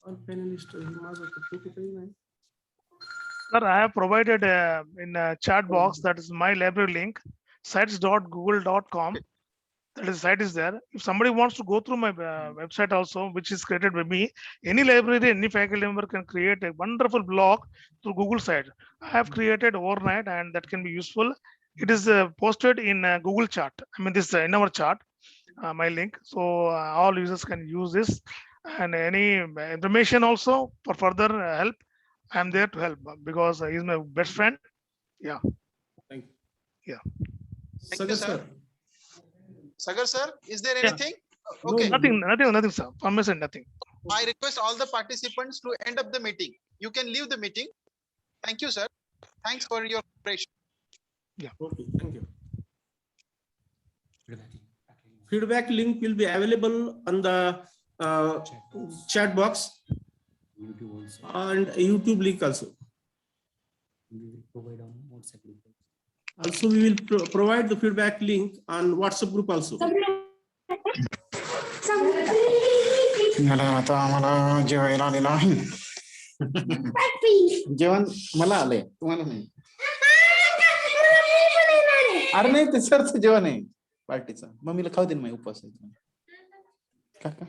All panelists, Sir, I have provided in a chat box, that is my library link, sites.google.com. That is site is there. If somebody wants to go through my website also, which is created by me, any library, any faculty member can create a wonderful blog through Google site. I have created overnight, and that can be useful. It is posted in Google chart. I mean, this in our chart, my link. So all users can use this, and any information also for further help. I'm there to help because he's my best friend. Thank you. Yeah. Thank you, sir. Sagar sir, is there Yeah. anything? No, Okay. Nothing, sir. Permission, nothing. I request all the participants to end up the meeting. You can leave the meeting. Thank you, sir. Thanks for your cooperation. Okay, thank you. Feedback link will be available on the chat box and YouTube link also. Also, we will provide the feedback link on WhatsApp group also. आता आम्हाला जेवायला आलेलं आहे. जेवण मला आलंय, तुम्हाला नाही. अरे नाही, ते सरचं जेवण आहे पार्टीचं. मम्मीला खाऊ दे ना, उपवास आहे. काका